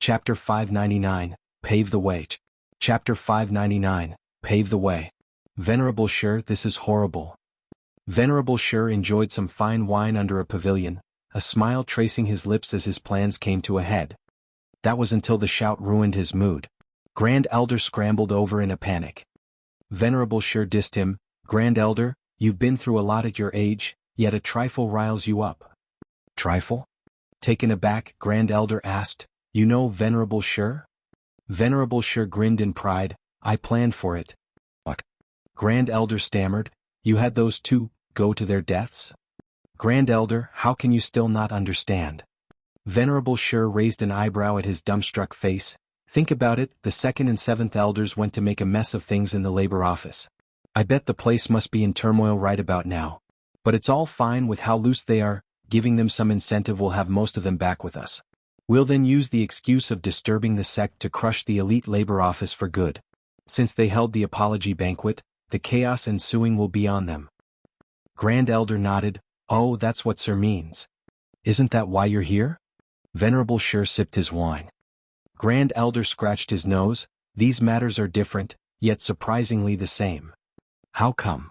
Chapter 599, Pave the Way. Chapter 599, Pave the Way. Venerable Sure, this is horrible. Venerable Sure enjoyed some fine wine under a pavilion, a smile tracing his lips as his plans came to a head. That was until the shout ruined his mood. Grand Elder scrambled over in a panic. Venerable Sure dissed him, "Grand Elder, you've been through a lot at your age, yet a trifle riles you up." "Trifle?" Taken aback, Grand Elder asked, "You know Venerable Sure?" Venerable Sure grinned in pride, "I planned for it." "What?" Grand Elder stammered, "You had those two go to their deaths?" "Grand Elder, how can you still not understand?" Venerable Sure raised an eyebrow at his dumbstruck face. "Think about it, the second and seventh elders went to make a mess of things in the labor office. I bet the place must be in turmoil right about now. But it's all fine with how loose they are, giving them some incentive will have most of them back with us. We'll then use the excuse of disturbing the sect to crush the elite labor office for good. Since they held the apology banquet, the chaos ensuing will be on them." Grand Elder nodded, "Oh, that's what Sir means. Isn't that why you're here?" Venerable Sure sipped his wine. Grand Elder scratched his nose, "These matters are different, yet surprisingly the same." "How come?"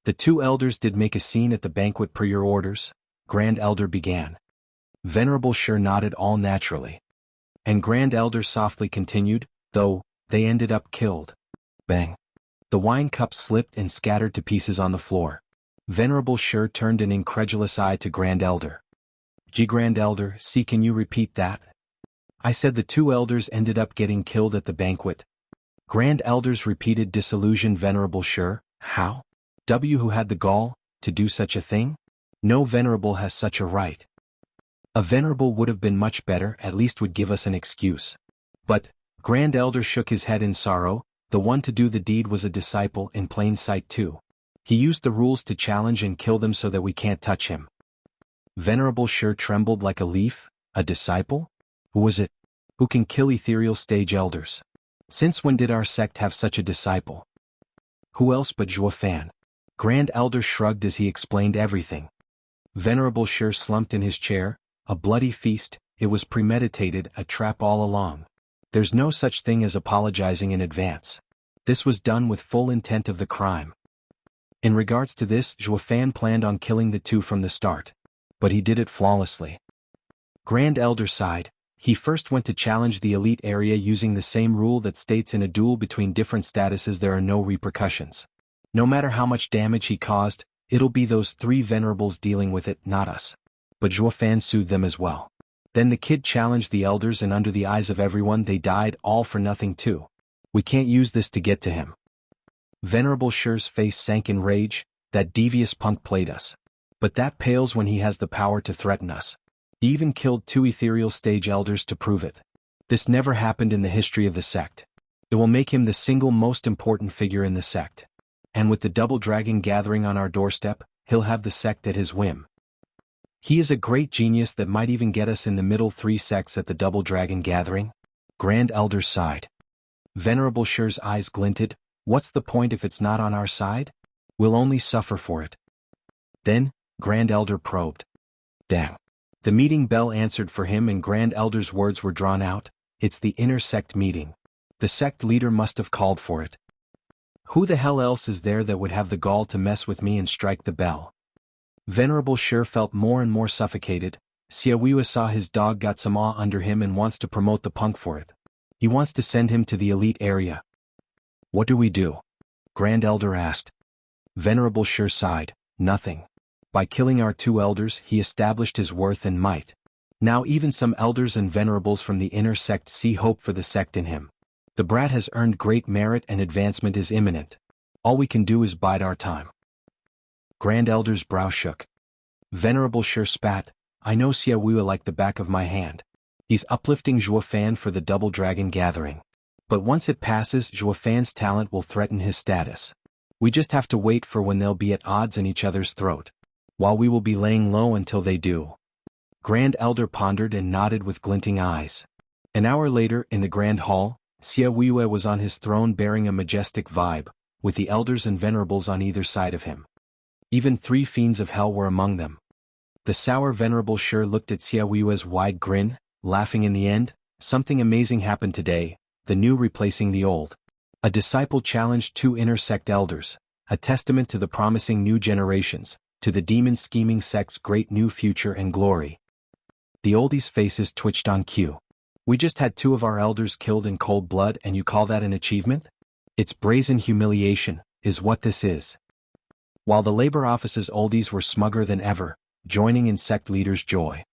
"The two elders did make a scene at the banquet per your orders," Grand Elder began. Venerable Sure nodded all naturally. And Grand Elder softly continued, "Though, they ended up killed." Bang. The wine cup slipped and scattered to pieces on the floor. Venerable Sure turned an incredulous eye to Grand Elder. "Gee, Grand Elder, see, can you repeat that?" "I said the two elders ended up getting killed at the banquet." Grand Elders repeated disillusioned Venerable Sure, "How? Who had the gall to do such a thing? No venerable has such a right. A venerable would have been much better, at least would give us an excuse." "But," Grand Elder shook his head in sorrow, "the one to do the deed was a disciple in plain sight too. He used the rules to challenge and kill them so that we can't touch him." Venerable Sure trembled like a leaf. "A disciple? Who was it? Who can kill ethereal stage elders? Since when did our sect have such a disciple?" "Who else but Zhuo Fan?" Grand Elder shrugged as he explained everything. Venerable Sure slumped in his chair, "A bloody feast, it was premeditated, a trap all along. There's no such thing as apologizing in advance. This was done with full intent of the crime. In regards to this, Zhuo Fan planned on killing the two from the start. But he did it flawlessly." Grand Elder sighed. "He first went to challenge the elite area using the same rule that states in a duel between different statuses there are no repercussions. No matter how much damage he caused, it'll be those three venerables dealing with it, not us. But Zhuo Fan soothed them as well. Then the kid challenged the elders and under the eyes of everyone they died all for nothing too. We can't use this to get to him." Venerable Sure's face sank in rage. "That devious punk played us. But that pales when he has the power to threaten us. He even killed two ethereal stage elders to prove it. This never happened in the history of the sect. It will make him the single most important figure in the sect. And with the double dragon gathering on our doorstep, he'll have the sect at his whim. He is a great genius that might even get us in the middle three sects at the double dragon gathering." Grand Elder sighed. Venerable Sure's eyes glinted. "What's the point if it's not on our side? We'll only suffer for it." Then, Grand Elder probed. "Damn." The meeting bell answered for him and Grand Elder's words were drawn out. "It's the inner sect meeting. The sect leader must have called for it. Who the hell else is there that would have the gall to mess with me and strike the bell?" Venerable Sure felt more and more suffocated. Xiaowiwa saw his dog got some awe under him and wants to promote the punk for it. He wants to send him to the elite area. "What do we do?" Grand Elder asked. Venerable Sure sighed. "Nothing. By killing our two elders, he established his worth and might. Now even some elders and venerables from the inner sect see hope for the sect in him. The brat has earned great merit and advancement is imminent. All we can do is bide our time." Grand Elder's brow shook. Venerable Sure spat. "I know Xiaowiwa like the back of my hand. He's uplifting Zhuo Fan for the double dragon gathering. But once it passes, Zhuo Fan's talent will threaten his status. We just have to wait for when they'll be at odds in each other's throat. While we will be laying low until they do." Grand Elder pondered and nodded with glinting eyes. An hour later, in the Grand Hall, Xiaowiwa was on his throne bearing a majestic vibe, with the elders and venerables on either side of him. Even three fiends of hell were among them. The sour Venerable Sure looked at Xiaowiwa's wide grin, laughing in the end. Something amazing happened today, the new replacing the old. A disciple challenged two inner sect elders, a testament to the promising new generations, to the demon-scheming sect's great new future and glory. The oldies' faces twitched on cue. We just had two of our elders killed in cold blood and you call that an achievement? It's brazen humiliation, is what this is. While the labor office's oldies were smugger than ever, joining in sect leader's joy.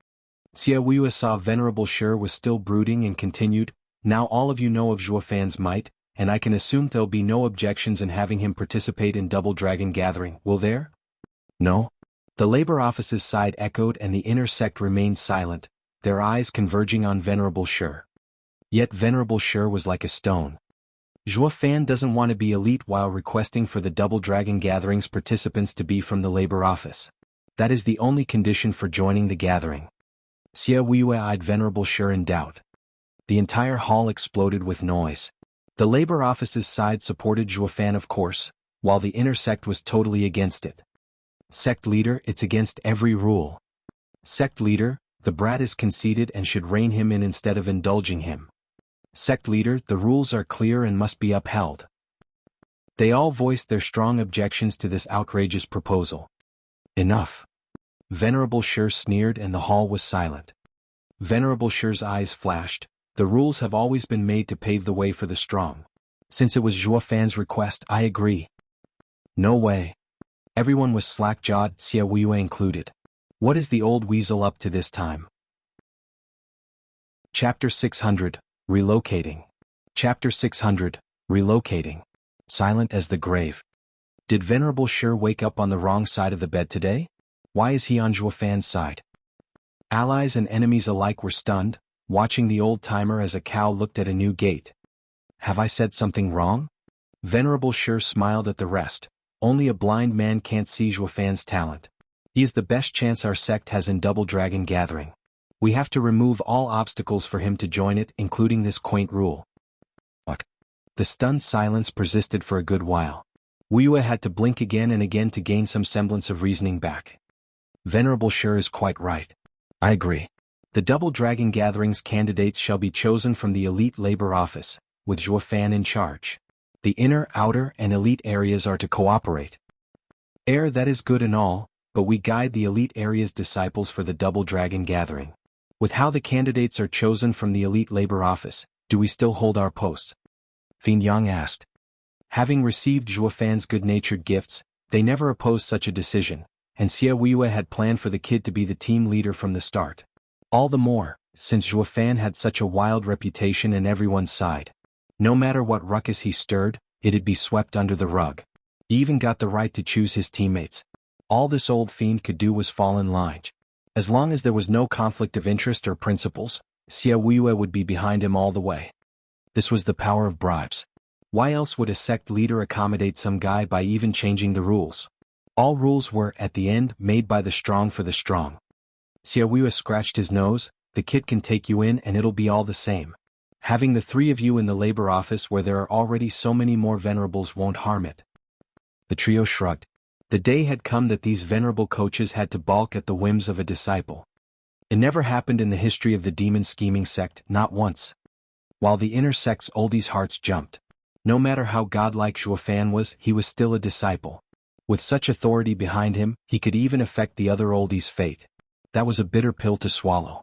Xiaoyu saw Venerable Shi was still brooding and continued, now all of you know of Zhuofan's might, and I can assume there'll be no objections in having him participate in Double Dragon Gathering, will there? No? The labor office's side echoed and the inner sect remained silent, their eyes converging on Venerable Shi. Yet Venerable Shi was like a stone. Zhuofan doesn't want to be elite while requesting for the Double Dragon Gatherings participants to be from the labor office. That is the only condition for joining the gathering. Xia Wei eyed Venerable Shi in doubt. The entire hall exploded with noise. The labor office's side supported Zhuofan of course, while the inner sect was totally against it. Sect leader, it's against every rule. Sect leader, the brat is conceited and should rein him in instead of indulging him. Sect leader, the rules are clear and must be upheld. They all voiced their strong objections to this outrageous proposal. Enough. Venerable Shi sneered and the hall was silent. Venerable Shi's eyes flashed. The rules have always been made to pave the way for the strong. Since it was Zhuofan's request, I agree. No way. Everyone was slack-jawed, Xia Wei included. What is the old weasel up to this time? Chapter 600, Relocating. Chapter 600, Relocating. Silent as the grave. Did Venerable Shi wake up on the wrong side of the bed today? Why is he on Zhuofan's side? Allies and enemies alike were stunned, watching the old-timer as a cow looked at a new gate. Have I said something wrong? Venerable Shi smiled at the rest. Only a blind man can't see Zhuofan's talent. He is the best chance our sect has in Double Dragon Gathering. We have to remove all obstacles for him to join it, including this quaint rule. What? The stunned silence persisted for a good while. Wuxia had to blink again and again to gain some semblance of reasoning back. Venerable Shi is quite right. I agree. The Double Dragon Gatherings candidates shall be chosen from the elite labor office, with Zhuofan in charge. The inner, outer, and elite areas are to cooperate. That is good and all, but we guide the elite area's disciples for the Double Dragon Gathering. With how the candidates are chosen from the elite labor office, do we still hold our post? Fiend Yang asked. Having received Zhuofan's good-natured gifts, they never opposed such a decision, and Xia Wei had planned for the kid to be the team leader from the start. All the more, since Zhuofan had such a wild reputation in everyone's side. No matter what ruckus he stirred, it'd be swept under the rug. He even got the right to choose his teammates. All this old fiend could do was fall in line. As long as there was no conflict of interest or principles, Xia Wei would be behind him all the way. This was the power of bribes. Why else would a sect leader accommodate some guy by even changing the rules? All rules were, at the end, made by the strong for the strong. Xia Wei scratched his nose. The kid can take you in and it'll be all the same. Having the three of you in the labor office where there are already so many more venerables won't harm it. The trio shrugged. The day had come that these venerable coaches had to balk at the whims of a disciple. It never happened in the history of the demon-scheming sect, not once. While the inner sect's oldies' hearts jumped. No matter how godlike Zhuofan was, he was still a disciple. With such authority behind him, he could even affect the other oldies' fate. That was a bitter pill to swallow.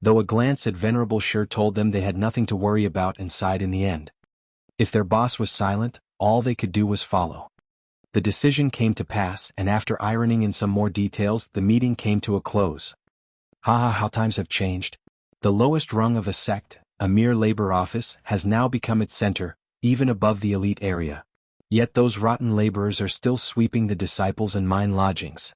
Though a glance at Venerable Shi told them they had nothing to worry about and sighed in the end. If their boss was silent, all they could do was follow. The decision came to pass, and after ironing in some more details, the meeting came to a close. How times have changed. The lowest rung of a sect, a mere labor office, has now become its center, even above the elite area. Yet those rotten laborers are still sweeping the disciples and mine lodgings.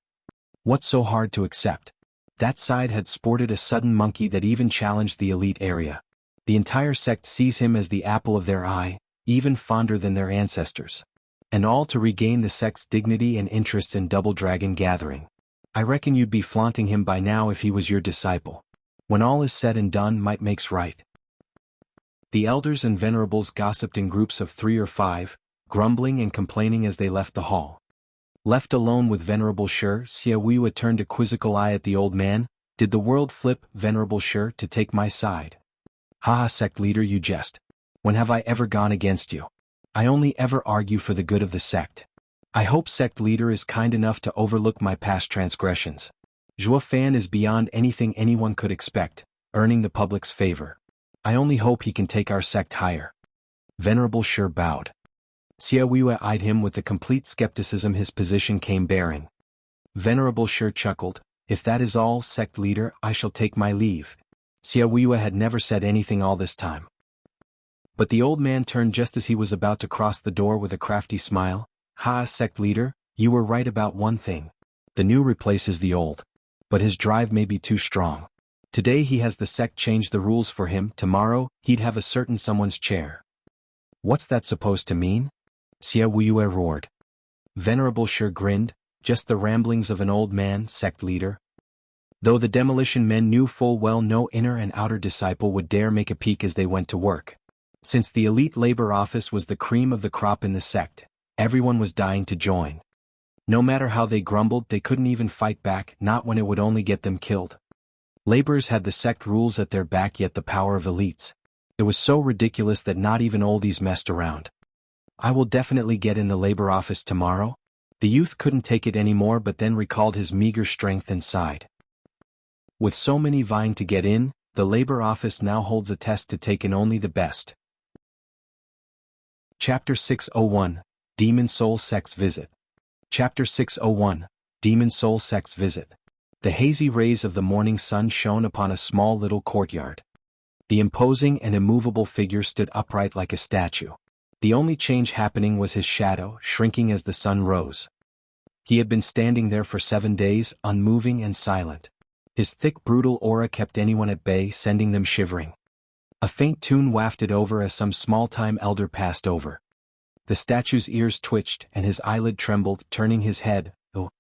What's so hard to accept? That side had sported a sudden monkey that even challenged the elite area. The entire sect sees him as the apple of their eye, even fonder than their ancestors. And all to regain the sect's dignity and interests in Double Dragon Gathering. I reckon you'd be flaunting him by now if he was your disciple. When all is said and done, might makes right. The elders and venerables gossiped in groups of 3 or 5, grumbling and complaining as they left the hall. Left alone with Venerable Shi, Xia Wei turned a quizzical eye at the old man. Did the world flip, Venerable Shi, to take my side? Haha, sect leader, you jest. When have I ever gone against you? I only ever argue for the good of the sect. I hope sect leader is kind enough to overlook my past transgressions. Zhuo Fan is beyond anything anyone could expect, earning the public's favor. I only hope he can take our sect higher. Venerable Shi bowed. Xia Huiyue eyed him with the complete skepticism his position came bearing. Venerable Shi chuckled, if that is all, sect leader, I shall take my leave. Xia Huiyue had never said anything all this time. But the old man turned just as he was about to cross the door with a crafty smile. Ha, sect leader, you were right about one thing. The new replaces the old. But his drive may be too strong. Today he has the sect change the rules for him, tomorrow, he'd have a certain someone's chair. What's that supposed to mean? Xia Huiyue roared. Venerable Shi grinned, just the ramblings of an old man, sect leader. Though the demolition men knew full well no inner and outer disciple would dare make a peek as they went to work. Since the elite labor office was the cream of the crop in the sect, everyone was dying to join. No matter how they grumbled, they couldn't even fight back, not when it would only get them killed. Laborers had the sect rules at their back, yet the power of elites. It was so ridiculous that not even oldies messed around. I will definitely get in the labor office tomorrow. The youth couldn't take it anymore, but then recalled his meager strength and sighed. With so many vying to get in, the labor office now holds a test to take in only the best. Chapter 601, Demon Soul Sect's Visit. Chapter 601, Demon Soul Sect's Visit. The hazy rays of the morning sun shone upon a small little courtyard. The imposing and immovable figure stood upright like a statue. The only change happening was his shadow, shrinking as the sun rose. He had been standing there for 7 days, unmoving and silent. His thick, brutal aura kept anyone at bay, sending them shivering. A faint tune wafted over as some small-time elder passed over. The statue's ears twitched and his eyelid trembled, turning his head. Oh,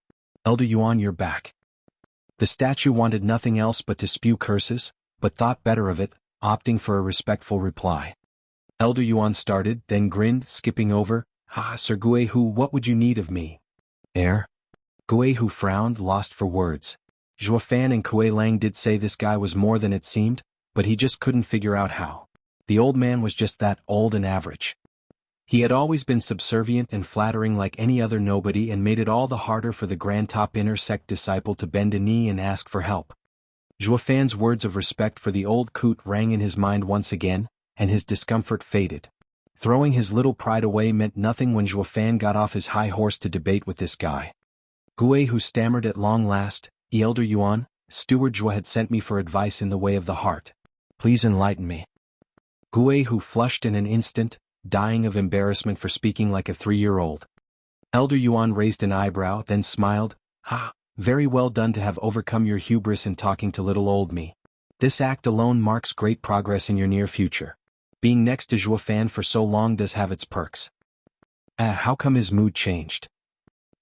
Elder Yuan, you're back. The statue wanted nothing else but to spew curses, but thought better of it, opting for a respectful reply. Elder Yuan started, then grinned, skipping over. Ha, Sir Guihu, what would you need of me? Heir? Guihu frowned, lost for words. Zhuo Fan and Kuei Lang did say this guy was more than it seemed, but he just couldn't figure out how. The old man was just that, old and average. He had always been subservient and flattering like any other nobody, and made it all the harder for the grand top inner sect disciple to bend a knee and ask for help. Zhuo Fan's words of respect for the old coot rang in his mind once again, and his discomfort faded. Throwing his little pride away meant nothing when Zhuo Fan got off his high horse to debate with this guy. Guihu stammered at long last, Elder Yuan, Steward Zhuo had sent me for advice in the way of the heart. Please enlighten me. Guihu flushed in an instant, dying of embarrassment for speaking like a 3-year-old. Elder Yuan raised an eyebrow, then smiled. Ha, very well done to have overcome your hubris in talking to little old me. This act alone marks great progress in your near future. Being next to Zhuo Fan for so long does have its perks. How come his mood changed?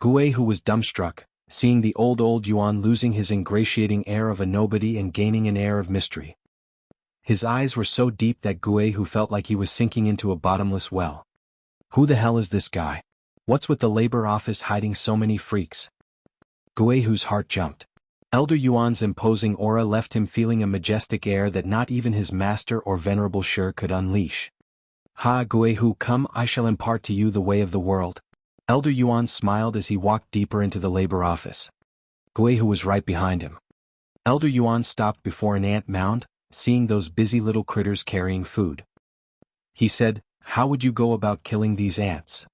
Guihu was dumbstruck, seeing the old Yuan losing his ingratiating air of a nobody and gaining an air of mystery. His eyes were so deep that Guihu felt like he was sinking into a bottomless well. Who the hell is this guy? What's with the labor office hiding so many freaks? Guihu's heart jumped. Elder Yuan's imposing aura left him feeling a majestic air that not even his master or venerable Shi could unleash. Ha, Guihu, come, I shall impart to you the way of the world. Elder Yuan smiled as he walked deeper into the labor office. Guihu was right behind him. Elder Yuan stopped before an ant mound, seeing those busy little critters carrying food. He said, how would you go about killing these ants?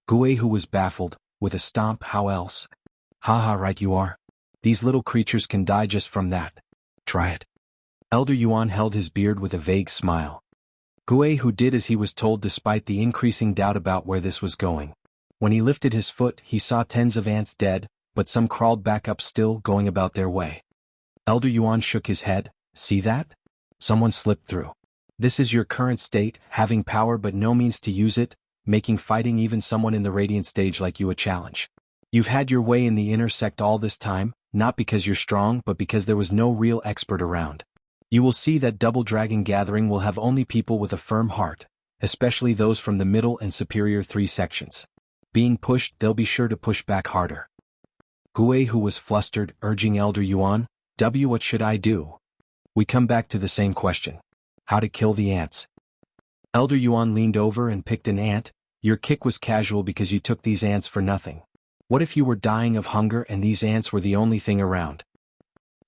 Guihu was baffled, with a stomp, how else? Haha, right you are. These little creatures can die just from that. Try it. Elder Yuan held his beard with a vague smile. Guihu did as he was told despite the increasing doubt about where this was going. When he lifted his foot, he saw tens of ants dead, but some crawled back up still going about their way. Elder Yuan shook his head. See that? Someone slipped through. This is your current state, having power but no means to use it, making fighting even someone in the radiant stage like you a challenge. You've had your way in the inner sect all this time, not because you're strong but because there was no real expert around. You will see that Double Dragon Gathering will have only people with a firm heart, especially those from the middle and superior 3 sections. Being pushed, they'll be sure to push back harder. Guihu was flustered, urging Elder Yuan, what should I do? We come back to the same question. How to kill the ants. Elder Yuan leaned over and picked an ant. Your kick was casual because you took these ants for nothing. What if you were dying of hunger and these ants were the only thing around?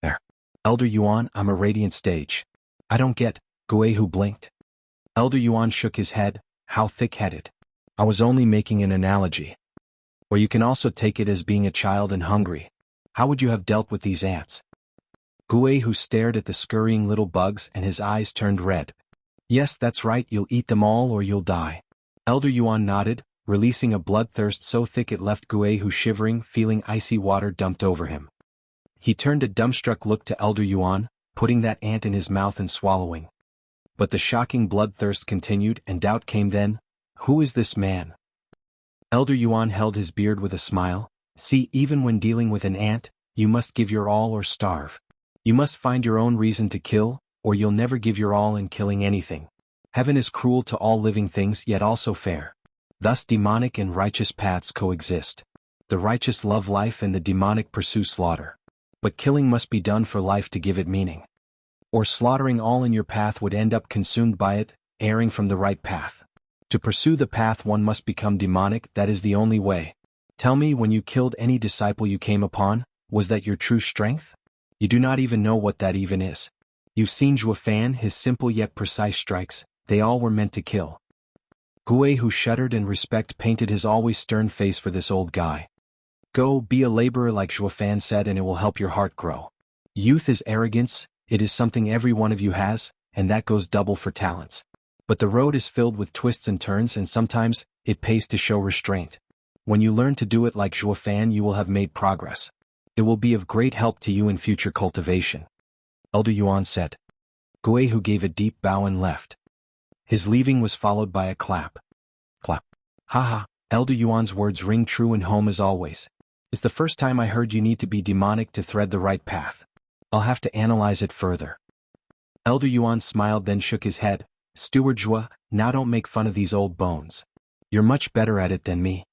There. Elder Yuan, I'm a radiant stage. I don't get. Guehu blinked. Elder Yuan shook his head. How thick-headed. I was only making an analogy. Or you can also take it as being a child and hungry. How would you have dealt with these ants? Guehu stared at the scurrying little bugs and his eyes turned red. Yes, that's right, you'll eat them all or you'll die. Elder Yuan nodded, releasing a bloodthirst so thick it left Guehu shivering, feeling icy water dumped over him. He turned a dumbstruck look to Elder Yuan, putting that ant in his mouth and swallowing. But the shocking bloodthirst continued and doubt came then. Who is this man? Elder Yuan held his beard with a smile. See, even when dealing with an ant, you must give your all or starve. You must find your own reason to kill, or you'll never give your all in killing anything. Heaven is cruel to all living things yet also fair. Thus demonic and righteous paths coexist. The righteous love life and the demonic pursue slaughter. But killing must be done for life to give it meaning. Or slaughtering all in your path would end up consumed by it, erring from the right path. To pursue the path one must become demonic, that is the only way. Tell me, when you killed any disciple you came upon, was that your true strength? You do not even know what that even is. You've seen Zhuo Fan, his simple yet precise strikes, they all were meant to kill. Guehu shuddered and respect painted his always stern face for this old guy. Go, be a laborer like Zhuo Fan said, and it will help your heart grow. Youth is arrogance, it is something every one of you has, and that goes double for talents. But the road is filled with twists and turns and sometimes, it pays to show restraint. When you learn to do it like Zhuo Fan you will have made progress. It will be of great help to you in future cultivation. Elder Yuan said. Guehu gave a deep bow and left. His leaving was followed by a clap. Clap. Haha, Elder Yuan's words ring true and home as always. It's the first time I heard you need to be demonic to thread the right path. I'll have to analyze it further. Elder Yuan smiled then shook his head. Steward Zhuo, now don't make fun of these old bones. You're much better at it than me.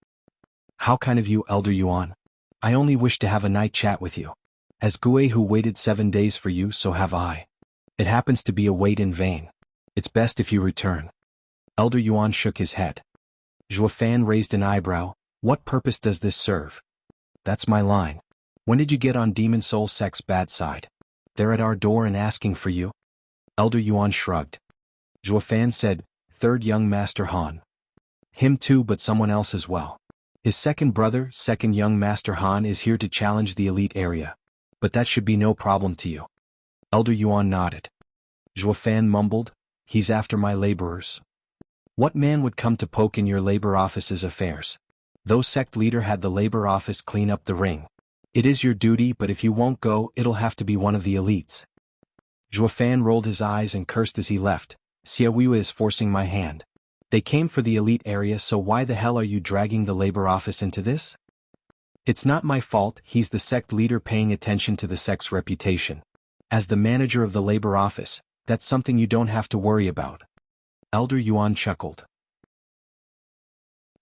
How kind of you, Elder Yuan. I only wish to have a night chat with you. As Guehu waited 7 days for you, so have I. It happens to be a wait in vain. It's best if you return. Elder Yuan shook his head. Zhuo Fan raised an eyebrow. What purpose does this serve? That's my line. When did you get on Demon Soul Sect's bad side? They're at our door and asking for you. Elder Yuan shrugged. Zhuo Fan said, Third young Master Han. Him too, but someone else as well. His second brother, second young Master Han, is here to challenge the elite area. But that should be no problem to you. Elder Yuan nodded. Zhuo Fan mumbled, He's after my laborers. What man would come to poke in your labor office's affairs? Though sect leader had the labor office clean up the ring. It is your duty, but if you won't go, it'll have to be one of the elites. Zhuo Fan rolled his eyes and cursed as he left. Xiaoyu is forcing my hand. They came for the elite area, so why the hell are you dragging the labor office into this? It's not my fault, he's the sect leader paying attention to the sect's reputation. As the manager of the labor office, that's something you don't have to worry about. Elder Yuan chuckled.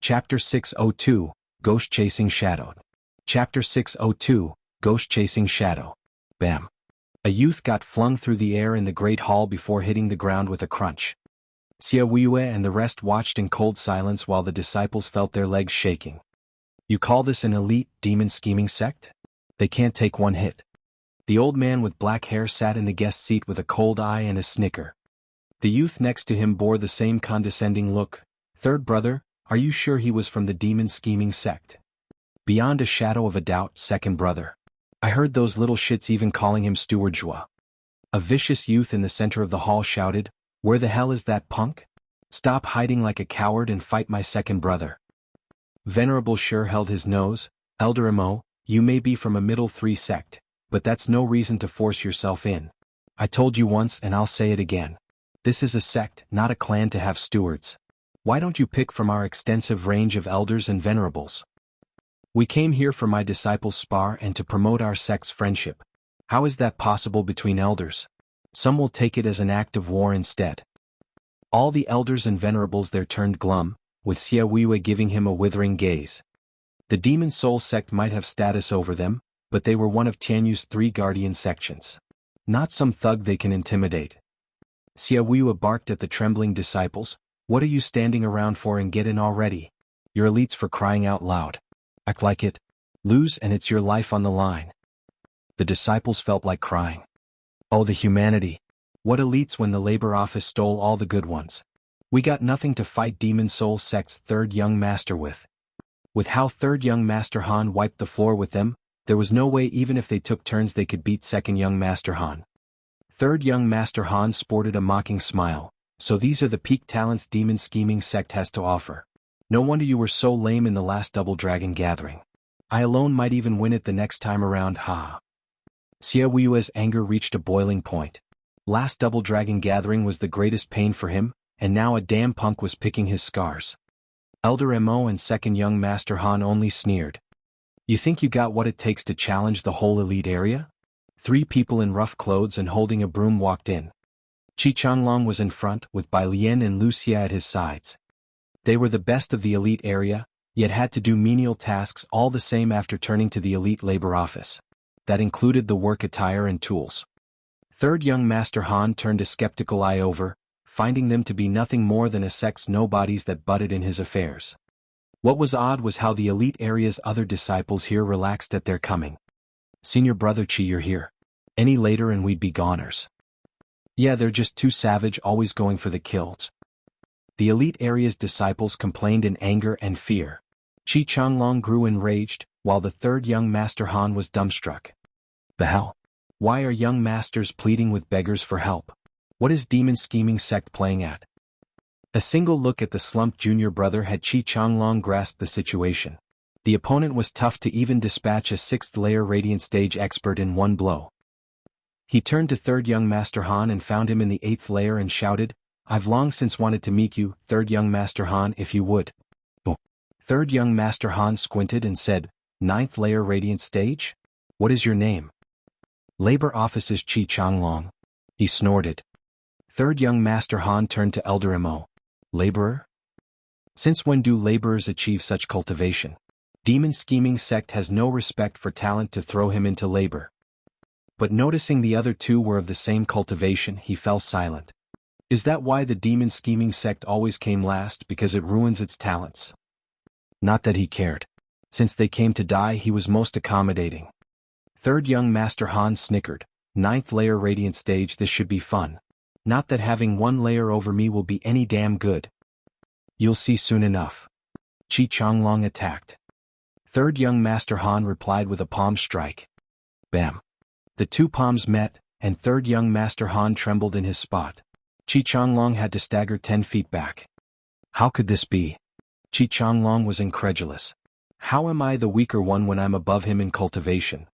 Chapter 602, Ghost Chasing Shadow. Chapter 602, Ghost Chasing Shadow. Bam. A youth got flung through the air in the great hall before hitting the ground with a crunch. Xiaoyu and the rest watched in cold silence while the disciples felt their legs shaking. You call this an elite, demon-scheming sect? They can't take one hit. The old man with black hair sat in the guest seat with a cold eye and a snicker. The youth next to him bore the same condescending look. Third brother, are you sure he was from the demon-scheming sect? Beyond a shadow of a doubt, second brother. I heard those little shits even calling him Steward Zhuo. A vicious youth in the center of the hall shouted, Where the hell is that punk? Stop hiding like a coward and fight my second brother. Venerable Sure held his nose. Elder Mo, you may be from a middle 3 sect, but that's no reason to force yourself in. I told you once and I'll say it again. This is a sect, not a clan to have stewards. Why don't you pick from our extensive range of elders and venerables? We came here for my disciples' spar and to promote our sect's friendship. How is that possible between elders? Some will take it as an act of war instead. All the elders and venerables there turned glum, with Xiaoyu giving him a withering gaze. The Demon Soul sect might have status over them, but they were one of Tianyu's 3 guardian sections. Not some thug they can intimidate. Xiaoyu barked at the trembling disciples. What are you standing around for, and get in already? You're elites, for crying out loud. Act like it. Lose and it's your life on the line. The disciples felt like crying. Oh, the humanity. What elites when the labor office stole all the good ones. We got nothing to fight Demon Soul Sect's third young master with. With how third young master Han wiped the floor with them, there was no way even if they took turns they could beat second young master Han. Third young master Han sported a mocking smile. So these are the peak talents Demon Scheming Sect has to offer. No wonder you were so lame in the last Double Dragon gathering. I alone might even win it the next time around, ha. Xiaoyu's anger reached a boiling point. Last Double Dragon gathering was the greatest pain for him, and now a damn punk was picking his scars. Elder Mo and second young master Han only sneered. You think you got what it takes to challenge the whole elite area? 3 people in rough clothes and holding a broom walked in. Qi Changlong was in front, with Bai Lian and Wuxia at his sides. They were the best of the elite area, yet had to do menial tasks all the same after turning to the elite labor office. That included the work attire and tools. Third young master Han turned a skeptical eye over, finding them to be nothing more than a sect's nobodies that butted in his affairs. What was odd was how the elite area's other disciples here relaxed at their coming. Senior brother Qi, you're here. Any later and we'd be goners. Yeah, they're just too savage, always going for the kills. The elite area's disciples complained in anger and fear. Qi Changlong grew enraged, while the third young master Han was dumbstruck. The hell? Why are young masters pleading with beggars for help? What is Demon Scheming Sect playing at? A single look at the slumped junior brother had Qi Changlong grasped the situation. The opponent was tough to even dispatch a 6th layer Radiant Stage expert in one blow. He turned to third young master Han and found him in the 8th layer and shouted, I've long since wanted to meet you, third young master Han, if you would. Oh. Third young master Han squinted and said, 9th layer Radiant Stage? What is your name? Labor Office's Qi Changlong. He snorted. Third young master Han turned to Elder Mo. Laborer? Since when do laborers achieve such cultivation? Demon Scheming Sect has no respect for talent to throw him into labor. But noticing the other 2 were of the same cultivation, he fell silent. Is that why the Demon Scheming Sect always came last, because it ruins its talents? Not that he cared. Since they came to die, he was most accommodating. Third young master Han snickered. 9th layer Radiant Stage, this should be fun. Not that having 1 layer over me will be any damn good. You'll see soon enough. Qi Changlong attacked. Third young master Han replied with a palm strike. Bam. The 2 palms met, and third young master Han trembled in his spot. Qi Changlong had to stagger 10 feet back. How could this be? Qi Changlong was incredulous. How am I the weaker one when I'm above him in cultivation?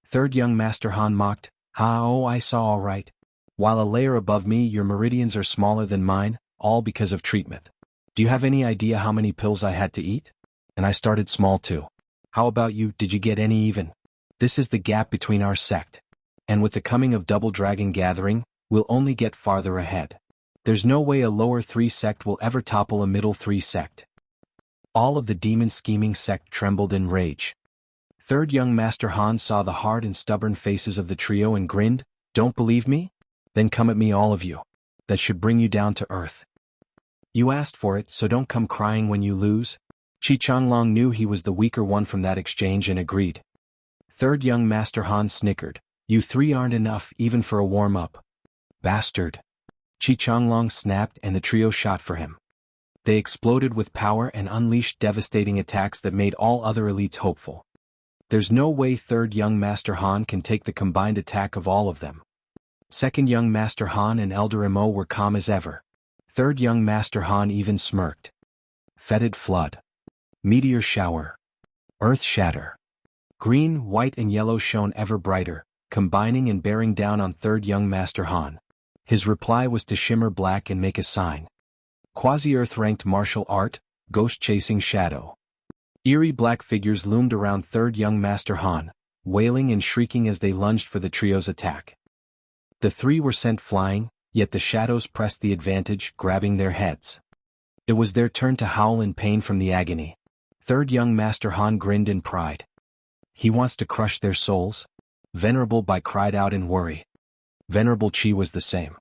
Third young master Han mocked. Oh, I saw all right. While a layer above me, your meridians are smaller than mine, all because of treatment. Do you have any idea how many pills I had to eat? And I started small too. How about you, did you get any even? This is the gap between our sect. And with the coming of Double Dragon Gathering, we'll only get farther ahead. There's no way a lower 3 sect will ever topple a middle 3 sect. All of the Demon Scheming Sect trembled in rage. Third young master Han saw the hard and stubborn faces of the trio and grinned. Don't believe me? Then come at me, all of you. That should bring you down to earth. You asked for it, so don't come crying when you lose. Qi Changlong knew he was the weaker one from that exchange and agreed. Third young master Han snickered. You 3 aren't enough even for a warm-up. Bastard. Qi Changlong snapped and the trio shot for him. They exploded with power and unleashed devastating attacks that made all other elites hopeful. There's no way third young master Han can take the combined attack of all of them. Second young master Han and Elder Mo were calm as ever. Third young master Han even smirked. Fetid flood. Meteor shower. Earth shatter. Green, white and yellow shone ever brighter, combining and bearing down on third young master Han. His reply was to shimmer black and make a sign. Quasi-Earth ranked martial art, ghost-chasing shadow. Eerie black figures loomed around third young master Han, wailing and shrieking as they lunged for the trio's attack. The 3 were sent flying, yet the shadows pressed the advantage, grabbing their heads. It was their turn to howl in pain from the agony. Third young master Han grinned in pride. He wants to crush their souls? Venerable Bai cried out in worry. Venerable Qi was the same.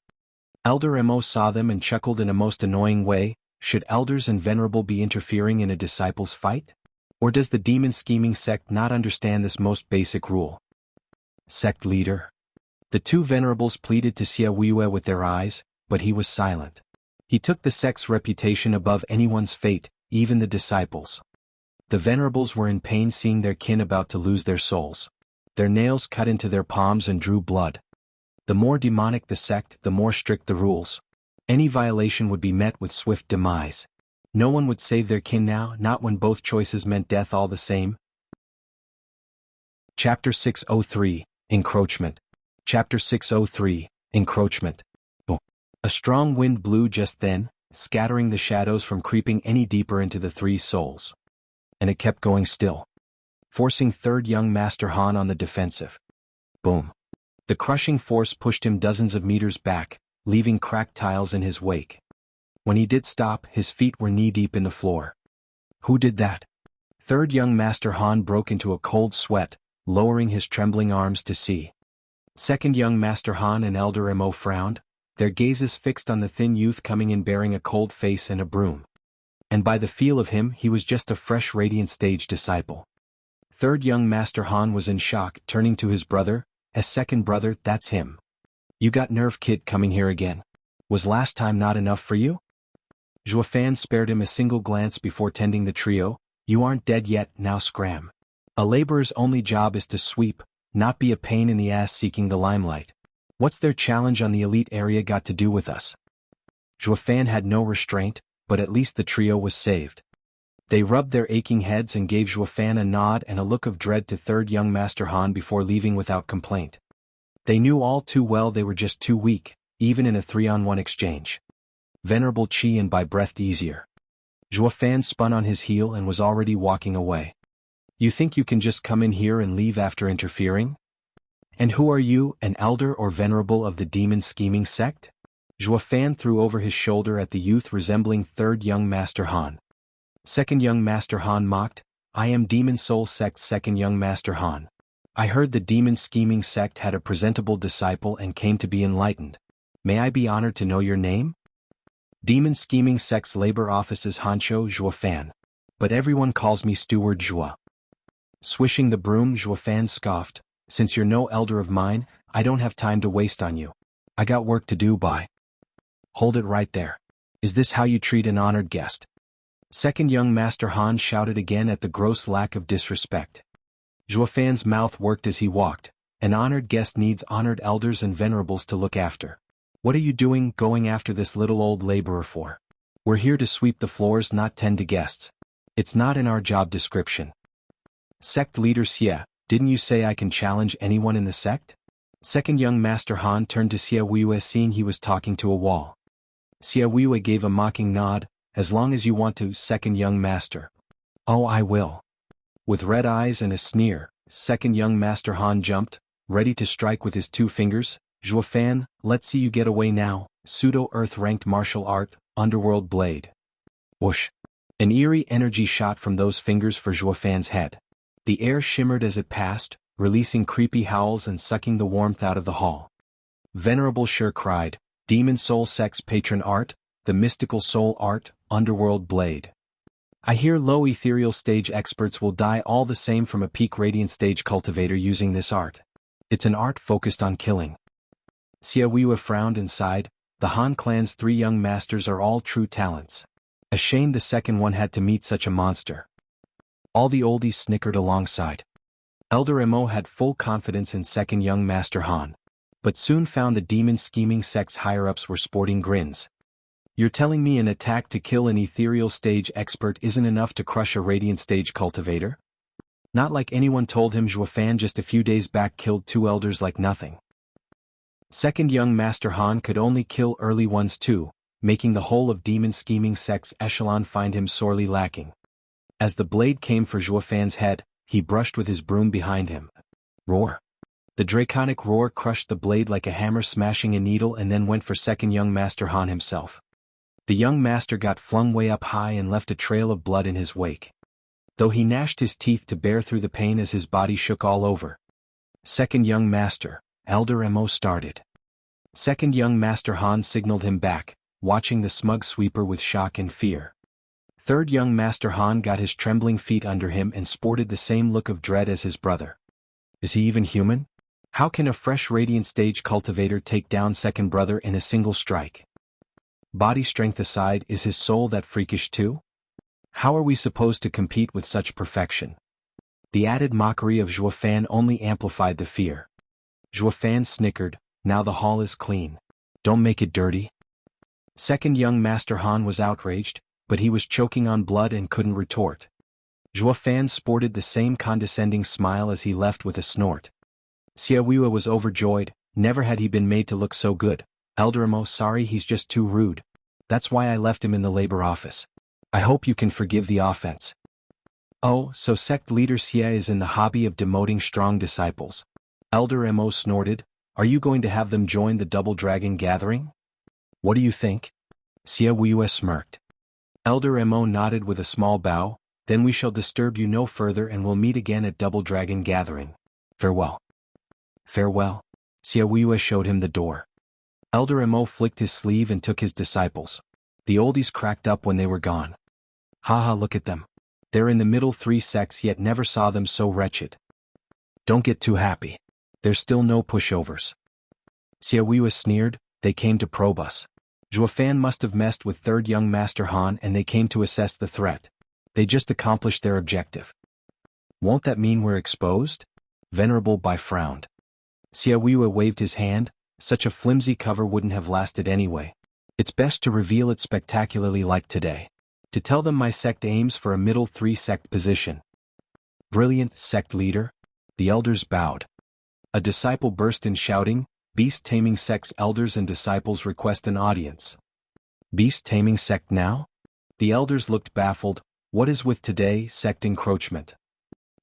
Elder Mo saw them and chuckled in a most annoying way. Should elders and venerable be interfering in a disciple's fight? Or does the demon scheming sect not understand this most basic rule? Sect leader. The two venerables pleaded to Xiaoyue with their eyes, but he was silent. He took the sect's reputation above anyone's fate, even the disciples. The venerables were in pain seeing their kin about to lose their souls. Their nails cut into their palms and drew blood. The more demonic the sect, the more strict the rules. Any violation would be met with swift demise. No one would save their kin now, not when both choices meant death all the same. Chapter 603, Encroachment. Chapter 603, Encroachment. A strong wind blew just then, scattering the shadows from creeping any deeper into the three souls. And it kept going still, forcing third young Master Han on the defensive. Boom. The crushing force pushed him dozens of meters back, leaving cracked tiles in his wake. When he did stop, his feet were knee-deep in the floor. Who did that? Third young Master Han broke into a cold sweat, lowering his trembling arms to see. Second young Master Han and Elder Mo frowned, their gazes fixed on the thin youth coming in bearing a cold face and a broom. And by the feel of him, he was just a fresh radiant stage disciple. Third young Master Han was in shock, turning to his brother. As second brother, that's him. You got nerve, kid, coming here again. Was last time not enough for you? Zhuofan spared him a single glance before tending the trio. You aren't dead yet, now scram. A laborer's only job is to sweep, not be a pain in the ass seeking the limelight. What's their challenge on the elite area got to do with us? Zhuofan had no restraint, but at least the trio was saved. They rubbed their aching heads and gave Zhuofan a nod and a look of dread to third young Master Han before leaving without complaint. They knew all too well they were just too weak, even in a 3-on-1 exchange. Venerable Qi and by breathed easier. Zhuofan spun on his heel and was already walking away. You think you can just come in here and leave after interfering? And who are you, an elder or venerable of the demon scheming sect? Zhuofan threw over his shoulder at the youth resembling third young Master Han. Second young Master Han mocked, I am Demon Soul Sect's second young Master Han. I heard the demon scheming sect had a presentable disciple and came to be enlightened. May I be honored to know your name? Demon scheming sect's labor office's Hancho Zhuofan. But everyone calls me Steward Zhua. Swishing the broom, Zhuofan scoffed, since you're no elder of mine, I don't have time to waste on you. I got work to do, bye. Hold it right there. Is this how you treat an honored guest? Second young Master Han shouted again at the gross lack of disrespect. Zhuofan's mouth worked as he walked. An honored guest needs honored elders and venerables to look after. What are you doing going after this little old laborer for? We're here to sweep the floors, not tend to guests. It's not in our job description. Sect leader Xie, didn't you say I can challenge anyone in the sect? Second young Master Han turned to Xiaoyue seeing he was talking to a wall. Xiaoyue gave a mocking nod. As long as you want to, second young master. Oh, I will. With red eyes and a sneer, second young Master Han jumped, ready to strike with his two fingers. Zhuofan, let's see you get away now. Pseudo-earth-ranked martial art, underworld blade. Whoosh. An eerie energy shot from those fingers for Zhuofan's head. The air shimmered as it passed, releasing creepy howls and sucking the warmth out of the hall. Venerable Sure cried, Demon Soul Sect's patron art, the mystical soul art, underworld blade. I hear low ethereal stage experts will die all the same from a peak radiant stage cultivator using this art. It's an art focused on killing. Xiaoyue frowned and sighed, the Han clan's 3 young masters are all true talents. A shame the second one had to meet such a monster. All the oldies snickered alongside. Elder Mo had full confidence in second young Master Han, but soon found the demon scheming sect's higher-ups were sporting grins. You're telling me an attack to kill an ethereal stage expert isn't enough to crush a radiant stage cultivator? Not like anyone told him Zhuofan just a few days back killed 2 elders like nothing. Second young Master Han could only kill early ones too, making the whole of demon scheming sect's echelon find him sorely lacking. As the blade came for Zhuofan's head, he brushed with his broom behind him. Roar. The draconic roar crushed the blade like a hammer smashing a needle and then went for second young Master Han himself. The young master got flung way up high and left a trail of blood in his wake. Though he gnashed his teeth to bear through the pain as his body shook all over. Second young master, Elder Mo started. Second young Master Han signaled him back, watching the smug sweeper with shock and fear. Third young Master Han got his trembling feet under him and sported the same look of dread as his brother. Is he even human? How can a fresh radiant stage cultivator take down second brother in a single strike? Body strength aside, is his soul that freakish too? How are we supposed to compete with such perfection? The added mockery of Zhuo Fan only amplified the fear. Zhuo Fan snickered, now the hall is clean. Don't make it dirty. Second young Master Han was outraged, but he was choking on blood and couldn't retort. Zhuo Fan sported the same condescending smile as he left with a snort. Xia Weiwei was overjoyed, never had he been made to look so good. Elder Emo, sorry, he's just too rude. That's why I left him in the labor office. I hope you can forgive the offense. Oh, so sect leader Xia is in the hobby of demoting strong disciples. Elder Mo snorted, are you going to have them join the Double Dragon gathering? What do you think? Xia Weiwei smirked. Elder Mo nodded with a small bow, then we shall disturb you no further and will meet again at Double Dragon gathering. Farewell. Farewell. Xia Weiwei showed him the door. Elder Mo flicked his sleeve and took his disciples. The oldies cracked up when they were gone. Haha, look at them. They're in the middle three sects yet never saw them so wretched. Don't get too happy. There's still no pushovers. Xia Weiwei sneered, they came to probe us. Zhuo Fan must have messed with third young Master Han and they came to assess the threat. They just accomplished their objective. Won't that mean we're exposed? Venerable Bai frowned. Xia Weiwei waved his hand, such a flimsy cover wouldn't have lasted anyway. It's best to reveal it spectacularly like today. To tell them my sect aims for a middle three sect position. Brilliant, sect leader. The elders bowed. A disciple burst in shouting, beast-taming sect's elders and disciples request an audience. Beast-taming sect now? The elders looked baffled, what is with today, sect encroachment?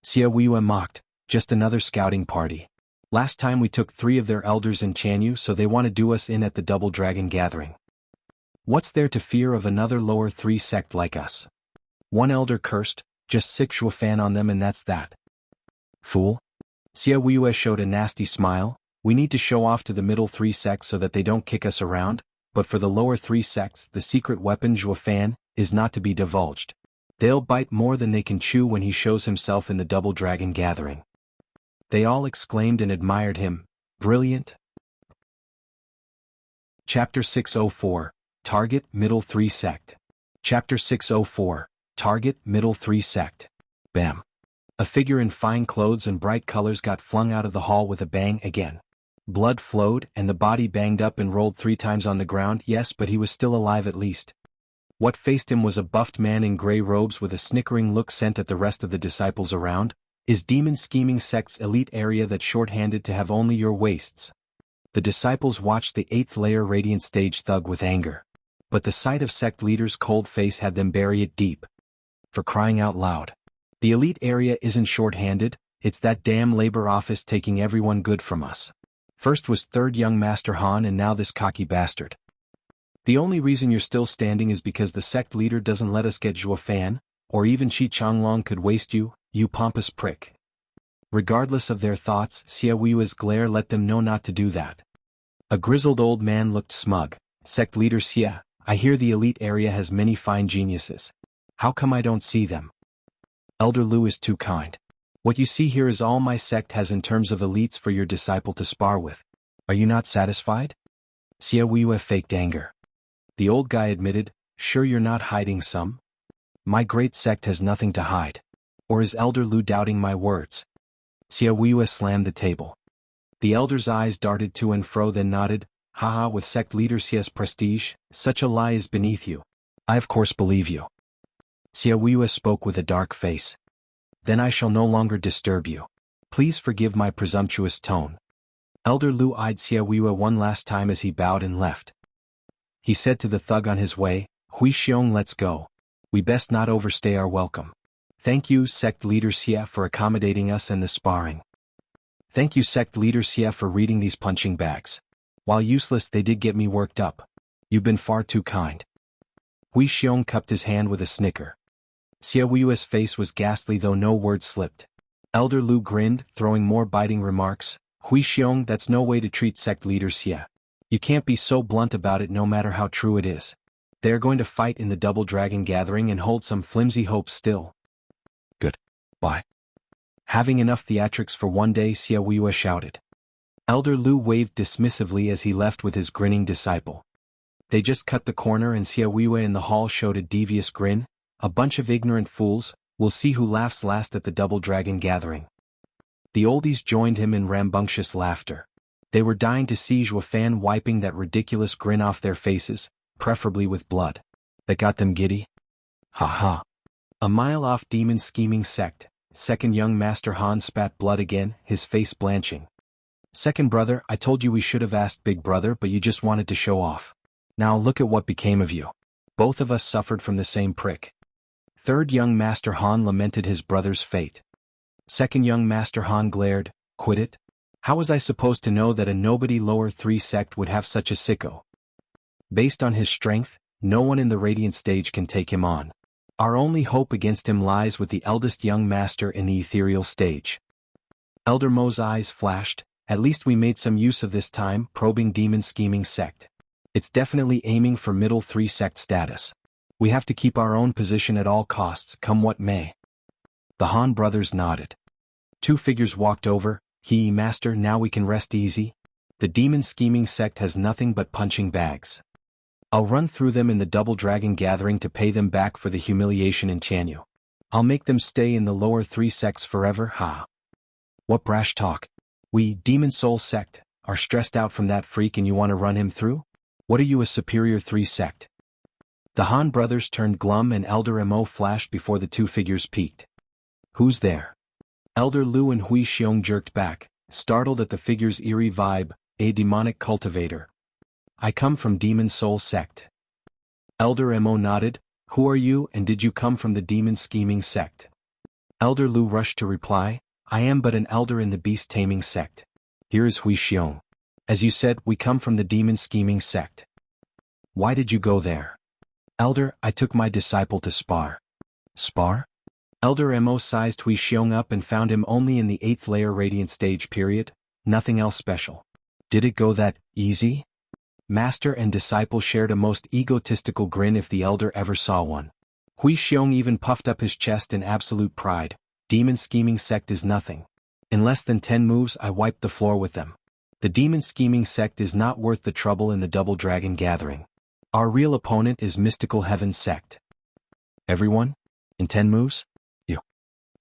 Xia Weiwei mocked, just another scouting party. Last time we took 3 of their elders in Chanyu, so they want to do us in at the Double Dragon gathering. What's there to fear of another lower 3 sect like us? One elder cursed, just sick Zhuo Fan on them and that's that. Fool. Xia Weiwei showed a nasty smile, we need to show off to the middle 3 sects so that they don't kick us around, but for the lower 3 sects the secret weapon Zhuo Fan is not to be divulged. They'll bite more than they can chew when he shows himself in the Double Dragon gathering. They all exclaimed and admired him, brilliant. Chapter 604, Target Middle 3 Sect. Chapter 604, Target Middle 3 Sect. Bam. A figure in fine clothes and bright colors got flung out of the hall with a bang again. Blood flowed and the body banged up and rolled 3 times on the ground, yes, but he was still alive at least. What faced him was a buffed man in gray robes with a snickering look sent at the rest of the disciples around. Is demon scheming sect's elite area that short-handed to have only your waists? The disciples watched the 8th layer radiant stage thug with anger. But the sight of sect leader's cold face had them bury it deep. For crying out loud. The elite area isn't short-handed, it's that damn labor office taking everyone good from us. First was third young Master Han and now this cocky bastard. The only reason you're still standing is because the sect leader doesn't let us get Zhuo Fan, or even Chi Changlong could waste you, you pompous prick. Regardless of their thoughts, Xia Weiwei's glare let them know not to do that. A grizzled old man looked smug. Sect leader Xia, I hear the elite area has many fine geniuses. How come I don't see them? Elder Lu is too kind. What you see here is all my sect has in terms of elites for your disciple to spar with. Are you not satisfied? Xia Weiwei faked anger. The old guy admitted, sure you're not hiding some? My great sect has nothing to hide. Or is Elder Lu doubting my words? Xia Weiwei slammed the table. The elder's eyes darted to and fro then nodded, haha, with sect leader Xia's prestige, such a lie is beneath you. I of course believe you. Xia Weiwei spoke with a dark face. Then I shall no longer disturb you. Please forgive my presumptuous tone. Elder Lu eyed Xia Weiwei one last time as he bowed and left. He said to the thug on his way, Hui Xiong, let's go. We best not overstay our welcome. Thank you, sect leader Xia, for accommodating us and the sparring. Thank you, sect leader Xia, for reading these punching bags. While useless, they did get me worked up. You've been far too kind. Hui Xiong cupped his hand with a snicker. Xia Weiwei's face was ghastly though no word slipped. Elder Lu grinned, throwing more biting remarks. Hui Xiong, that's no way to treat sect leader Xia. You can't be so blunt about it no matter how true it is. They are going to fight in the Double Dragon Gathering and hold some flimsy hopes still. Good. Bye. Having enough theatrics for one day, Xiaoyue shouted. Elder Lu waved dismissively as he left with his grinning disciple. They just cut the corner and Xiaoyue in the hall showed a devious grin. A bunch of ignorant fools, we'll see who laughs last at the Double Dragon Gathering. The oldies joined him in rambunctious laughter. They were dying to see Zhuofan wiping that ridiculous grin off their faces, preferably with blood. That got them giddy? Ha ha. A mile off demon scheming sect, second young Master Han spat blood again, his face blanching. Second brother, I told you we should have asked big brother but you just wanted to show off. Now look at what became of you. Both of us suffered from the same prick. Third young Master Han lamented his brother's fate. Second young Master Han glared, quit it? How was I supposed to know that a nobody lower 3 sect would have such a sicko? Based on his strength, no one in the Radiant stage can take him on. Our only hope against him lies with the eldest young master in the ethereal stage. Elder Mo's eyes flashed, at least we made some use of this time probing demon scheming sect. It's definitely aiming for middle 3 sect status. We have to keep our own position at all costs, come what may. The Han brothers nodded. 2 figures walked over. Master, now we can rest easy. The demon scheming sect has nothing but punching bags. I'll run through them in the Double Dragon Gathering to pay them back for the humiliation in Tianyu. I'll make them stay in the lower 3 sects forever, ha. What brash talk. We, Demon Soul sect, are stressed out from that freak and you want to run him through? What are you, a superior 3 sect? The Han brothers turned glum and Elder Mo flashed before the 2 figures peeked. Who's there? Elder Lu and Hui Xiong jerked back, startled at the figure's eerie vibe, a demonic cultivator. I come from Demon Soul sect. Elder Mo nodded, who are you and did you come from the demon scheming sect? Elder Lu rushed to reply, I am but an elder in the beast taming sect. Here is Hui Xiong. As you said, we come from the demon scheming sect. Why did you go there? Elder, I took my disciple to spar. Spar? Elder Mo sized Hui Xiong up and found him only in the 8th layer Radiant stage period, nothing else special. Did it go that easy? Master and disciple shared a most egotistical grin if the elder ever saw one. Hui Xiong even puffed up his chest in absolute pride. Demon scheming sect is nothing. In less than 10 moves I wiped the floor with them. The demon scheming sect is not worth the trouble in the Double Dragon Gathering. Our real opponent is Mystical Heaven sect. Everyone? In 10 moves? You.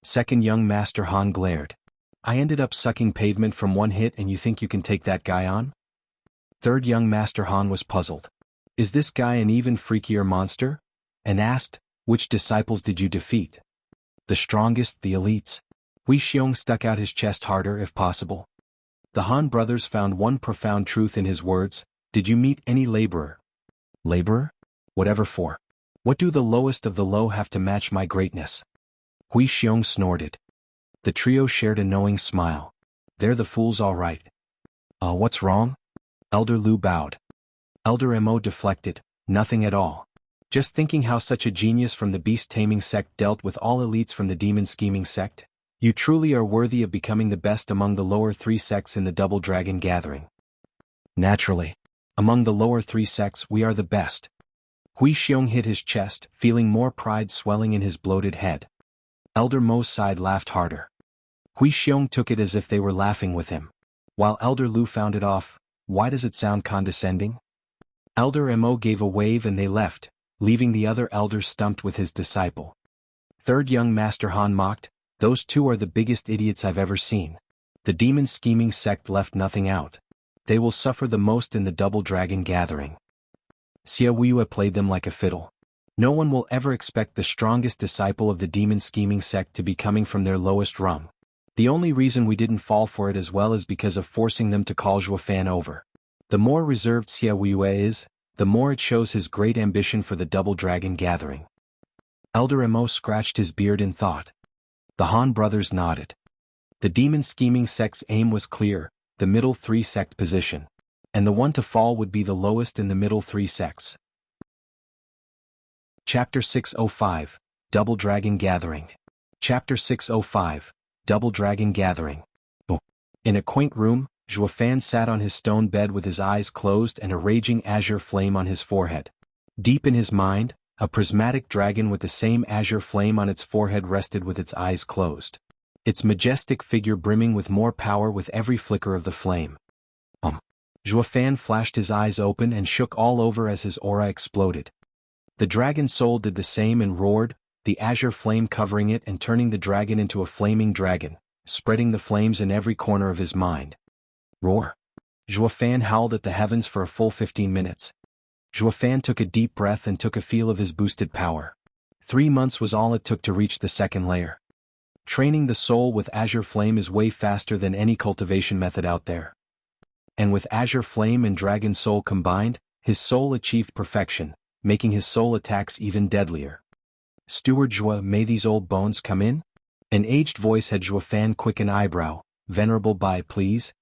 Second young Master Han glared. I ended up sucking pavement from one hit and you think you can take that guy on? Third young Master Han was puzzled. Is this guy an even freakier monster? And asked, which disciples did you defeat? The strongest, the elites. Hui Xiong stuck out his chest harder if possible. The Han brothers found one profound truth in his words, did you meet any laborer? Laborer? Whatever for. What do the lowest of the low have to match my greatness? Hui Xiong snorted. The trio shared a knowing smile. They're the fools all right. What's wrong? Elder Lu bowed. Elder Mo deflected, nothing at all. Just thinking how such a genius from the beast-taming sect dealt with all elites from the demon-scheming sect. You truly are worthy of becoming the best among the lower 3 sects in the Double Dragon Gathering. Naturally. Among the lower 3 sects we are the best. Hui Xiong hit his chest, feeling more pride swelling in his bloated head. Elder Mo's side laughed harder. Hui Xiong took it as if they were laughing with him. While Elder Lu found it off, why does it sound condescending? Elder Mo gave a wave and they left, leaving the other elders stumped with his disciple. Third young Master Han mocked, those 2 are the biggest idiots I've ever seen. The demon scheming sect left nothing out. They will suffer the most in the Double Dragon Gathering. Xiaoyue played them like a fiddle. No one will ever expect the strongest disciple of the demon scheming sect to be coming from their lowest rung. The only reason we didn't fall for it as well is because of forcing them to call Zhuofan over. The more reserved Xiaoyue is, the more it shows his great ambition for the Double Dragon Gathering. Elder Mo scratched his beard in thought. The Han brothers nodded. The demon scheming sect's aim was clear, the middle 3 sect position. And the one to fall would be the lowest in the middle 3 sects. Chapter 605, Double Dragon Gathering. Chapter 605, Double Dragon Gathering. In a quaint room, Zhuofan sat on his stone bed with his eyes closed and a raging azure flame on his forehead. Deep in his mind, a prismatic dragon with the same azure flame on its forehead rested with its eyes closed. Its majestic figure brimming with more power with every flicker of the flame. Zhuofan flashed his eyes open and shook all over as his aura exploded. The dragon soul did the same and roared, the azure flame covering it and turning the dragon into a flaming dragon, spreading the flames in every corner of his mind. Roar! Zhuofan howled at the heavens for a full 15 minutes. Zhuofan took a deep breath and took a feel of his boosted power. 3 months was all it took to reach the second layer. Training the soul with azure flame is way faster than any cultivation method out there. And with azure flame and dragon soul combined, his soul achieved perfection, making his soul attacks even deadlier. Steward Zhua, may these old bones come in? An aged voice had Zhuofan quick an eyebrow. Venerable Bai, please.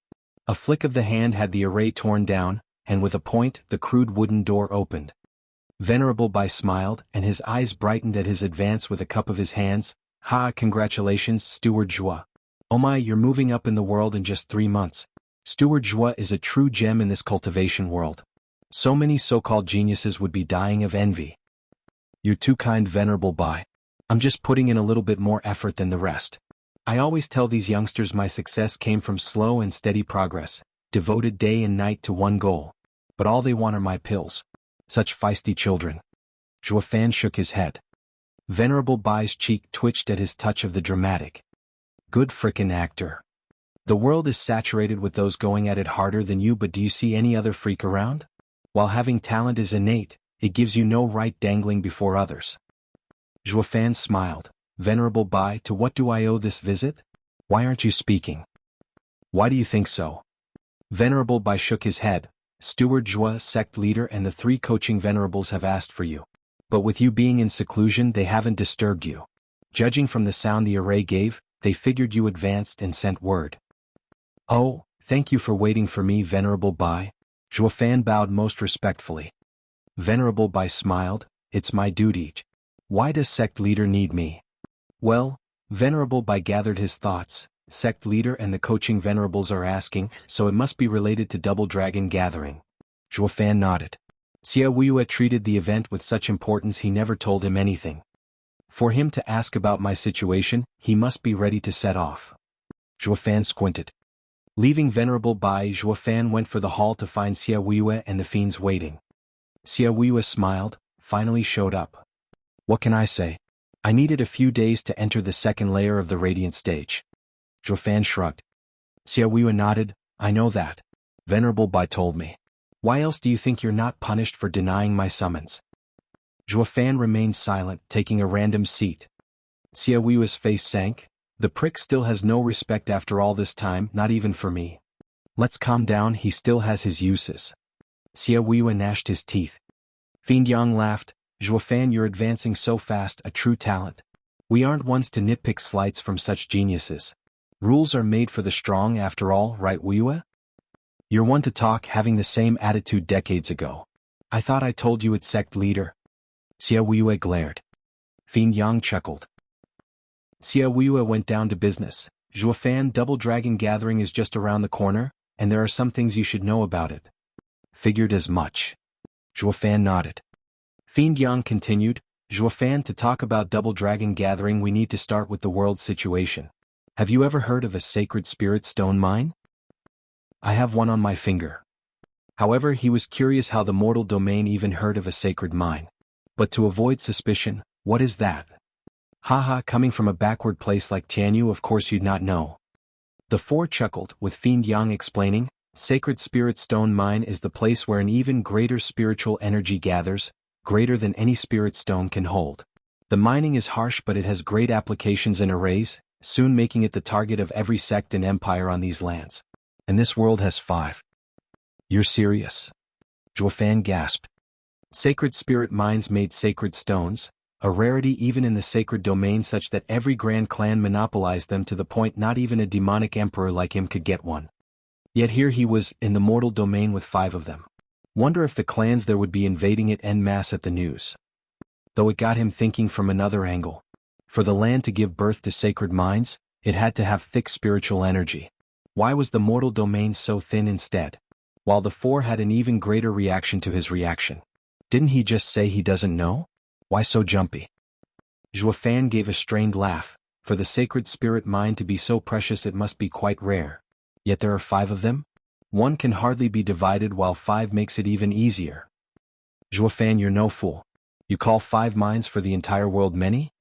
A flick of the hand had the array torn down, and with a point, the crude wooden door opened. Venerable Bai smiled, and his eyes brightened at his advance with a cup of his hands. Ha, congratulations, Steward Zhua. Oh my, you're moving up in the world in just 3 months. Steward Zhua is a true gem in this cultivation world. So many so-called geniuses would be dying of envy. You're too kind, Venerable Bai. I'm just putting in a little bit more effort than the rest. I always tell these youngsters my success came from slow and steady progress, devoted day and night to one goal. But all they want are my pills. Such feisty children. Zhuofan shook his head. Venerable Bai's cheek twitched at his touch of the dramatic. Good frickin' actor. The world is saturated with those going at it harder than you, but do you see any other freak around? While having talent is innate, it gives you no right dangling before others. Zhuofan smiled. Venerable Bai, to what do I owe this visit? Why aren't you speaking? Why do you think so? Venerable Bai shook his head. Steward Zhua, sect leader, and the 3 coaching venerables have asked for you. But with you being in seclusion, they haven't disturbed you. Judging from the sound the array gave, they figured you advanced and sent word. Oh, thank you for waiting for me, Venerable Bai. Zhuofan bowed most respectfully. Venerable Bai smiled. It's my duty. Why does sect leader need me? Well, Venerable Bai gathered his thoughts. Sect leader and the coaching venerables are asking, so it must be related to Double Dragon Gathering. Zhuofan nodded. Xia Wuya treated the event with such importance he never told him anything. For him to ask about my situation, he must be ready to set off. Zhuofan squinted. Leaving Venerable Bai, Zhuofan went for the hall to find Xia Wuya and the fiends waiting. Xia Wuya smiled, finally showed up. What can I say? I needed a few days to enter the second layer of the Radiant stage. Zhuofan shrugged. Xia Wuya nodded. I know that. Venerable Bai told me. Why else do you think you're not punished for denying my summons? Zhuofan remained silent, taking a random seat. Xia Wuya's face sank. The prick still has no respect after all this time, not even for me. Let's calm down, he still has his uses. Xia Wuya gnashed his teeth. Fiend Yang laughed. Zhuofan, you're advancing so fast, a true talent. We aren't ones to nitpick slights from such geniuses. Rules are made for the strong after all, right Wuya? You're one to talk, having the same attitude decades ago. I thought I told you it's sect leader. Xia Wuya glared. Fiend Yang chuckled. Xia Wuya went down to business. Zhuofan, Double Dragon Gathering is just around the corner, and there are some things you should know about it. Figured as much. Zhuofan nodded. Fiend Yang continued. Zhuofan, to talk about Double Dragon Gathering we need to start with the world situation. Have you ever heard of a sacred spirit stone mine? I have one on my finger. However, he was curious how the mortal domain even heard of a sacred mine. But to avoid suspicion, what is that? Haha, coming from a backward place like Tianyu, of course you'd not know. The 4 chuckled, with Fiend Yang explaining, Sacred Spirit Stone Mine is the place where an even greater spiritual energy gathers, greater than any spirit stone can hold. The mining is harsh, but it has great applications in arrays, soon making it the target of every sect and empire on these lands. And this world has 5. You're serious? Zhuofan gasped. Sacred spirit mines made sacred stones, a rarity even in the sacred domain, such that every grand clan monopolized them to the point not even a demonic emperor like him could get one. Yet here he was, in the mortal domain with 5 of them. Wonder if the clans there would be invading it en masse at the news. Though it got him thinking from another angle. For the land to give birth to sacred mines, it had to have thick spiritual energy. Why was the mortal domain so thin instead? While the four had an even greater reaction to his reaction. Didn't he just say he doesn't know? Why so jumpy? Zhuofan gave a strained laugh. For the sacred spirit mind to be so precious it must be quite rare. Yet there are 5 of them? One can hardly be divided while 5 makes it even easier. Zhuofan, you're no fool. You call 5 minds for the entire world many?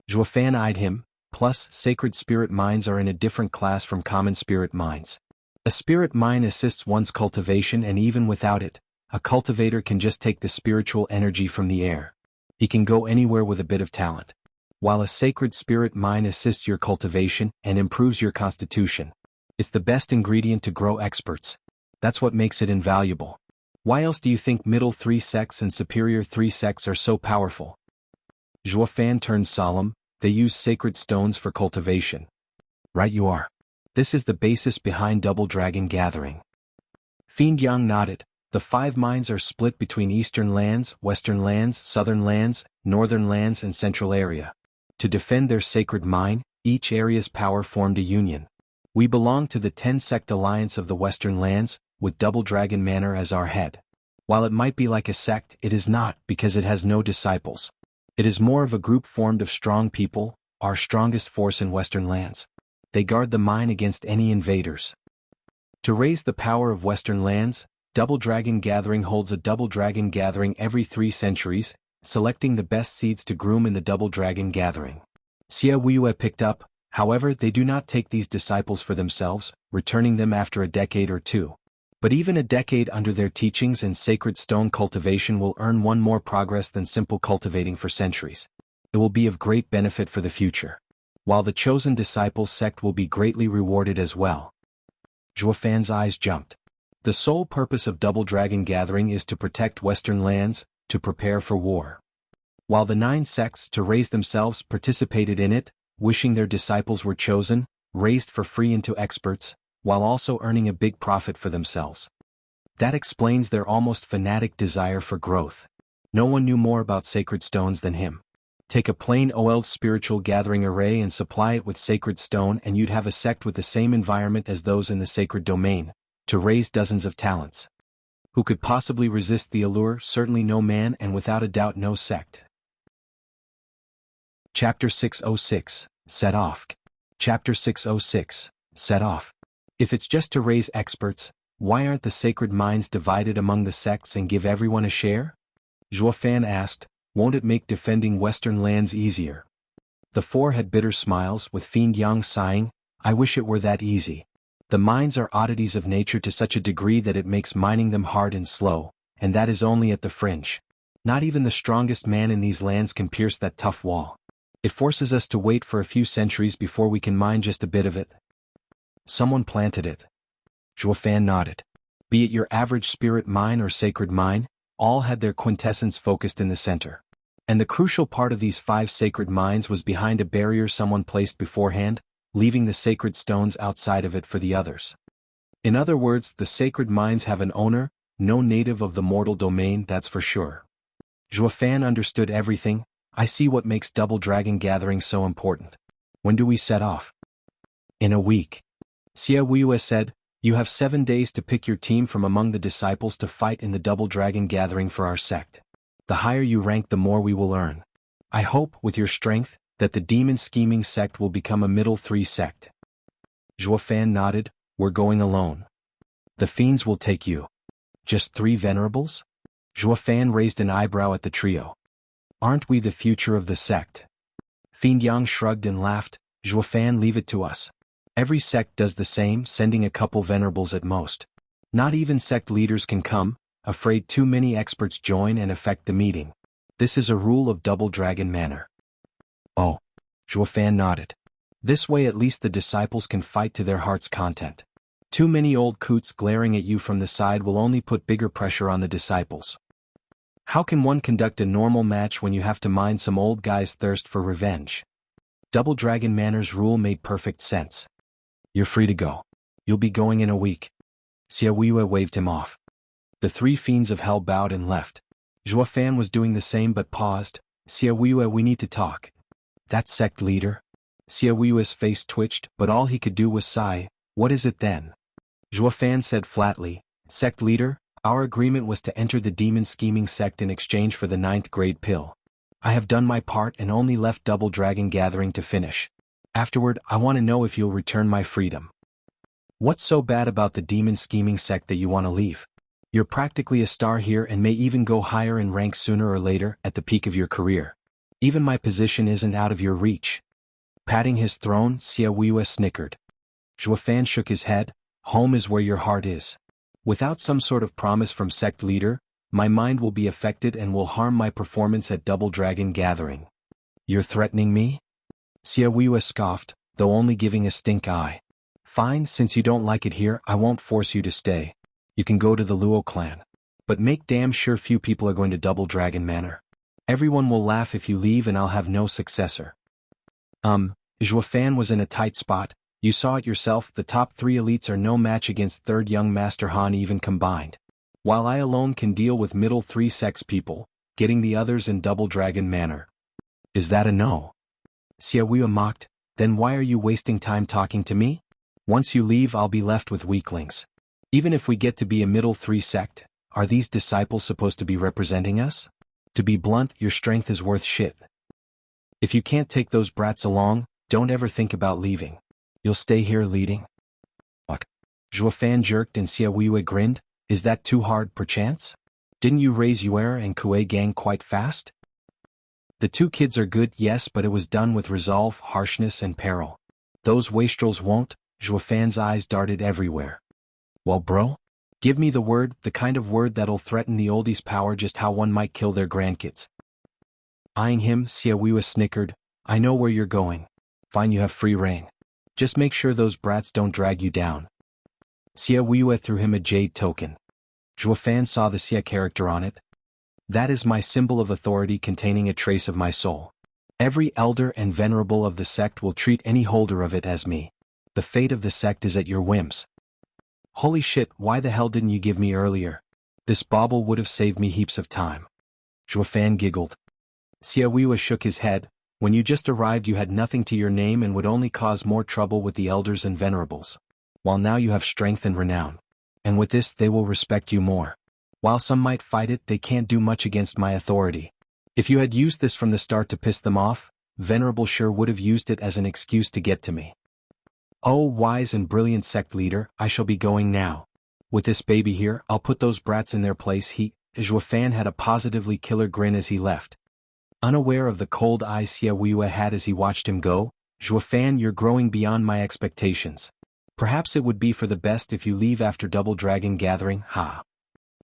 Zhuofan eyed him. Plus, sacred spirit minds are in a different class from common spirit minds. A spirit mind assists one's cultivation, and even without it, a cultivator can just take the spiritual energy from the air. He can go anywhere with a bit of talent. While a sacred spirit mind assists your cultivation and improves your constitution. It's the best ingredient to grow experts. That's what makes it invaluable. Why else do you think middle 3 sects and superior 3 sects are so powerful? Zhuofan turned solemn. They use sacred stones for cultivation. Right you are. This is the basis behind Double Dragon Gathering. Fiend Yang nodded. The 5 minds are split between eastern lands, western lands, southern lands, northern lands and central area. To defend their sacred mine, each area's power formed a union. We belong to the 10-sect alliance of the western lands, with Double Dragon Manor as our head. While it might be like a sect, it is not, because it has no disciples. It is more of a group formed of strong people, our strongest force in western lands. They guard the mine against any invaders. To raise the power of western lands, Double Dragon Gathering holds a Double Dragon Gathering every 3 centuries, selecting the best seeds to groom in the Double Dragon Gathering. Xia Wuxia picked up. However, they do not take these disciples for themselves, returning them after a decade or 2. But even a decade under their teachings and sacred stone cultivation will earn one more progress than simple cultivating for centuries. It will be of great benefit for the future. While the chosen disciples sect will be greatly rewarded as well. Zhuofan's eyes jumped. The sole purpose of Double Dragon Gathering is to protect western lands, to prepare for war. While the 9 sects to raise themselves participated in it, wishing their disciples were chosen, raised for free into experts, while also earning a big profit for themselves. That explains their almost fanatic desire for growth. No one knew more about sacred stones than him. Take a plain old spiritual gathering array and supply it with sacred stone and you'd have a sect with the same environment as those in the sacred domain, to raise dozens of talents. Who could possibly resist the allure? Certainly no man, and without a doubt no sect. Chapter 606, Set Off. Chapter 606, Set Off. If it's just to raise experts, why aren't the sacred minds divided among the sects and give everyone a share? Zhuofan asked. Won't it make defending western lands easier? The 4 had bitter smiles, with Fiend Yang sighing. I wish it were that easy. The mines are oddities of nature to such a degree that it makes mining them hard and slow, and that is only at the fringe. Not even the strongest man in these lands can pierce that tough wall. It forces us to wait for a few centuries before we can mine just a bit of it. Someone planted it. Zhuofan nodded. Be it your average spirit mine or sacred mine, all had their quintessence focused in the center. And the crucial part of these 5 sacred mines was behind a barrier someone placed beforehand, leaving the sacred stones outside of it for the others. In other words, the sacred mines have an owner, no native of the mortal domain, that's for sure. Zhuofan understood everything. I see what makes Double Dragon Gathering so important. When do we set off? In a week. Xia Wuxia said, you have 7 days to pick your team from among the disciples to fight in the Double Dragon Gathering for our sect. The higher you rank the more we will earn. I hope, with your strength, that the demon scheming sect will become a middle 3 sect. Zhuofan nodded. We're going alone. The fiends will take you. Just 3 venerables? Zhuofan raised an eyebrow at the trio. Aren't we the future of the sect? Fiend Yang shrugged and laughed. Zhuofan, leave it to us. Every sect does the same, sending a couple venerables at most. Not even sect leaders can come, afraid too many experts join and affect the meeting. This is a rule of Double Dragon Manor. Oh. Zhuofan nodded. This way at least the disciples can fight to their heart's content. Too many old coots glaring at you from the side will only put bigger pressure on the disciples. How can one conduct a normal match when you have to mind some old guy's thirst for revenge? Double Dragon Manor's rule made perfect sense. You're free to go. You'll be going in a week. Xia Wuxia waved him off. The 3 fiends of hell bowed and left. Zhuofan was doing the same but paused. Xia Wuxia, we need to talk. That sect leader? Xia Wuxia's face twitched, but all he could do was sigh. What is it then? Zhuofan said flatly, Sect leader, our agreement was to enter the demon scheming sect in exchange for the 9th grade pill. I have done my part and only left Double Dragon Gathering to finish. Afterward, I want to know if you'll return my freedom. What's so bad about the demon scheming sect that you want to leave? You're practically a star here and may even go higher in rank sooner or later at the peak of your career. Even my position isn't out of your reach. Patting his throne, Xiaohui snickered. Zhuofan shook his head. Home is where your heart is. Without some sort of promise from sect leader, my mind will be affected and will harm my performance at Double Dragon Gathering. You're threatening me? Xiaohui scoffed, though only giving a stink eye. Fine, since you don't like it here, I won't force you to stay. You can go to the Luo clan. But make damn sure few people are going to Double Dragon Manor. Everyone will laugh if you leave and I'll have no successor. Zhuofan was in a tight spot. You saw it yourself, the top 3 elites are no match against 3rd young Master Han even combined. While I alone can deal with middle 3 sex people, getting the others in Double Dragon Manor. Is that a no? Xiaohui mocked, then why are you wasting time talking to me? Once you leave I'll be left with weaklings. Even if we get to be a middle 3 sect, are these disciples supposed to be representing us? To be blunt, your strength is worth shit. If you can't take those brats along, don't ever think about leaving. You'll stay here leading? What? Zhuofan jerked and Xiaohui grinned. Is that too hard perchance? Didn't you raise Yuer and Kuei gang quite fast? The 2 kids are good, yes, but it was done with resolve, harshness and peril. Those wastrels won't. Zhuofan's eyes darted everywhere. Well bro? Give me the word, the kind of word that'll threaten the oldies' power, just how one might kill their grandkids. Eyeing him, Xiaohui snickered, I know where you're going. Fine, you have free rein. Just make sure those brats don't drag you down. Xiaohui threw him a jade token. Zhuofan saw the Xia character on it. That is my symbol of authority containing a trace of my soul. Every elder and venerable of the sect will treat any holder of it as me. The fate of the sect is at your whims. Holy shit, why the hell didn't you give me earlier? This bauble would have saved me heaps of time. Zhuofan giggled. Xiaohui shook his head. When you just arrived you had nothing to your name and would only cause more trouble with the elders and venerables. While now you have strength and renown. And with this they will respect you more. While some might fight it, they can't do much against my authority. If you had used this from the start to piss them off, Venerable sure would have used it as an excuse to get to me. Oh, wise and brilliant sect leader, I shall be going now. With this baby here, I'll put those brats in their place. Zhuofan had a positively killer grin as he left. Unaware of the cold eyes Xiaohui had as he watched him go, Zhuofan, you're growing beyond my expectations. Perhaps it would be for the best if you leave after Double Dragon Gathering, ha.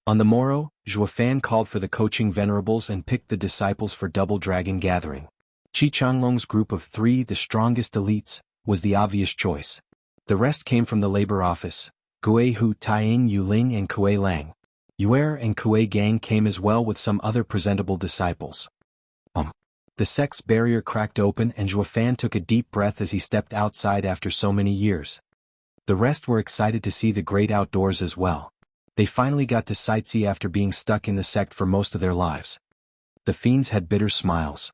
On the morrow, Zhuofan called for the coaching venerables and picked the disciples for Double Dragon Gathering. Qi Changlong's group of 3, the strongest elites, was the obvious choice. The rest came from the labor office. Gui Hu, Taiying, Yuling and Kuei Lang. Yuer and Kuei gang came as well with some other presentable disciples. The sect's barrier cracked open and Zhuofan took a deep breath as he stepped outside after so many years. The rest were excited to see the great outdoors as well. They finally got to sightsee after being stuck in the sect for most of their lives. The fiends had bitter smiles.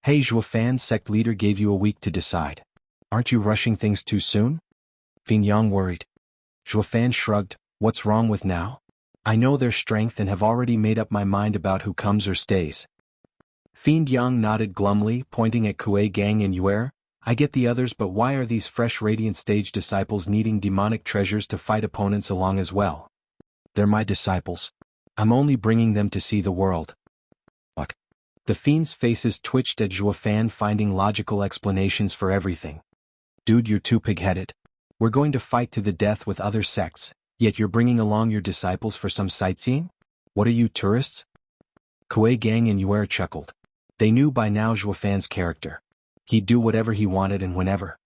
Hey Zhuofan, sect leader gave you a week to decide. Aren't you rushing things too soon? Fiend Yang worried. Zhuofan shrugged, what's wrong with now? I know their strength and have already made up my mind about who comes or stays. Fiend Yang nodded glumly, pointing at Kuei gang and Yuer. I get the others, but why are these fresh radiant stage disciples needing demonic treasures to fight opponents along as well? They're my disciples. I'm only bringing them to see the world. What? The fiends' faces twitched at Zhuofan, finding logical explanations for everything. Dude, you're too pig-headed. We're going to fight to the death with other sects, yet you're bringing along your disciples for some sightseeing? What are you, tourists? Kuei gang and Yuer chuckled. They knew by now Zhuofan's character. He'd do whatever he wanted and whenever.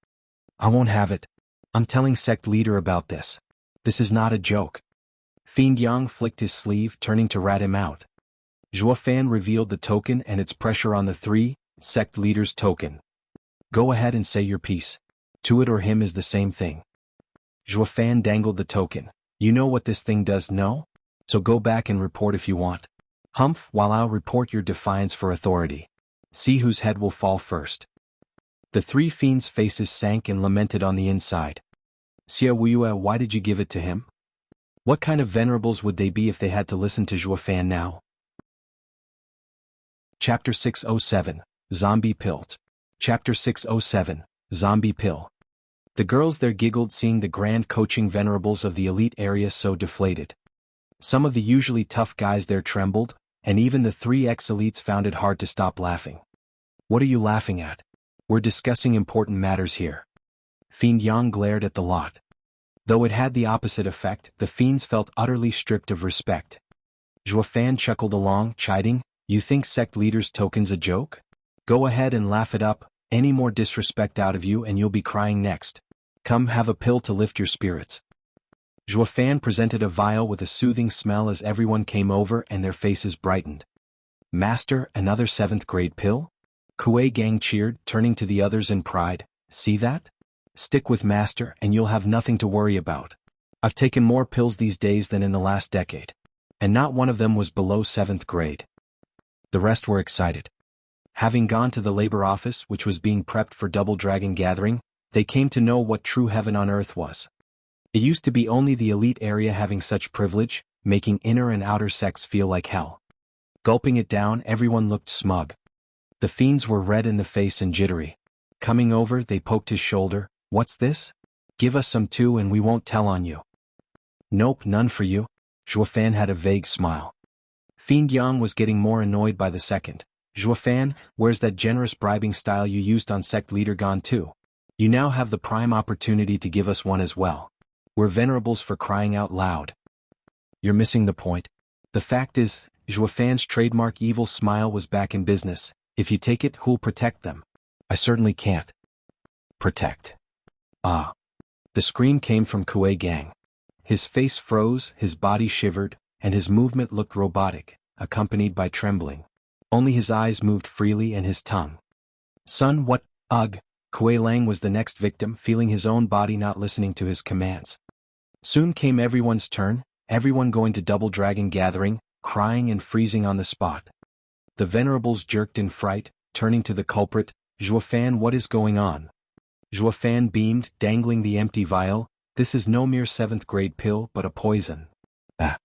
I won't have it. I'm telling sect leader about this. This is not a joke. Fiend Yang flicked his sleeve, turning to rat him out. Zhuofan revealed the token and its pressure on the 3, sect leader's token. Go ahead and say your piece. To it or him is the same thing. Zhuofan dangled the token. You know what this thing does, no? So go back and report if you want. Humph, while I'll report your defiance for authority. See whose head will fall first. The 3 fiends' faces sank and lamented on the inside. Xia Wuya, why did you give it to him? What kind of venerables would they be if they had to listen to Zhuofan now? Chapter 607, Zombie Pilt. Chapter 607, Zombie Pill. The girls there giggled seeing the grand coaching venerables of the elite area so deflated. Some of the usually tough guys there trembled, and even the 3 ex-elites found it hard to stop laughing. What are you laughing at? We're discussing important matters here. Fiend Yang glared at the lot. Though it had the opposite effect, the fiends felt utterly stripped of respect. Zhuofan chuckled along, chiding, "You think sect leaders' tokens a joke? Go ahead and laugh it up, any more disrespect out of you and you'll be crying next. Come have a pill to lift your spirits." Zhuofan presented a vial with a soothing smell as everyone came over and their faces brightened. "Master, another 7th grade pill?" Kuei Gang cheered, turning to the others in pride. "See that? Stick with Master and you'll have nothing to worry about. I've taken more pills these days than in the last decade. And not one of them was below 7th grade. The rest were excited. Having gone to the labor office, which was being prepped for Double Dragon Gathering, they came to know what true heaven on earth was. It used to be only the elite area having such privilege, making inner and outer sects feel like hell. Gulping it down, everyone looked smug. The fiends were red in the face and jittery. Coming over, they poked his shoulder. "What's this? Give us some too and we won't tell on you." "Nope, none for you." Zhuofan had a vague smile. Fiend Yang was getting more annoyed by the second. "Zhuofan, where's that generous bribing style you used on sect leader gone to? You now have the prime opportunity to give us one as well. We're venerables for crying out loud." "You're missing the point. The fact is," Zhuofan's trademark evil smile was back in business. "If you take it, who'll protect them?" "I certainly can't." "Protect." "Ah." The scream came from Kuei Gang. His face froze, his body shivered, and his movement looked robotic, accompanied by trembling. Only his eyes moved freely and his tongue. "Son, what? Ugh." Kuei Lang was the next victim, feeling his own body not listening to his commands. Soon came everyone's turn, everyone going to Double Dragon Gathering, crying and freezing on the spot. The venerables jerked in fright, turning to the culprit. "Zhuofan, what is going on?" Zhuofan beamed, dangling the empty vial. "This is no mere 7th grade pill but a poison." "Ah."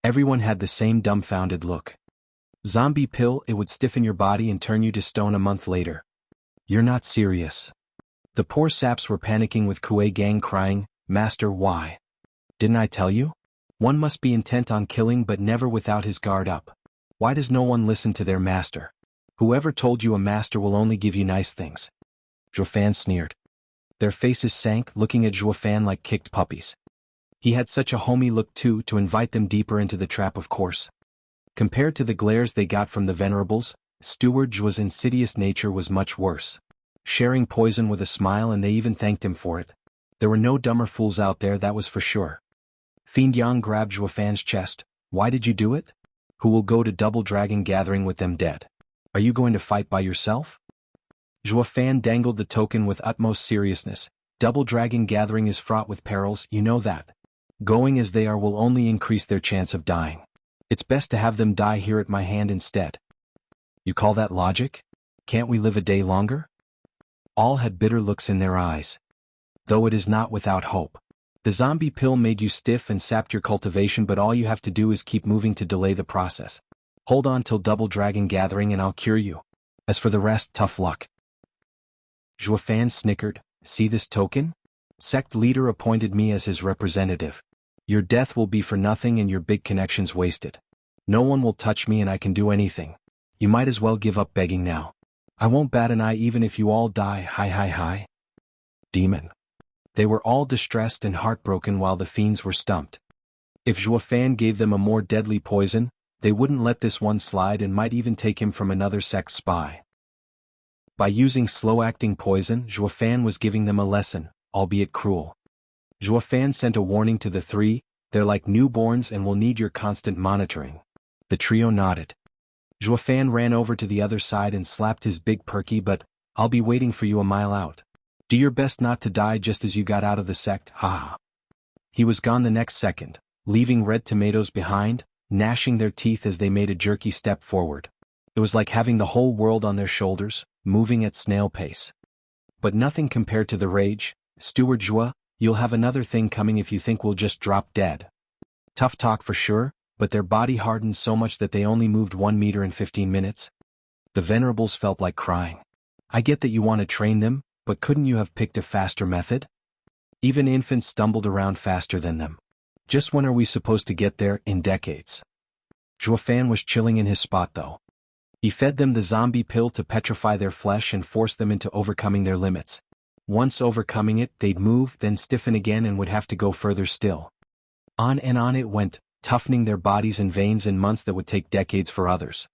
Everyone had the same dumbfounded look. "Zombie pill, it would stiffen your body and turn you to stone a month later." "You're not serious." The poor saps were panicking with Kuei Gang crying, "Master, why? Didn't I tell you? One must be intent on killing but never without his guard up. Why does no one listen to their master? Whoever told you a master will only give you nice things?" Zhuofan sneered. Their faces sank, looking at Zhuofan like kicked puppies. He had such a homey look too, to invite them deeper into the trap, of course. Compared to the glares they got from the venerables, Steward Zhuo's insidious nature was much worse. Sharing poison with a smile, and they even thanked him for it. There were no dumber fools out there, that was for sure. Fiend Yang grabbed Zhuofan's chest. "Why did you do it? Who will go to Double Dragon Gathering with them dead? Are you going to fight by yourself?" Zhuofan dangled the token with utmost seriousness. "Double Dragon Gathering is fraught with perils, you know that. Going as they are will only increase their chance of dying. It's best to have them die here at my hand instead." "You call that logic? Can't we live a day longer?" All had bitter looks in their eyes. "Though it is not without hope. The zombie pill made you stiff and sapped your cultivation, but all you have to do is keep moving to delay the process. Hold on till Double Dragon Gathering and I'll cure you. As for the rest, tough luck." Zhuofan snickered. "See this token? Sect leader appointed me as his representative. Your death will be for nothing and your big connections wasted. No one will touch me and I can do anything. You might as well give up begging now. I won't bat an eye even if you all die. Hi. Demon." They were all distressed and heartbroken while the fiends were stumped. If Zhuofan gave them a more deadly poison, they wouldn't let this one slide and might even take him from another sect's spy. By using slow-acting poison, Zhuofan was giving them a lesson, albeit cruel. Zhuofan sent a warning to the 3, "They're like newborns and will need your constant monitoring." The trio nodded. Zhuofan ran over to the other side and slapped his big perky, "But I'll be waiting for you a mile out. Do your best not to die just as you got out of the sect, ha." He was gone the next second, leaving red tomatoes behind, gnashing their teeth as they made a jerky step forward. It was like having the whole world on their shoulders, moving at snail pace. But nothing compared to the rage. "Steward Zhuo, you'll have another thing coming if you think we'll just drop dead. Tough talk for sure, but their body hardened so much that they only moved 1 meter in 15 minutes. The venerables felt like crying. I get that you want to train them, but couldn't you have picked a faster method? Even infants stumbled around faster than them. Just when are we supposed to get there? In decades. Zhuofan was chilling in his spot though. He fed them the zombie pill to petrify their flesh and force them into overcoming their limits. Once overcoming it, they'd move, then stiffen again and would have to go further still. On and on it went, toughening their bodies and veins in months that would take decades for others.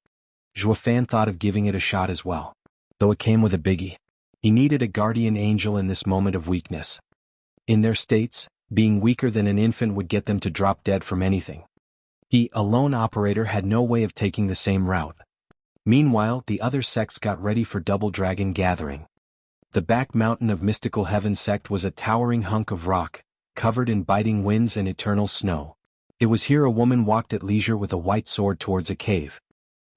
Zhuofan thought of giving it a shot as well. Though it came with a biggie. He needed a guardian angel in this moment of weakness. In their states, being weaker than an infant would get them to drop dead from anything. He, a lone operator, had no way of taking the same route. Meanwhile, the other sects got ready for Double Dragon gathering. The back mountain of Mystical Heaven sect was a towering hunk of rock, covered in biting winds and eternal snow. It was here a woman walked at leisure with a white sword towards a cave.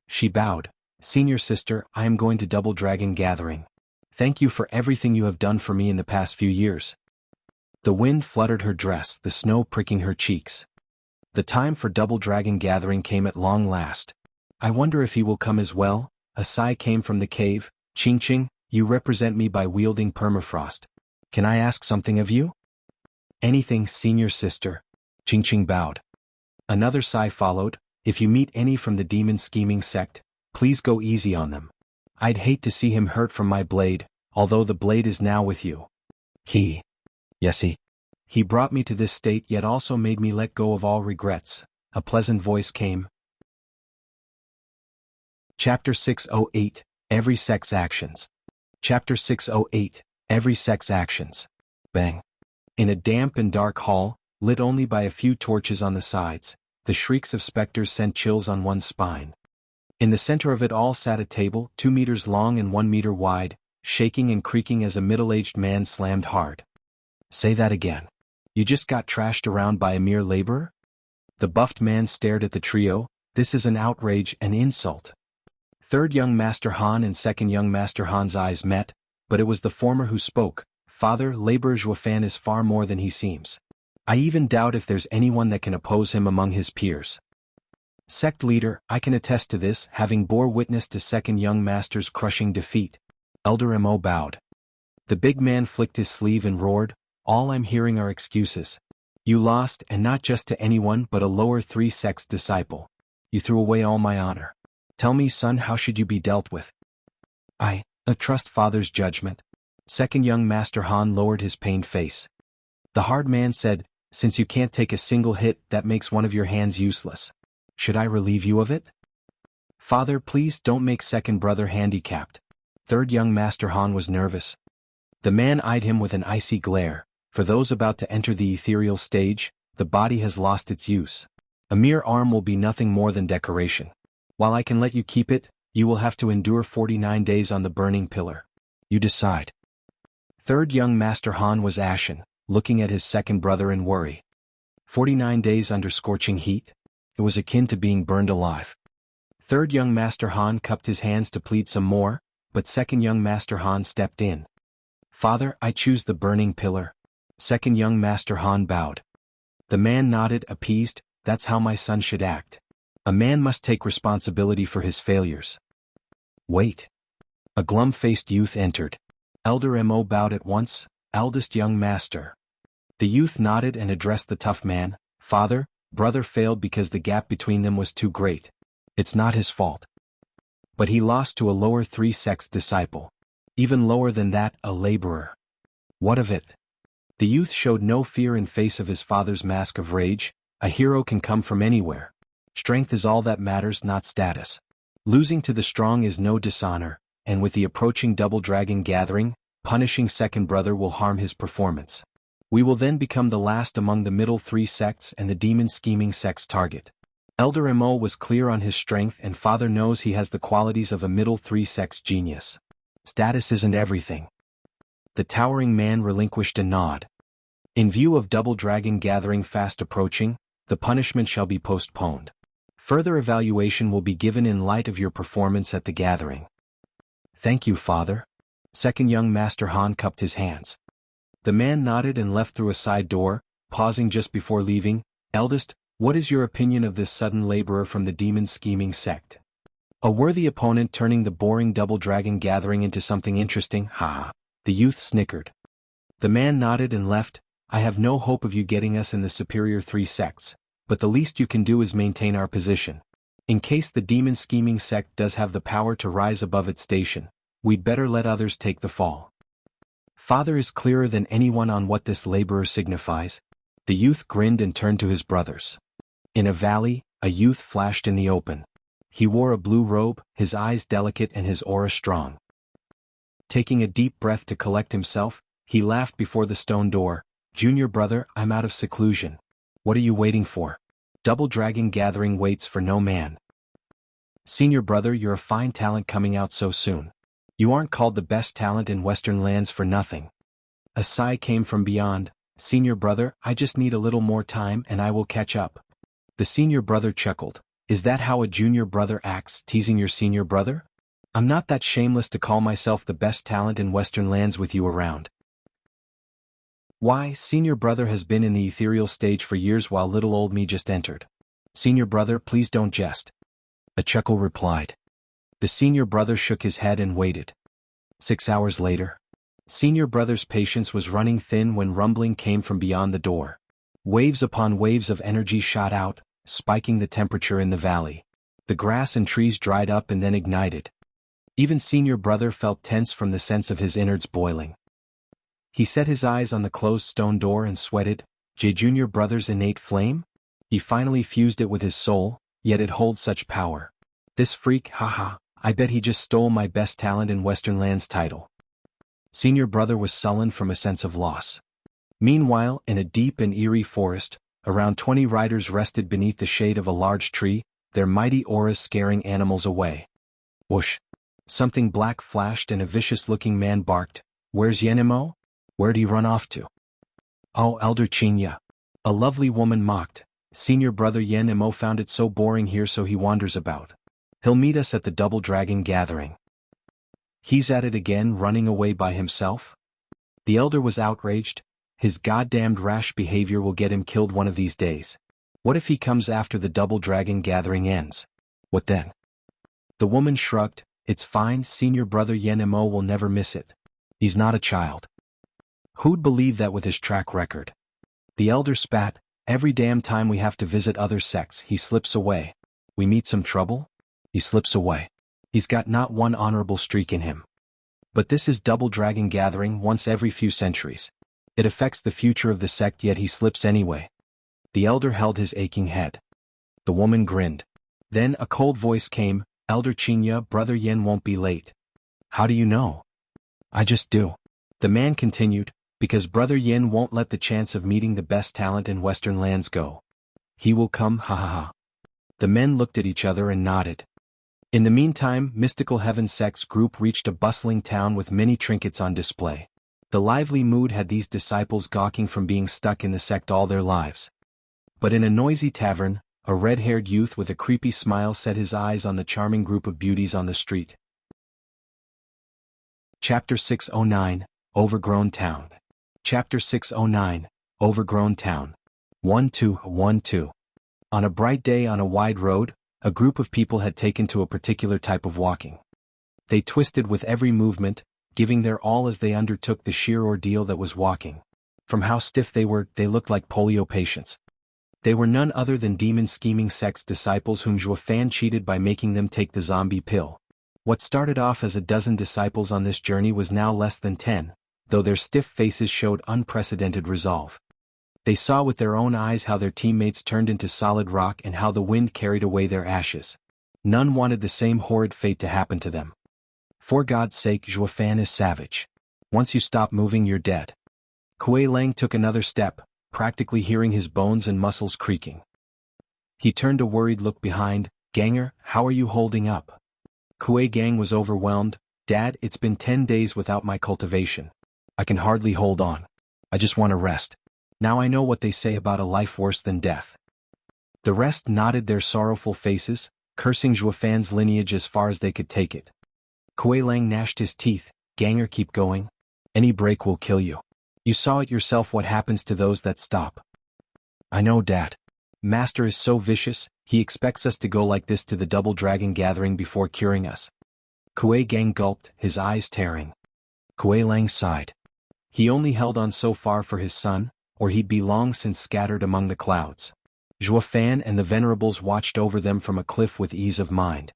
She bowed. Senior sister, I am going to Double Dragon gathering. Thank you for everything you have done for me in the past few years. The wind fluttered her dress, the snow pricking her cheeks. The time for Double Dragon gathering came at long last. I wonder if he will come as well. A sigh came from the cave. Ching, you represent me by wielding permafrost. Can I ask something of you? Anything, senior sister. Ching bowed. Another sigh followed. If you meet any from the demon scheming sect, please go easy on them. I'd hate to see him hurt from my blade, although the blade is now with you. Yes, he brought me to this state yet also made me let go of all regrets. A pleasant voice came. Chapter 608, Every Sex Actions. Chapter 608, Every Sex Actions. Bang. In a damp and dark hall, lit only by a few torches on the sides, the shrieks of specters sent chills on one's spine. In the center of it all sat a table, 2 meters long and 1 meter wide, shaking and creaking as a middle-aged man slammed hard. Say that again. You just got trashed around by a mere laborer? The buffed man stared at the trio. This is an outrage, an insult. Third young Master Han and second young Master Han's eyes met, but it was the former who spoke. Father, laborer Zhuofan is far more than he seems. I even doubt if there's anyone that can oppose him among his peers. Sect leader, I can attest to this, having bore witness to second young master's crushing defeat. Elder Mo bowed. The big man flicked his sleeve and roared, all I'm hearing are excuses. You lost, and not just to anyone but a lower 3 sect's disciple. You threw away all my honor. Tell me, son, how should you be dealt with? I trust father's judgment. Second young Master Han lowered his pained face. The hard man said, since you can't take a single hit, that makes one of your hands useless. Should I relieve you of it? Father, please don't make second brother handicapped. Third young Master Han was nervous. The man eyed him with an icy glare. For those about to enter the ethereal stage, the body has lost its use. A mere arm will be nothing more than decoration. While I can let you keep it, you will have to endure 49 days on the burning pillar. You decide. Third young Master Han was ashen, looking at his second brother in worry. 49 days under scorching heat? It was akin to being burned alive. Third young Master Han cupped his hands to plead some more, but second young Master Han stepped in. Father, I choose the burning pillar. Second young Master Han bowed. The man nodded, appeased. That's how my son should act. A man must take responsibility for his failures. Wait. A glum-faced youth entered. Elder Mo bowed at once. Eldest young master. The youth nodded and addressed the tough man. Father, brother failed because the gap between them was too great. It's not his fault. But he lost to a lower 3 sect's disciple. Even lower than that, a laborer. What of it? The youth showed no fear in face of his father's mask of rage. A hero can come from anywhere. Strength is all that matters, not status. Losing to the strong is no dishonor, and with the approaching Double Dragon gathering, punishing second brother will harm his performance. We will then become the last among the middle 3 sects and the demon scheming sect's target. Elder Mo was clear on his strength, and father knows he has the qualities of a middle 3 sect's genius. Status isn't everything. The towering man relinquished a nod. In view of Double Dragon gathering fast approaching, the punishment shall be postponed. Further evaluation will be given in light of your performance at the gathering. Thank you, father. Second young Master Han cupped his hands. The man nodded and left through a side door, pausing just before leaving. Eldest, what is your opinion of this sudden laborer from the demon scheming sect? A worthy opponent turning the boring double dragon gathering into something interesting, ha. The youth snickered. The man nodded and left. I have no hope of you getting us in the superior 3 sects, but the least you can do is maintain our position. In case the demon scheming sect does have the power to rise above its station, we'd better let others take the fall. Father is clearer than anyone on what this laborer signifies. The youth grinned and turned to his brothers. In a valley, a youth flashed in the open. He wore a blue robe, his eyes delicate and his aura strong. Taking a deep breath to collect himself, he laughed before the stone door. Junior brother, I'm out of seclusion. What are you waiting for? Double Dragon Gathering waits for no man. Senior brother, you're a fine talent coming out so soon. You aren't called the best talent in Western lands for nothing. A sigh came from beyond. Senior brother, I just need a little more time and I will catch up. The senior brother chuckled. Is that how a junior brother acts, teasing your senior brother? I'm not that shameless to call myself the best talent in Western lands with you around. Why, senior brother has been in the ethereal stage for years while little old me just entered. Senior brother, please don't jest. A chuckle replied. The senior brother shook his head and waited. 6 hours later. Senior brother's patience was running thin when rumbling came from beyond the door. Waves upon waves of energy shot out, spiking the temperature in the valley. The grass and trees dried up and then ignited. Even senior brother felt tense from the sense of his innards boiling. He set his eyes on the closed stone door and sweated. Junior brother's innate flame? He finally fused it with his soul, yet it holds such power. This freak, haha, I bet he just stole my best talent in Western lands title. Senior brother was sullen from a sense of loss. Meanwhile, in a deep and eerie forest, around 20 riders rested beneath the shade of a large tree, their mighty auras scaring animals away. Whoosh! Something black flashed and a vicious-looking man barked. Where's Yenimo? Where'd he run off to? Oh, Elder Chinya. A lovely woman mocked. Senior brother Yenimo found it so boring here so he wanders about. He'll meet us at the Double Dragon Gathering. He's at it again, running away by himself? The elder was outraged. His goddamned rash behavior will get him killed one of these days. What if he comes after the Double Dragon Gathering ends? What then? The woman shrugged. It's fine, senior brother Yenimo will never miss it. He's not a child. Who'd believe that with his track record? The elder spat. Every damn time we have to visit other sects, he slips away. We meet some trouble? He slips away. He's got not one honorable streak in him. But this is Double Dragon Gathering once every few centuries. It affects the future of the sect, yet he slips anyway. The elder held his aching head. The woman grinned. Then a cold voice came. Elder Chinya, brother Yen won't be late. How do you know? I just do. The man continued, because brother Yen won't let the chance of meeting the best talent in Western lands go. He will come, ha ha ha. The men looked at each other and nodded. In the meantime, Mystical Heaven Sect's group reached a bustling town with many trinkets on display. The lively mood had these disciples gawking from being stuck in the sect all their lives. But in a noisy tavern, a red-haired youth with a creepy smile set his eyes on the charming group of beauties on the street. Chapter 609, Overgrown Town. Chapter 609, Overgrown Town. 1212. On a bright day on a wide road, a group of people had taken to a particular type of walking. They twisted with every movement, giving their all as they undertook the sheer ordeal that was walking. From how stiff they were, they looked like polio patients. They were none other than demon scheming sect's disciples whom Zhuofan cheated by making them take the zombie pill. What started off as a dozen disciples on this journey was now less than 10, though their stiff faces showed unprecedented resolve. They saw with their own eyes how their teammates turned into solid rock and how the wind carried away their ashes. None wanted the same horrid fate to happen to them. For God's sake, Zhuofan is savage. Once you stop moving, you're dead. Kuei Lang took another step, practically hearing his bones and muscles creaking. He turned a worried look behind. Ganger, how are you holding up? Kuei Gang was overwhelmed. Dad, it's been 10 days without my cultivation. I can hardly hold on. I just want to rest. Now I know what they say about a life worse than death. The rest nodded their sorrowful faces, cursing Zhuofan's lineage as far as they could take it. Kuei Lang gnashed his teeth. Ganger, keep going. Any break will kill you. You saw it yourself what happens to those that stop. I know, Dad. Master is so vicious, he expects us to go like this to the double dragon gathering before curing us. Kuei Gang gulped, his eyes tearing. Kuei Lang sighed. He only held on so far for his son, or he'd be long since scattered among the clouds. Zhuo Fan and the venerables watched over them from a cliff with ease of mind.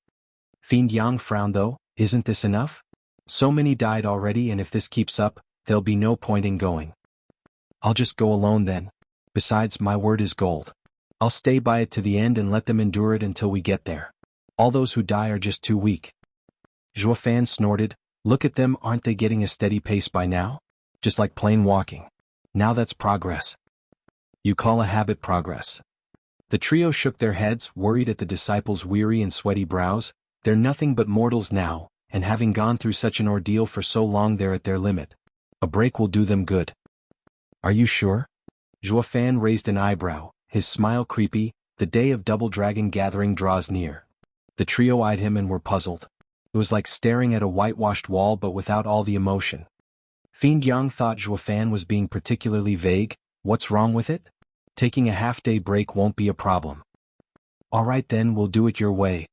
Fiend Yang frowned though, isn't this enough? So many died already, and if this keeps up, there'll be no point in going. I'll just go alone then. Besides, my word is gold. I'll stay by it to the end and let them endure it until we get there. All those who die are just too weak. Zhuo Fan snorted, look at them, aren't they getting a steady pace by now? Just like plain walking. Now that's progress. You call a habit progress. The trio shook their heads, worried at the disciples' weary and sweaty brows. They're nothing but mortals now, and having gone through such an ordeal for so long they're at their limit. A break will do them good. Are you sure? Zhuo Fan raised an eyebrow, his smile creepy. The day of Double Dragon gathering draws near. The trio eyed him and were puzzled. It was like staring at a whitewashed wall but without all the emotion. Fiend Yang thought Zhuo Fan was being particularly vague. What's wrong with it? Taking a half-day break won't be a problem. All right then, we'll do it your way.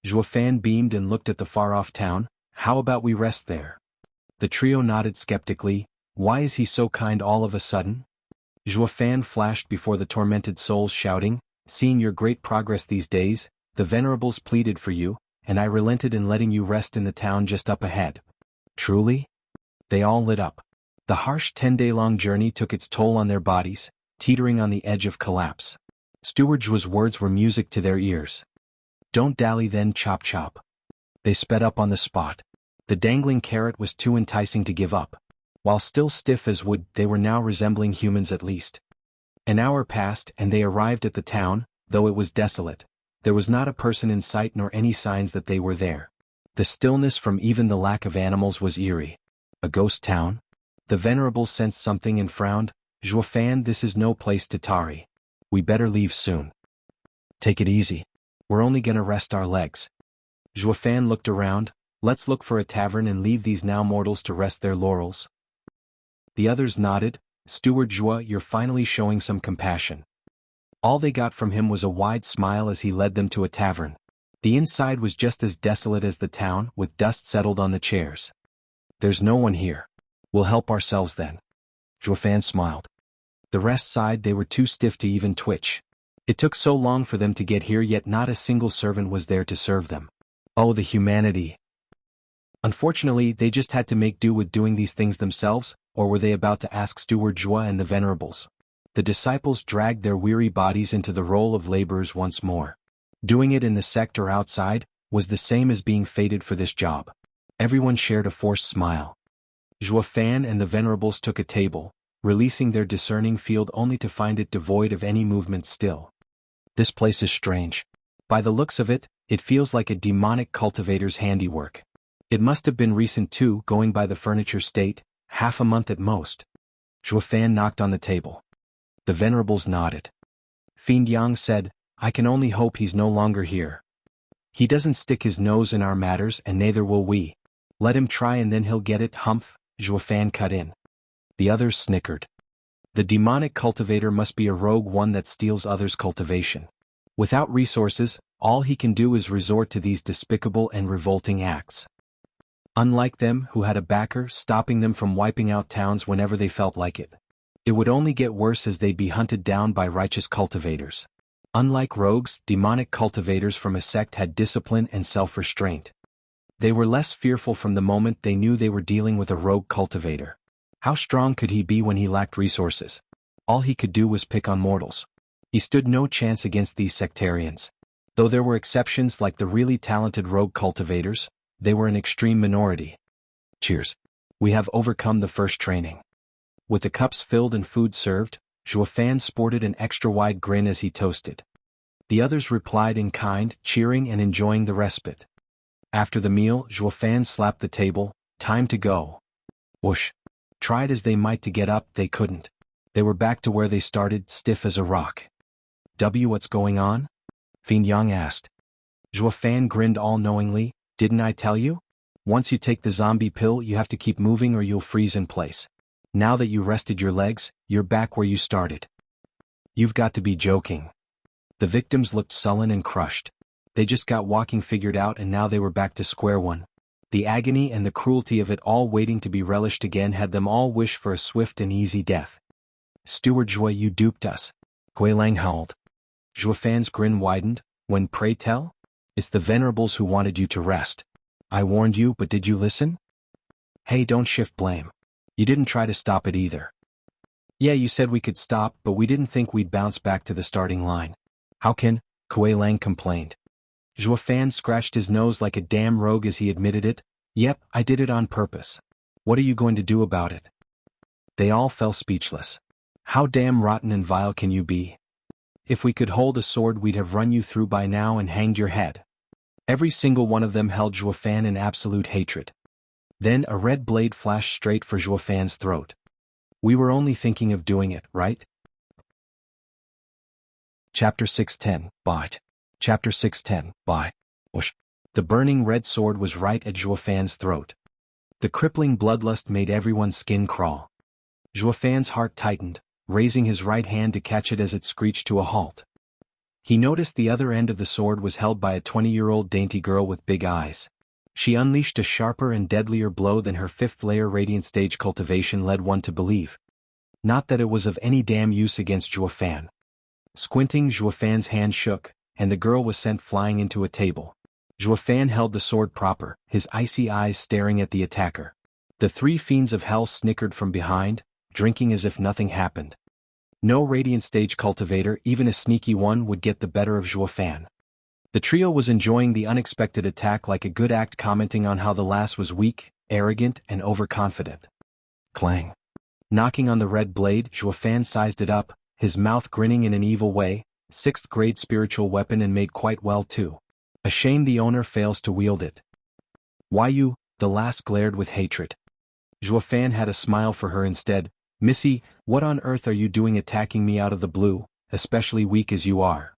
Zhuo Fan beamed and looked at the far-off town. How about we rest there? The trio nodded skeptically. Why is he so kind all of a sudden? Zhuo Fan flashed before the tormented souls, shouting, seeing your great progress these days, the venerables pleaded for you, and I relented in letting you rest in the town just up ahead. Truly? They all lit up. The harsh 10-day-long journey took its toll on their bodies, teetering on the edge of collapse. Steward's words were music to their ears. Don't dally then, chop chop. They sped up on the spot. The dangling carrot was too enticing to give up. While still stiff as wood, they were now resembling humans at least. An hour passed and they arrived at the town, though it was desolate. There was not a person in sight nor any signs that they were there. The stillness from even the lack of animals was eerie. A ghost town? The venerables sensed something and frowned. Zhuo Fan, this is no place to tarry. We better leave soon. Take it easy. We're only gonna rest our legs. Zhuo Fan looked around. Let's look for a tavern and leave these now mortals to rest their laurels. The others nodded. Steward Zhuo, you're finally showing some compassion. All they got from him was a wide smile as he led them to a tavern. The inside was just as desolate as the town, with dust settled on the chairs. There's no one here. We'll help ourselves then. Zhuo Fan smiled. The rest sighed, they were too stiff to even twitch. It took so long for them to get here, yet not a single servant was there to serve them. Oh, the humanity. Unfortunately, they just had to make do with doing these things themselves, or were they about to ask Steward Zhuo and the venerables? The disciples dragged their weary bodies into the role of laborers once more. Doing it in the sect or outside was the same as being fated for this job. Everyone shared a forced smile. Zhuo Fan and the venerables took a table, releasing their discerning field only to find it devoid of any movement still. This place is strange. By the looks of it, it feels like a demonic cultivator's handiwork. It must have been recent too, going by the furniture state, half a month at most. Zhuo Fan knocked on the table. The venerables nodded. Fiend Yang said, I can only hope he's no longer here. He doesn't stick his nose in our matters and neither will we. Let him try and then he'll get it, humph, Zhuo Fan cut in. The others snickered. The demonic cultivator must be a rogue one that steals others' cultivation. Without resources, all he can do is resort to these despicable and revolting acts. Unlike them, who had a backer stopping them from wiping out towns whenever they felt like it. It would only get worse as they'd be hunted down by righteous cultivators. Unlike rogues, demonic cultivators from a sect had discipline and self-restraint. They were less fearful from the moment they knew they were dealing with a rogue cultivator. How strong could he be when he lacked resources? All he could do was pick on mortals. He stood no chance against these sectarians. Though there were exceptions like the really talented rogue cultivators, they were an extreme minority. Cheers. We have overcome the first training. With the cups filled and food served, Zhuo Fan sported an extra-wide grin as he toasted. The others replied in kind, cheering and enjoying the respite. After the meal, Zhuo Fan slapped the table. Time to go. Whoosh. Tried as they might to get up, they couldn't. They were back to where they started, stiff as a rock. What's going on? Fiend Yang asked. Zhuo Fan grinned all-knowingly. Didn't I tell you? Once you take the zombie pill, you have to keep moving or you'll freeze in place. Now that you rested your legs, you're back where you started. You've got to be joking. The victims looked sullen and crushed. They just got walking figured out and now they were back to square one. The agony and the cruelty of it all waiting to be relished again had them all wish for a swift and easy death. Steward Joy, you duped us. Gui Lang howled. Zhuofan's grin widened. When, pray tell? It's the venerables who wanted you to rest. I warned you, but did you listen? Hey, don't shift blame. You didn't try to stop it either. Yeah, you said we could stop, but we didn't think we'd bounce back to the starting line. How can? Gui Lang complained. Zhuofan scratched his nose like a damn rogue as he admitted it. Yep, I did it on purpose. What are you going to do about it? They all fell speechless. How damn rotten and vile can you be? If we could hold a sword we'd have run you through by now and hanged your head. Every single one of them held Zhuofan in absolute hatred. Then a red blade flashed straight for Zhuofan's throat. We were only thinking of doing it, right? Chapter 610, Bite. Chapter 610, Bite. Whoosh. The burning red sword was right at Zhuofan's throat. The crippling bloodlust made everyone's skin crawl. Zhuofan's heart tightened, raising his right hand to catch it as it screeched to a halt. He noticed the other end of the sword was held by a 20-year-old dainty girl with big eyes. She unleashed a sharper and deadlier blow than her fifth-layer radiant stage cultivation led one to believe. Not that it was of any damn use against Zhuofan. Squinting, Zhuofan's hand shook, and the girl was sent flying into a table. Zhuofan held the sword proper, his icy eyes staring at the attacker. The three fiends of hell snickered from behind, drinking as if nothing happened. No radiant stage cultivator, even a sneaky one, would get the better of Zhuofan. The trio was enjoying the unexpected attack like a good act, commenting on how the lass was weak, arrogant, and overconfident. Clang. Knocking on the red blade, Zhuofan sized it up, his mouth grinning in an evil way. 6th grade spiritual weapon and made quite well too. A shame the owner fails to wield it. Why you? The lass glared with hatred. Zhuofan had a smile for her instead. Missy, what on earth are you doing attacking me out of the blue, especially weak as you are?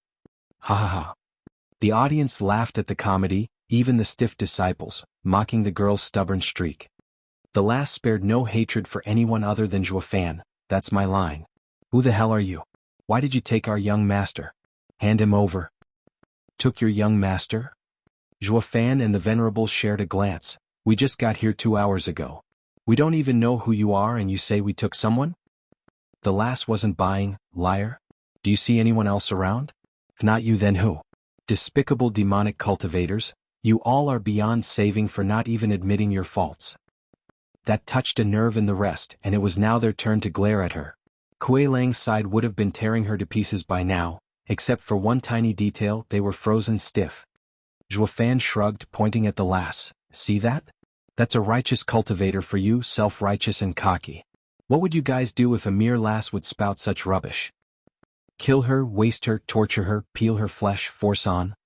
Ha ha ha. The audience laughed at the comedy, even the stiff disciples, mocking the girl's stubborn streak. The lass spared no hatred for anyone other than Zhuofan. That's my line. Who the hell are you? Why did you take our young master? Hand him over. Took your young master? Zhuofan and the venerables shared a glance. We just got here 2 hours ago. We don't even know who you are and you say we took someone? The lass wasn't buying, liar. Do you see anyone else around? If not you, then who? Despicable demonic cultivators, you all are beyond saving for not even admitting your faults. That touched a nerve in the rest, and it was now their turn to glare at her. Gui Lang's side would have been tearing her to pieces by now, except for one tiny detail: they were frozen stiff. Zhuofan shrugged, pointing at the lass. See that? That's a righteous cultivator for you, self-righteous and cocky. What would you guys do if a mere lass would spout such rubbish? Kill her, waste her, torture her, peel her flesh, force on?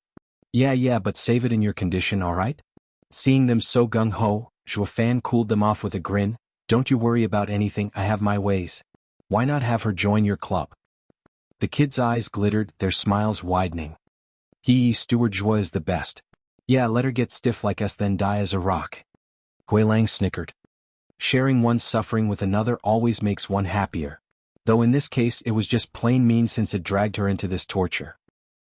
Yeah, but save it in your condition, alright? Seeing them so gung-ho, Zhuofan cooled them off with a grin. Don't you worry about anything, I have my ways. Why not have her join your club? The kids' eyes glittered, their smiles widening. Steward Joy is the best. Yeah, let her get stiff like us then die as a rock. Gui Lang snickered. Sharing one's suffering with another always makes one happier. Though in this case it was just plain mean since it dragged her into this torture.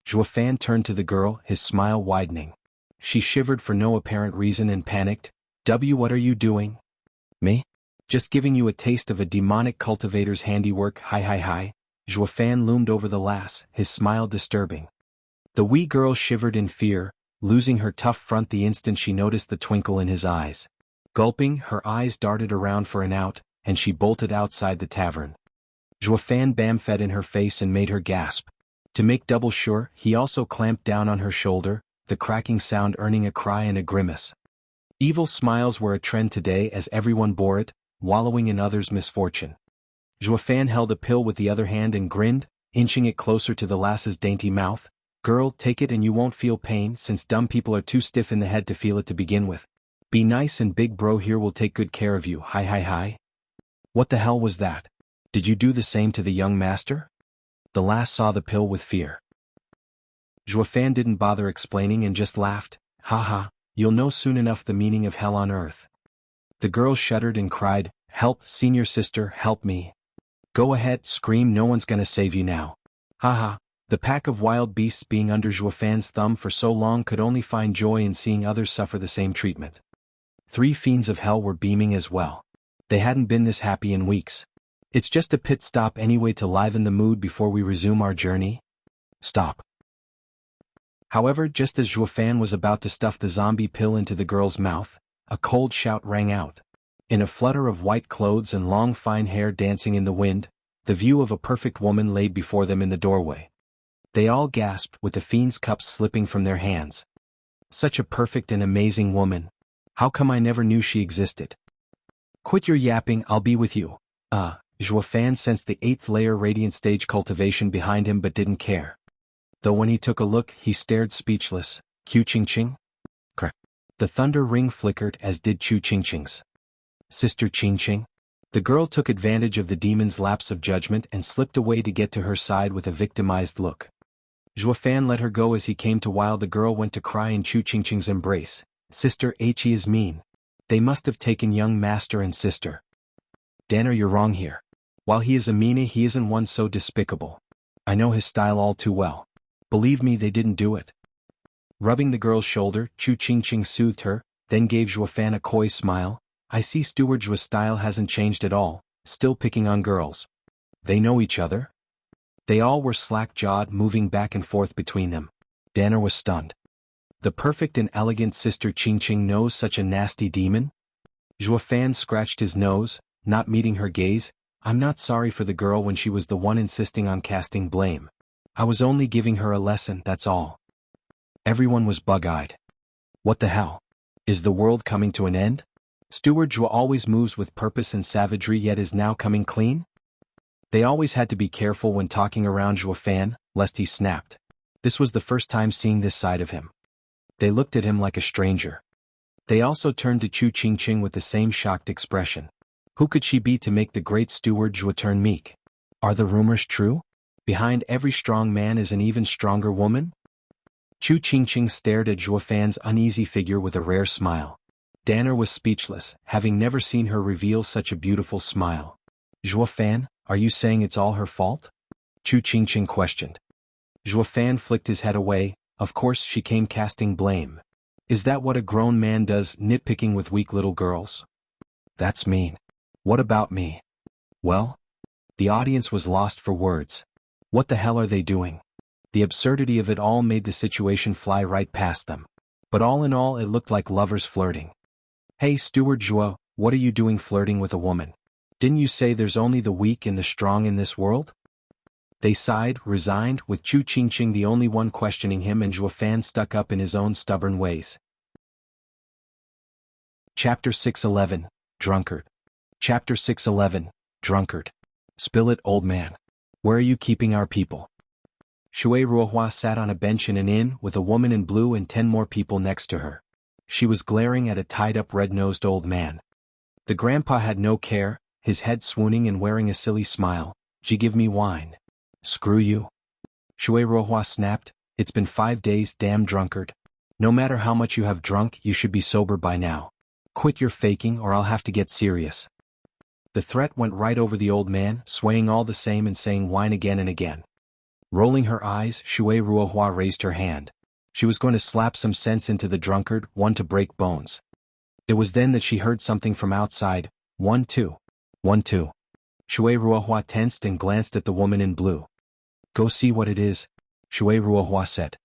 Zhuofan turned to the girl, his smile widening. She shivered for no apparent reason and panicked. What are you doing? Me? Just giving you a taste of a demonic cultivator's handiwork. Hi. Zhuofan loomed over the lass, his smile disturbing. The wee girl shivered in fear, losing her tough front the instant she noticed the twinkle in his eyes. Gulping, her eyes darted around for an out, and she bolted outside the tavern. Zhuofan bam-fed in her face and made her gasp. To make double sure, he also clamped down on her shoulder, the cracking sound earning a cry and a grimace. Evil smiles were a trend today as everyone bore it, wallowing in others' misfortune. Zhuofan held a pill with the other hand and grinned, inching it closer to the lass's dainty mouth. Girl, take it and you won't feel pain since dumb people are too stiff in the head to feel it to begin with. Be nice and big bro here will take good care of you. Hi. What the hell was that? Did you do the same to the young master? The lass saw the pill with fear. Zhuofan didn't bother explaining and just laughed. Ha, you'll know soon enough the meaning of hell on earth. The girl shuddered and cried, Help, senior sister, help me. Go ahead, scream, no one's gonna save you now. Haha. The pack of wild beasts being under Zhuofan's thumb for so long could only find joy in seeing others suffer the same treatment. 3 fiends of hell were beaming as well. They hadn't been this happy in weeks. It's just a pit stop anyway to liven the mood before we resume our journey. Stop. However, just as Zhuofan was about to stuff the zombie pill into the girl's mouth, a cold shout rang out. In a flutter of white clothes and long fine hair dancing in the wind, the view of a perfect woman laid before them in the doorway. They all gasped with the fiend's cups slipping from their hands. Such a perfect and amazing woman. How come I never knew she existed? Quit your yapping, I'll be with you. Zhuofan sensed the 8th layer radiant stage cultivation behind him but didn't care. Though when he took a look, he stared speechless. Qiu Qingqing? Crack. The thunder ring flickered as did Qiu Qingqing's. Sister Qingqing? The girl took advantage of the demon's lapse of judgment and slipped away to get to her side with a victimized look. Zhuofan let her go as he came to while the girl went to cry in Qiu Qingqing's embrace. Sister, he is mean. They must have taken young master and sister. Danner, you're wrong here. While he is a meanie, he isn't one so despicable. I know his style all too well. Believe me, they didn't do it. Rubbing the girl's shoulder, Qiu Qingqing soothed her, then gave Zhuofan a coy smile. I see Steward Zhuo's style hasn't changed at all, still picking on girls. They know each other? They all were slack-jawed, moving back and forth between them. Danner was stunned. The perfect and elegant Sister Qingqing knows such a nasty demon? Zhuofan scratched his nose, not meeting her gaze. I'm not sorry for the girl when she was the one insisting on casting blame. I was only giving her a lesson, that's all. Everyone was bug-eyed. What the hell? Is the world coming to an end? Steward Zhuo always moves with purpose and savagery yet is now coming clean? They always had to be careful when talking around Zhuofan, lest he snapped. This was the first time seeing this side of him. They looked at him like a stranger. They also turned to Qiu Qingqing with the same shocked expression. Who could she be to make the great Steward Zhuo turn meek? Are the rumors true? Behind every strong man is an even stronger woman? Qiu Qingqing stared at Zhuofan's uneasy figure with a rare smile. Danner was speechless, having never seen her reveal such a beautiful smile. Zhuofan, are you saying it's all her fault? Qiu Qingqing questioned. Zhuofan flicked his head away. Of course she came casting blame. Is that what a grown man does, nitpicking with weak little girls? That's mean. What about me? Well? The audience was lost for words. What the hell are they doing? The absurdity of it all made the situation fly right past them. But all in all, it looked like lovers flirting. Hey Steward Zhuo, what are you doing flirting with a woman? Didn't you say there's only the weak and the strong in this world? They sighed, resigned, with Qiu Qingqing the only one questioning him and Zhuofan stuck up in his own stubborn ways. Chapter 611, Drunkard. Chapter 611, Drunkard. Spill it, old man. Where are you keeping our people? Shui Ruohua sat on a bench in an inn with a woman in blue and 10 more people next to her. She was glaring at a tied-up red-nosed old man. The grandpa had no care, his head swooning and wearing a silly smile. Give me wine. Screw you. Shui Ruohua snapped. It's been 5 days, damn drunkard. No matter how much you have drunk, you should be sober by now. Quit your faking or I'll have to get serious. The threat went right over the old man, swaying all the same and saying wine again and again. Rolling her eyes, Shui Ruohua raised her hand. She was going to slap some sense into the drunkard, one to break bones. It was then that she heard something from outside. 1, 2. 1, 2. Shui Ruohua tensed and glanced at the woman in blue. Go see what it is, Shui Ruohua said.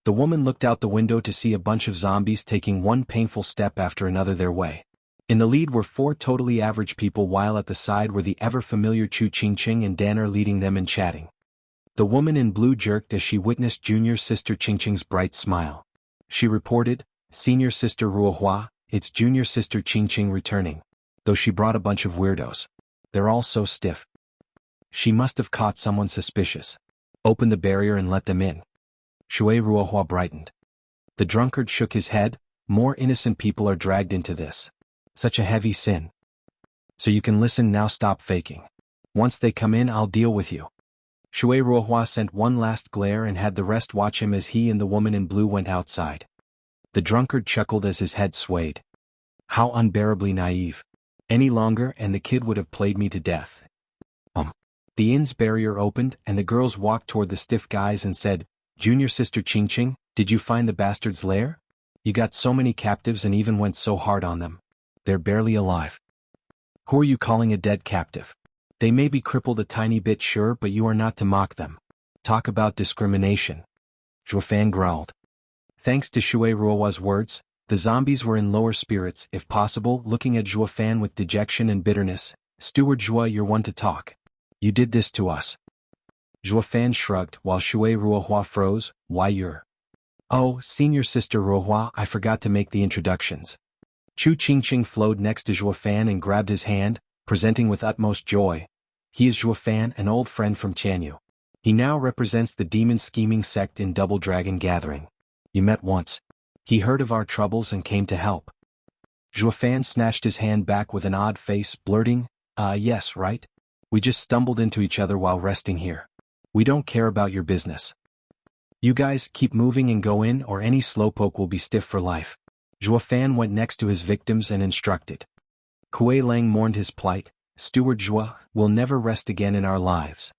The woman looked out the window to see a bunch of zombies taking one painful step after another their way. In the lead were 4 totally average people while at the side were the ever-familiar Qiu Qingqing and Danner leading them and chatting. The woman in blue jerked as she witnessed junior sister Qingqing's bright smile. She reported, Senior sister Ruohua, it's junior sister Qingqing returning. Though she brought a bunch of weirdos. They're all so stiff. She must have caught someone suspicious. Open the barrier and let them in. Shui Ruohua brightened. The drunkard shook his head. More innocent people are dragged into this. Such a heavy sin. So you can listen now, stop faking. Once they come in, I'll deal with you. Shui Ruohua sent one last glare and had the rest watch him as he and the woman in blue went outside. The drunkard chuckled as his head swayed. How unbearably naive. any longer and the kid would have played me to death. The inn's barrier opened and the girls walked toward the stiff guys and said, Junior sister Ching Ching, did you find the bastard's lair? You got so many captives and even went so hard on them. They're barely alive. Who are you calling a dead captive? They may be crippled a tiny bit sure, but you are not to mock them. Talk about discrimination. Zhuofan growled. Thanks to Shui Ruohua's words, the zombies were in lower spirits, if possible, looking at Zhuofan with dejection and bitterness. Steward Zhua, you're one to talk. You did this to us. Zhuofan shrugged while Shui Ruohua froze. Why you're... Oh, senior sister Ruohua, I forgot to make the introductions. Chu Qingqing flowed next to Zhuofan and grabbed his hand, presenting with utmost joy. He is Zhuofan, an old friend from Tianyu. He now represents the demon scheming sect in Double Dragon Gathering. You met once. He heard of our troubles and came to help. Zhuofan snatched his hand back with an odd face, blurting, yes, right? We just stumbled into each other while resting here. We don't care about your business. You guys keep moving and go in or any slowpoke will be stiff for life. Zhuofan went next to his victims and instructed. Kuei Lang mourned his plight. Steward Zhua, we'll never rest again in our lives.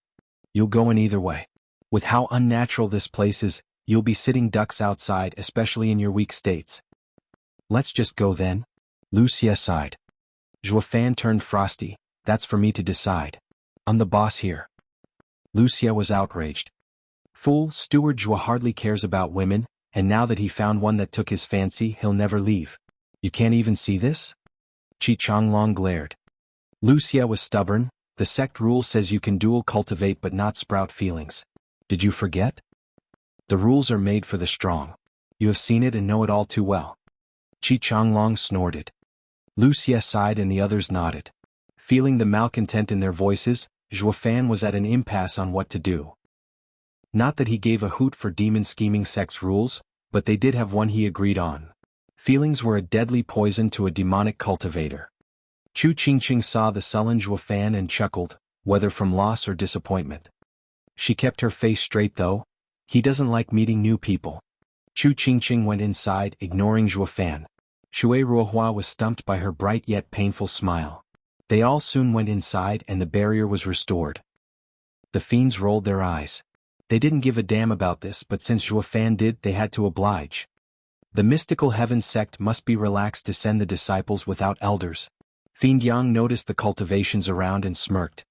You'll go in either way. With how unnatural this place is, you'll be sitting ducks outside, especially in your weak states. Let's just go then. Wuxia sighed. Zhuofan turned frosty. That's for me to decide. I'm the boss here. Wuxia was outraged. Fool, Steward Zhua hardly cares about women, and now that he found one that took his fancy, he'll never leave. You can't even see this? Chi Changlong glared. Wuxia was stubborn. The sect rule says you can dual cultivate but not sprout feelings. Did you forget? The rules are made for the strong. You have seen it and know it all too well. Chi Changlong snorted. Wuxia sighed and the others nodded. Feeling the malcontent in their voices, Zhuofan was at an impasse on what to do. Not that he gave a hoot for demon scheming sect's rules, but they did have one he agreed on. Feelings were a deadly poison to a demonic cultivator. Chu Qingqing saw the sullen Zhuofan and chuckled, whether from loss or disappointment. She kept her face straight though. He doesn't like meeting new people. Chu Qingqing went inside, ignoring Zhuofan. Shui Ruohua was stumped by her bright yet painful smile. They all soon went inside and the barrier was restored. The fiends rolled their eyes. They didn't give a damn about this, but since Zhuofan did, they had to oblige. The mystical heaven sect must be relaxed to send the disciples without elders. Fiend Yang noticed the cultivations around and smirked.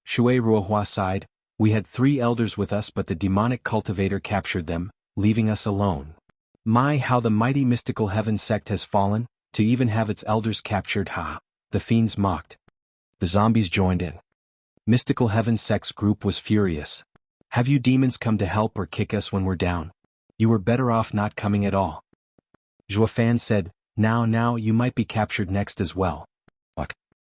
Shui Ruohua sighed. We had 3 elders with us but the demonic cultivator captured them, leaving us alone. My, how the mighty mystical heaven sect has fallen, to even have its elders captured, ha! The fiends mocked. The zombies joined in. Mystical heaven sect's group was furious. Have you demons come to help or kick us when we're down? You were better off not coming at all. Zhuofan said, now you might be captured next as well. What?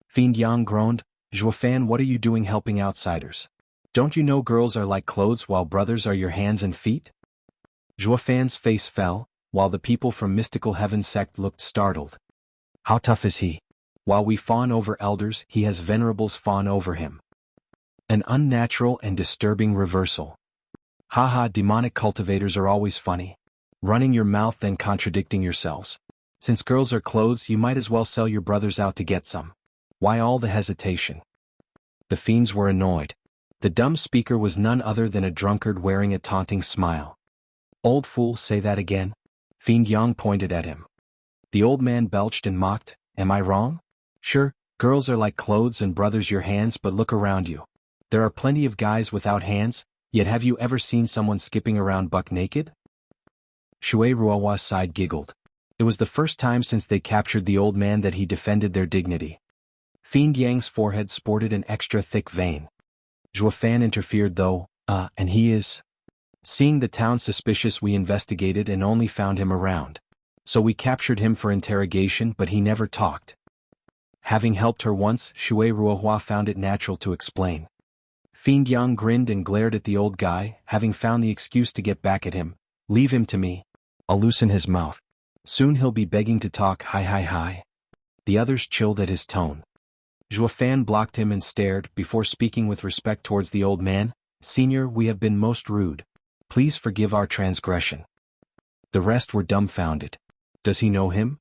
Fiend Yang groaned. Zhuofan, what are you doing helping outsiders? Don't you know girls are like clothes while brothers are your hands and feet? Zhuofan's face fell, while the people from mystical heaven sect looked startled. How tough is he? While we fawn over elders, he has venerables fawn over him. An unnatural and disturbing reversal. Haha, demonic cultivators are always funny. Running your mouth then contradicting yourselves. Since girls are clothes, you might as well sell your brothers out to get some. Why all the hesitation? The fiends were annoyed. The dumb speaker was none other than a drunkard wearing a taunting smile. Old fool, say that again? Fiend Yang pointed at him. The old man belched and mocked. Am I wrong? Sure, girls are like clothes and brothers your hands, but look around you. There are plenty of guys without hands, yet have you ever seen someone skipping around buck naked? Shui Ruohua's side giggled. It was the first time since they captured the old man that he defended their dignity. Fiend Yang's forehead sported an extra thick vein. Zhuofan interfered though, and he is... Seeing the town suspicious, we investigated and only found him around. So we captured him for interrogation, but he never talked. Having helped her once, Shui Ruohua found it natural to explain. Fiend Yang grinned and glared at the old guy, having found the excuse to get back at him. Leave him to me. I'll loosen his mouth. Soon he'll be begging to talk. Hi. The others chilled at his tone. Zhuofan blocked him and stared, before speaking with respect towards the old man. Senior, we have been most rude. Please forgive our transgression. The rest were dumbfounded. Does he know him?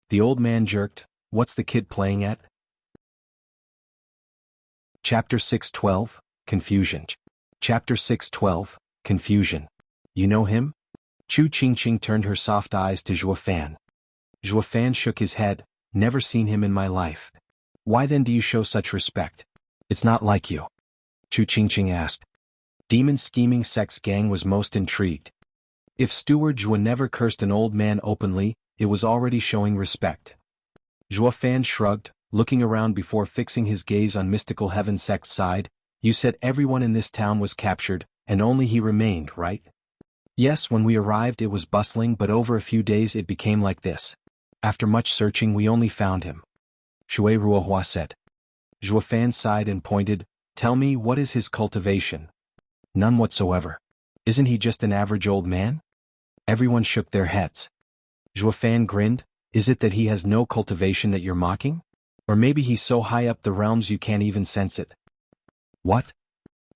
The old man jerked. What's the kid playing at? Chapter 612, Confusion. Chapter 612, Confusion. You know him? Chu Qingqing turned her soft eyes to Zhuo Fan. Zhuo Fan shook his head. Never seen him in my life. Why then do you show such respect? It's not like you. Chu Qingqing asked. Demon scheming sex gang was most intrigued. If Steward Zhuo never cursed an old man openly, it was already showing respect. Zhuo Fan shrugged, looking around before fixing his gaze on mystical heaven sect's side. You said everyone in this town was captured, and only he remained, right? Yes, when we arrived it was bustling, but over a few days it became like this. After much searching we only found him. Shui Ruohua said. Zhuo Fan sighed and pointed. Tell me, what is his cultivation? None whatsoever. Isn't he just an average old man? Everyone shook their heads. Zhuo Fan grinned. Is it that he has no cultivation that you're mocking? Or maybe he's so high up the realms you can't even sense it? What?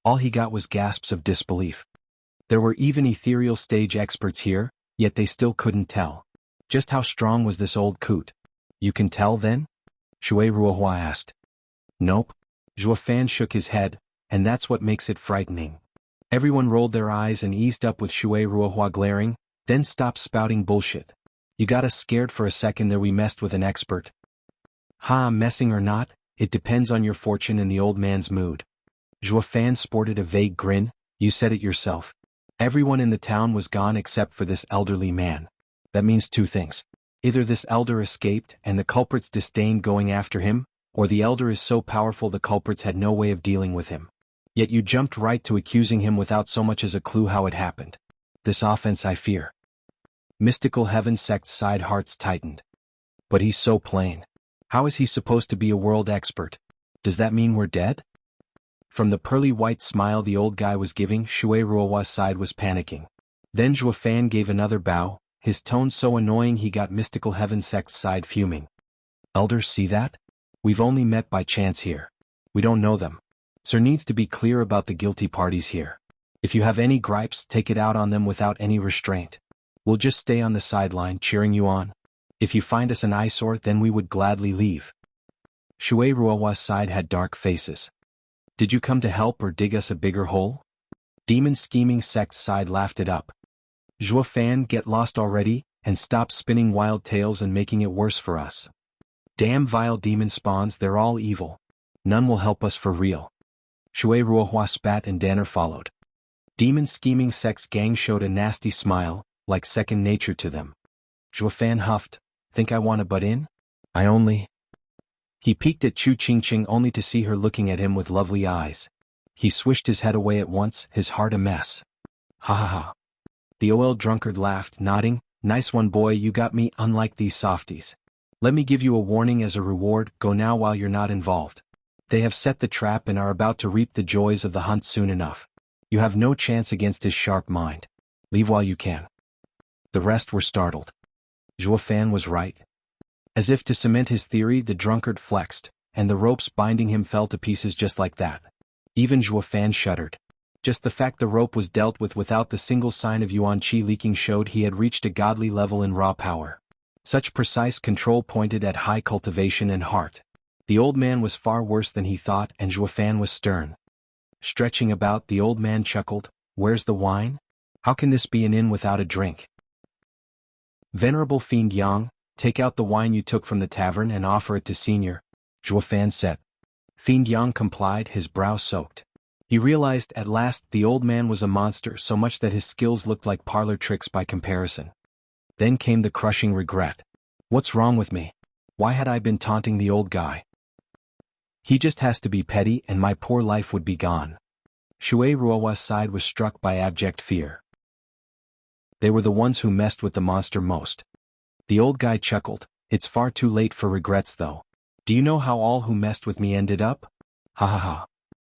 All he got was gasps of disbelief. There were even ethereal stage experts here, yet they still couldn't tell. Just how strong was this old coot? You can tell then? Shui Ruohua asked. Nope. Zhuo Fan shook his head, and that's what makes it frightening. Everyone rolled their eyes and eased up with Shui Ruohua glaring, then stopped spouting bullshit. You got us scared for a second there we messed with an expert. Ha, messing or not, it depends on your fortune and the old man's mood. Zhuo Fan sported a vague grin. You said it yourself. Everyone in the town was gone except for this elderly man. That means two things. Either this elder escaped and the culprits disdained going after him, or the elder is so powerful the culprits had no way of dealing with him. Yet you jumped right to accusing him without so much as a clue how it happened. This offense I fear. Mystical Heaven sect's side hearts tightened. But he's so plain. How is he supposed to be a world expert? Does that mean we're dead? From the pearly white smile the old guy was giving, Shui Ruohua's side was panicking. Then Zhuo Fan gave another bow, his tone so annoying he got Mystical Heaven sect's side fuming. Elders, see that? We've only met by chance here. We don't know them. Sir needs to be clear about the guilty parties here. If you have any gripes, take it out on them without any restraint. We'll just stay on the sideline cheering you on. If you find us an eyesore, then we would gladly leave. Shui Ruohua's side had dark faces. Did you come to help or dig us a bigger hole? Demon scheming sect's side laughed it up. Zhuo Fan, get lost already, and stop spinning wild tales and making it worse for us. Damn vile demon spawns, they're all evil. None will help us for real. Shui Ruohua spat and Danner followed. Demon scheming sect's gang showed a nasty smile, like second nature to them. Zhuo Fan huffed. Think I want to butt in? I only... He peeked at Chu Qingqing only to see her looking at him with lovely eyes. He swished his head away at once, his heart a mess. Ha ha ha. The OL drunkard laughed, nodding. Nice one, boy, you got me, unlike these softies. Let me give you a warning as a reward, go now while you're not involved. They have set the trap and are about to reap the joys of the hunt soon enough. You have no chance against his sharp mind. Leave while you can. The rest were startled. Zhuo Fan was right. As if to cement his theory, the drunkard flexed, and the ropes binding him fell to pieces just like that. Even Zhuo Fan shuddered. Just the fact the rope was dealt with without the single sign of yuan qi leaking showed he had reached a godly level in raw power. Such precise control pointed at high cultivation and heart. The old man was far worse than he thought, and Zhuo Fan was stern. Stretching about, the old man chuckled. Where's the wine? How can this be an inn without a drink? Venerable Fiend Yang, take out the wine you took from the tavern and offer it to Senior, Zhuo Fan said. Fiend Yang complied, his brow soaked. He realized at last the old man was a monster, so much that his skills looked like parlor tricks by comparison. Then came the crushing regret. What's wrong with me? Why had I been taunting the old guy? He just has to be petty and my poor life would be gone. Shui Ruohua's side was struck by abject fear. They were the ones who messed with the monster most. The old guy chuckled. It's far too late for regrets though. Do you know how all who messed with me ended up? Ha ha ha.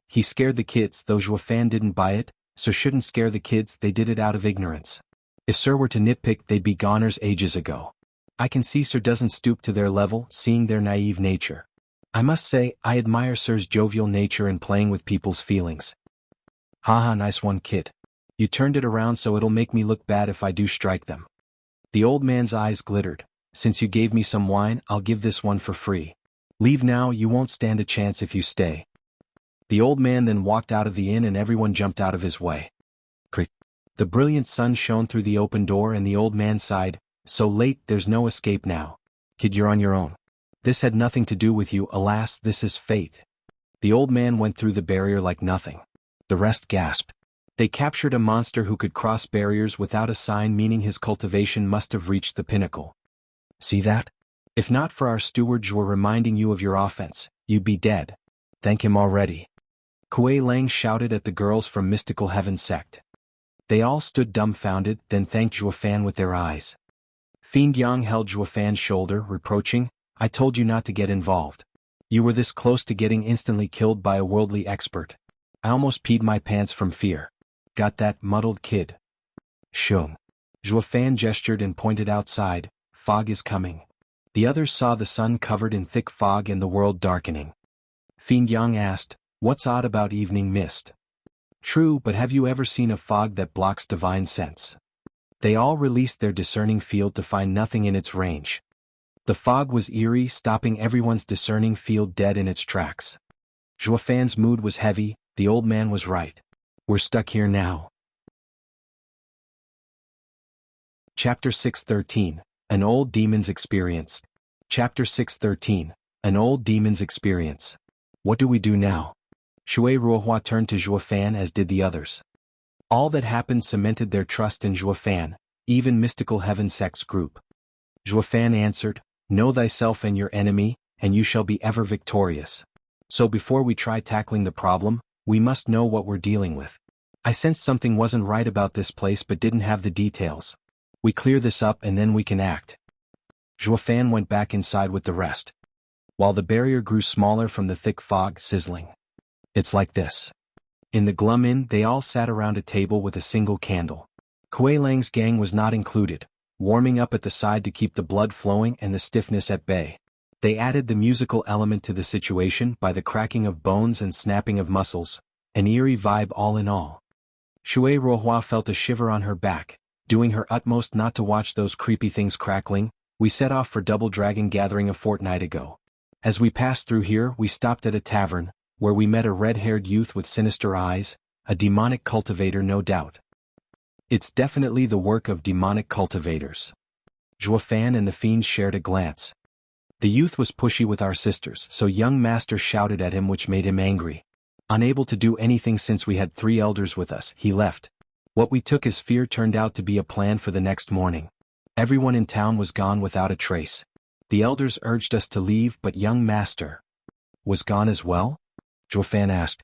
He scared the kids, though Zhuo Fan didn't buy it, so shouldn't scare the kids, they did it out of ignorance. If Sir were to nitpick, they'd be goners ages ago. I can see Sir doesn't stoop to their level, seeing their naive nature. I must say, I admire Sir's jovial nature in playing with people's feelings. Haha, nice one, kid. You turned it around so it'll make me look bad if I do strike them. The old man's eyes glittered. Since you gave me some wine, I'll give this one for free. Leave now, you won't stand a chance if you stay. The old man then walked out of the inn and everyone jumped out of his way. Crick. The brilliant sun shone through the open door and the old man sighed, "So late, there's no escape now. Kid, you're on your own. This had nothing to do with you, alas, this is fate." The old man went through the barrier like nothing. The rest gasped. They captured a monster who could cross barriers without a sign, meaning his cultivation must have reached the pinnacle. See that? If not for our stewards were reminding you of your offense, you'd be dead. Thank him already. Kuei Lang shouted at the girls from Mystical Heaven sect. They all stood dumbfounded, then thanked Zhuofan with their eyes. Fiend Yang held Zhuofan's shoulder, reproaching, "I told you not to get involved. You were this close to getting instantly killed by a worldly expert. I almost peed my pants from fear. Got that, muddled kid?" "Shung." Zhuofan gestured and pointed outside, "Fog is coming." The others saw the sun covered in thick fog and the world darkening. Fiend Yang asked, "What's odd about evening mist?" "True, but have you ever seen a fog that blocks divine sense?" They all released their discerning field to find nothing in its range. The fog was eerie, stopping everyone's discerning field dead in its tracks. Zhuofan's mood was heavy. The old man was right. We're stuck here now. Chapter 613, An Old Demon's Experience. Chapter 613, An Old Demon's Experience. What do we do now? Shui Ruohua turned to Zhuofan, as did the others. All that happened cemented their trust in Zhuofan, even Mystical Heaven sect's group. Zhuofan answered, "Know thyself and your enemy, and you shall be ever victorious. So before we try tackling the problem, we must know what we're dealing with. I sensed something wasn't right about this place but didn't have the details. We clear this up and then we can act." Zhuofan went back inside with the rest. While the barrier grew smaller from the thick fog sizzling. "It's like this." In the glum inn, they all sat around a table with a single candle. Kuei Lang's gang was not included, warming up at the side to keep the blood flowing and the stiffness at bay. They added the musical element to the situation by the cracking of bones and snapping of muscles, an eerie vibe all in all. Shui Ruohua felt a shiver on her back, doing her utmost not to watch those creepy things crackling. "We set off for Double Dragon Gathering a fortnight ago. As we passed through here, we stopped at a tavern, where we met a red-haired youth with sinister eyes, a demonic cultivator no doubt. It's definitely the work of demonic cultivators." Zhuofan and the fiend shared a glance. The youth was pushy with our sisters, so young master shouted at him, which made him angry. Unable to do anything since we had 3 elders with us, he left. What we took as fear turned out to be a plan for the next morning. Everyone in town was gone without a trace. The elders urged us to leave, but young master was gone as well? Zhuofan asked.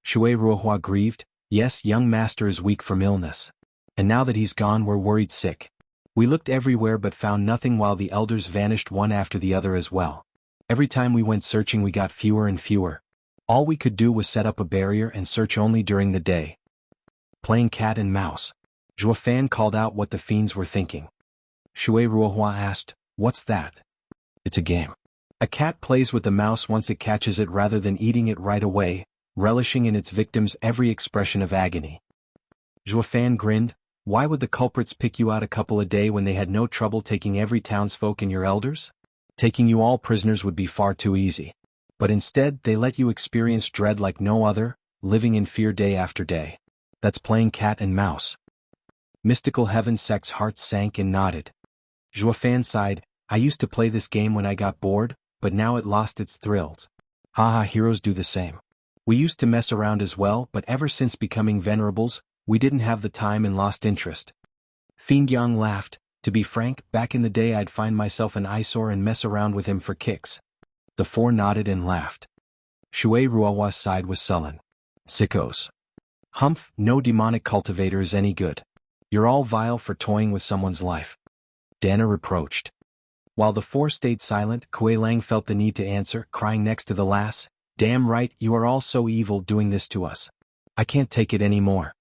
Shui Ruohua grieved, "Yes, young master is weak from illness. And now that he's gone, we're worried sick. We looked everywhere but found nothing, while the elders vanished one after the other as well. Every time we went searching we got fewer and fewer. All we could do was set up a barrier and search only during the day." Playing cat and mouse. Zhuofan called out what the fiends were thinking. Shui Ruohua asked, "What's that?" "It's a game. A cat plays with the mouse once it catches it rather than eating it right away, relishing in its victim's every expression of agony." Zhuofan grinned. "Why would the culprits pick you out a couple a day when they had no trouble taking every townsfolk and your elders? Taking you all prisoners would be far too easy. But instead they let you experience dread like no other, living in fear day after day. That's playing cat and mouse." Mystical Heaven sect's heart sank and nodded. Zhuofan sighed, "I used to play this game when I got bored, but now it lost its thrills. Haha, heroes do the same. We used to mess around as well, but ever since becoming venerables, we didn't have the time and lost interest." Fiend Yang laughed. "To be frank, back in the day I'd find myself an eyesore and mess around with him for kicks." The 4 nodded and laughed. Shui Ruohua's side was sullen. "Sickos. Humph, no demonic cultivator is any good. You're all vile for toying with someone's life." Dana reproached. While the 4 stayed silent, Kuei Lang felt the need to answer, crying next to the lass, "Damn right, you are all so evil doing this to us. I can't take it anymore."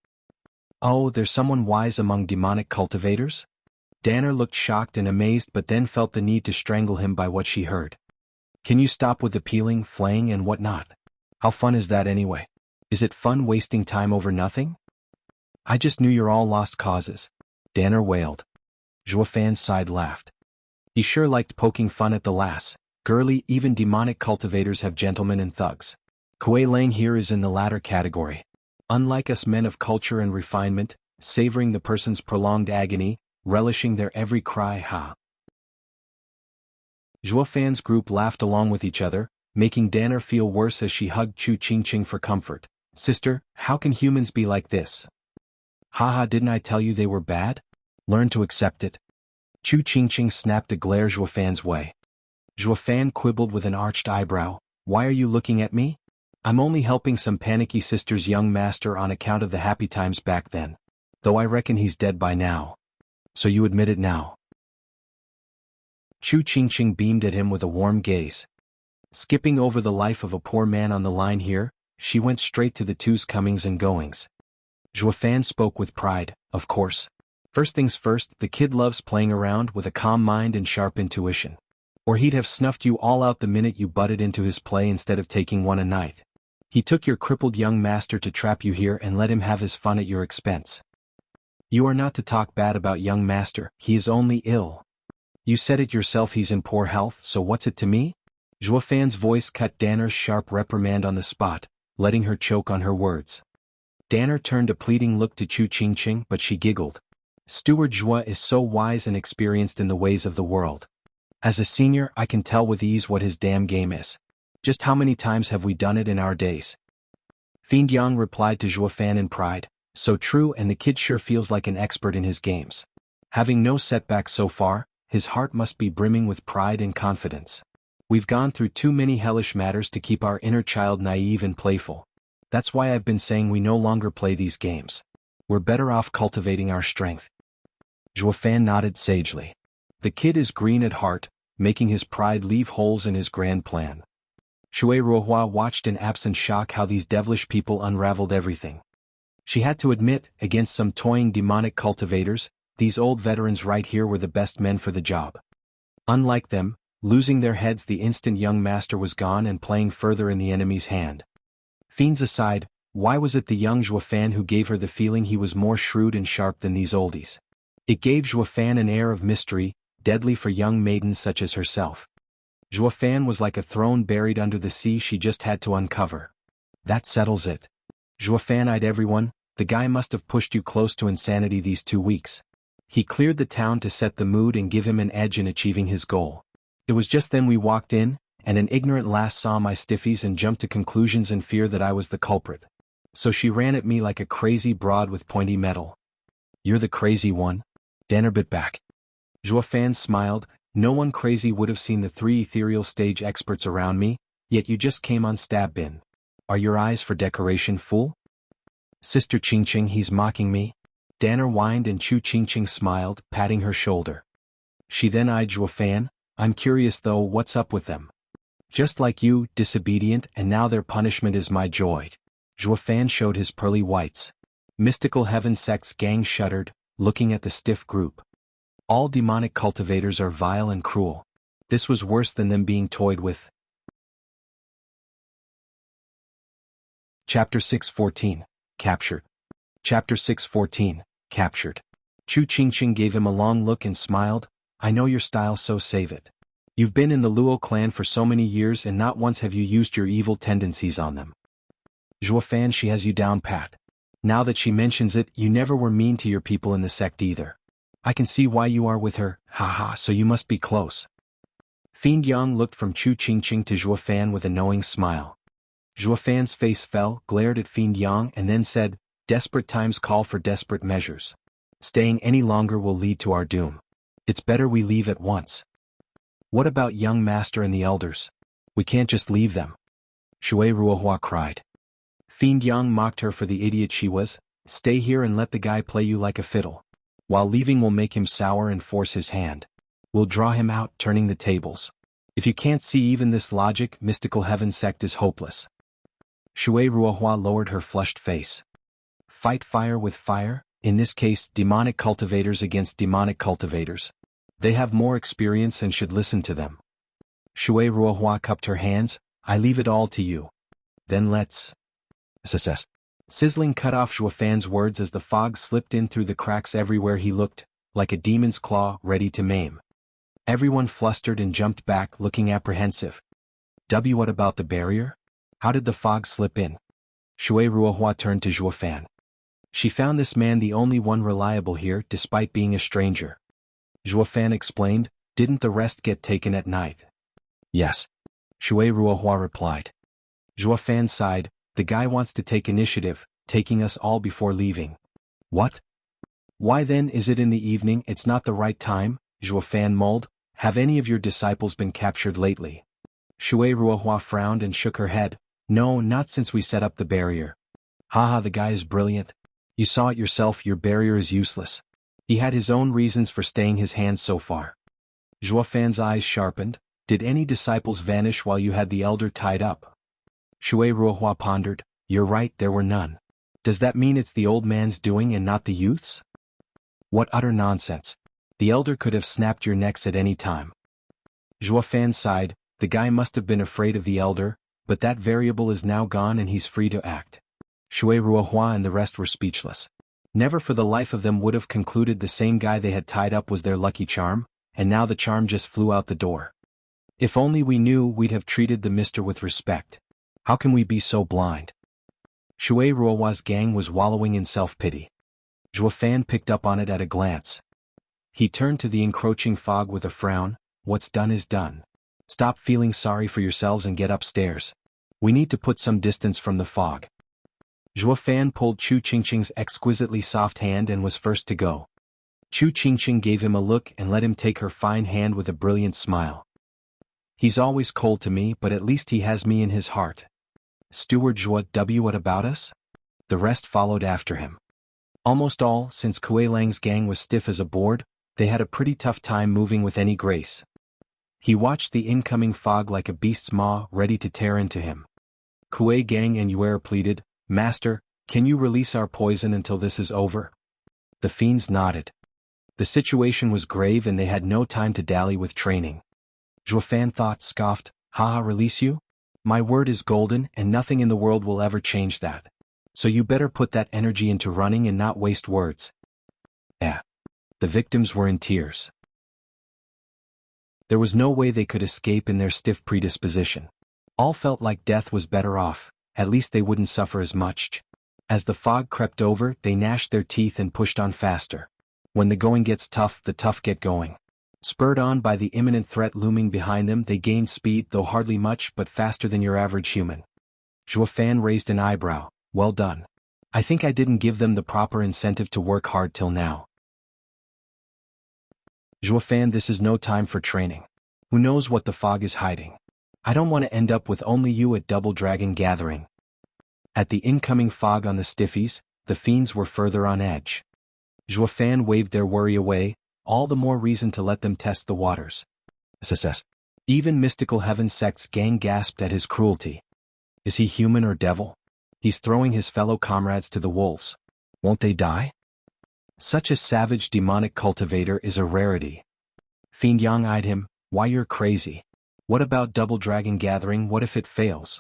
"Oh, there's someone wise among demonic cultivators?" Danner looked shocked and amazed but then felt the need to strangle him by what she heard. "Can you stop with the peeling, flaying and whatnot? How fun is that anyway? Is it fun wasting time over nothing?" "I just knew you're all lost causes," Danner wailed. Zhuofan's side laughed. He sure liked poking fun at the lass. "Girly, even demonic cultivators have gentlemen and thugs. Kuei Lang here is in the latter category. Unlike us men of culture and refinement, savoring the person's prolonged agony, relishing their every cry ha. Zhuo Fan's group laughed along with each other, making Danner feel worse as she hugged Chu Qingqing for comfort. Sister, how can humans be like this? Haha, didn't I tell you they were bad? Learn to accept it. Chu Qingqing snapped a glare Zhuo Fan's way. Zhuo Fan quibbled with an arched eyebrow. Why are you looking at me? I'm only helping some panicky sister's young master on account of the happy times back then. Though I reckon he's dead by now. So you admit it now. Chu Qingqing beamed at him with a warm gaze. Skipping over the life of a poor man on the line here, she went straight to the two's comings and goings. Zhuo Fan spoke with pride, of course. First things first, the kid loves playing around with a calm mind and sharp intuition. Or he'd have snuffed you all out the minute you butted into his play instead of taking one a night. He took your crippled young master to trap you here and let him have his fun at your expense. You are not to talk bad about young master, he is only ill. You said it yourself, he's in poor health, so what's it to me? Zhuo Fan's voice cut Danner's sharp reprimand on the spot, letting her choke on her words. Danner turned a pleading look to Chu Qingqing, but she giggled. Steward Zhuo is so wise and experienced in the ways of the world. As a senior, I can tell with ease what his damn game is. Just how many times have we done it in our days? Fiend Yang replied to Zhuo Fan in pride. So true, and the kid sure feels like an expert in his games. Having no setbacks so far, his heart must be brimming with pride and confidence. We've gone through too many hellish matters to keep our inner child naive and playful. That's why I've been saying we no longer play these games. We're better off cultivating our strength. Zhuo Fan nodded sagely. The kid is green at heart, making his pride leave holes in his grand plan. Shui Ruohua watched in absent shock how these devilish people unraveled everything. She had to admit, against some toying demonic cultivators, these old veterans right here were the best men for the job. Unlike them, losing their heads the instant young master was gone and playing further in the enemy's hand. Fiends aside, why was it the young Zhuo Fan who gave her the feeling he was more shrewd and sharp than these oldies? It gave Zhuo Fan an air of mystery, deadly for young maidens such as herself. Zhuo Fan was like a throne buried under the sea she just had to uncover. That settles it. Zhuo Fan eyed everyone. The guy must have pushed you close to insanity these 2 weeks. He cleared the town to set the mood and give him an edge in achieving his goal. It was just then we walked in, and an ignorant lass saw my stiffies and jumped to conclusions in fear that I was the culprit. So she ran at me like a crazy broad with pointy metal. You're the crazy one? Danner bit back. Zhuo Fan smiled. No one crazy would have seen the 3 ethereal stage experts around me, yet you just came on stab bin. Are your eyes for decoration, fool? Sister Qingqing, he's mocking me. Danner whined and Chu Qingqing smiled, patting her shoulder. She then eyed Zhuo Fan. I'm curious though, what's up with them? Just like you, disobedient, and now their punishment is my joy. Zhuo Fan showed his pearly whites. Mystical Heaven Sect's gang shuddered, looking at the stiff group. All demonic cultivators are vile and cruel. This was worse than them being toyed with. Chapter 614. Captured. Chapter 614. Captured. Chu Qingqing gave him a long look and smiled. I know your style, so save it. You've been in the Luo clan for so many years and not once have you used your evil tendencies on them. Zhuo Fan, she has you down pat. Now that she mentions it, you never were mean to your people in the sect either. I can see why you are with her, haha, so you must be close. Fiend Yang looked from Chu Qingqing to Zhuo Fan with a knowing smile. Zhuo Fan's face fell, glared at Fiend Yang and then said, desperate times call for desperate measures. Staying any longer will lead to our doom. It's better we leave at once. What about young master and the elders? We can't just leave them. Shui Ruohua cried. Fiend Yang mocked her for the idiot she was. Stay here and let the guy play you like a fiddle. While leaving will make him sour and force his hand. We'll draw him out, turning the tables. If you can't see even this logic, Mystical Heaven Sect is hopeless. Shui Ruohua lowered her flushed face. Fight fire with fire, in this case demonic cultivators against demonic cultivators. They have more experience and should listen to them. Shui Ruohua cupped her hands. I leave it all to you. Then let's... Success. Sizzling cut off Zhuo Fan's words as the fog slipped in through the cracks everywhere he looked, like a demon's claw ready to maim. Everyone flustered and jumped back, looking apprehensive. What about the barrier? How did the fog slip in? Shui Ruohua turned to Zhuo Fan. She found this man the only one reliable here despite being a stranger. Zhuo Fan explained, didn't the rest get taken at night? Yes. Shui Ruohua replied. Zhuo Fan sighed, the guy wants to take initiative, taking us all before leaving. What? Why then is it in the evening? It's not the right time, Zhuo Fan mulled. Have any of your disciples been captured lately? Shui Ruohua frowned and shook her head. No, not since we set up the barrier. Haha, the guy is brilliant. You saw it yourself, your barrier is useless. He had his own reasons for staying his hand so far. Zhuo Fan's eyes sharpened. Did any disciples vanish while you had the elder tied up? Shui Ruohua pondered. You're right, there were none. Does that mean it's the old man's doing and not the youth's? What utter nonsense. The elder could have snapped your necks at any time. Zhuo Fan sighed, the guy must have been afraid of the elder, but that variable is now gone and he's free to act. Shui Ruohua and the rest were speechless. Never for the life of them would have concluded the same guy they had tied up was their lucky charm, and now the charm just flew out the door. If only we knew, we'd have treated the mister with respect. How can we be so blind? Shui Ruohua's gang was wallowing in self-pity. Zhuo Fan picked up on it at a glance. He turned to the encroaching fog with a frown. What's done is done. Stop feeling sorry for yourselves and get upstairs. We need to put some distance from the fog. Zhuo Fan pulled Chu Qingqing's exquisitely soft hand and was first to go. Chu Qingqing gave him a look and let him take her fine hand with a brilliant smile. He's always cold to me, but at least he has me in his heart. Steward Zhuo W. What about us? The rest followed after him. Almost all, since Kuei Lang's gang was stiff as a board, they had a pretty tough time moving with any grace. He watched the incoming fog like a beast's maw ready to tear into him. Kuei gang and Yuer pleaded, Master, can you release our poison until this is over? The fiends nodded. The situation was grave and they had no time to dally with training. Zhuo Fan thought, scoffed, haha, release you? My word is golden and nothing in the world will ever change that. So you better put that energy into running and not waste words. The victims were in tears. There was no way they could escape in their stiff predisposition. All felt like death was better off, at least they wouldn't suffer as much. As the fog crept over, they gnashed their teeth and pushed on faster. When the going gets tough, the tough get going. Spurred on by the imminent threat looming behind them, they gained speed, though hardly much, but faster than your average human. Zhuo Fan raised an eyebrow. Well done. I think I didn't give them the proper incentive to work hard till now. Zhuo Fan, this is no time for training. Who knows what the fog is hiding? I don't want to end up with only you at Double Dragon Gathering. At the incoming fog on the stiffies, the fiends were further on edge. Zhuo Fan waved their worry away, all the more reason to let them test the waters. SSS. Even Mystical Heaven Sect's gang gasped at his cruelty. Is he human or devil? He's throwing his fellow comrades to the wolves. Won't they die? Such a savage demonic cultivator is a rarity. Fiend Yang eyed him. Why, you're crazy. What about Double Dragon Gathering? What if it fails?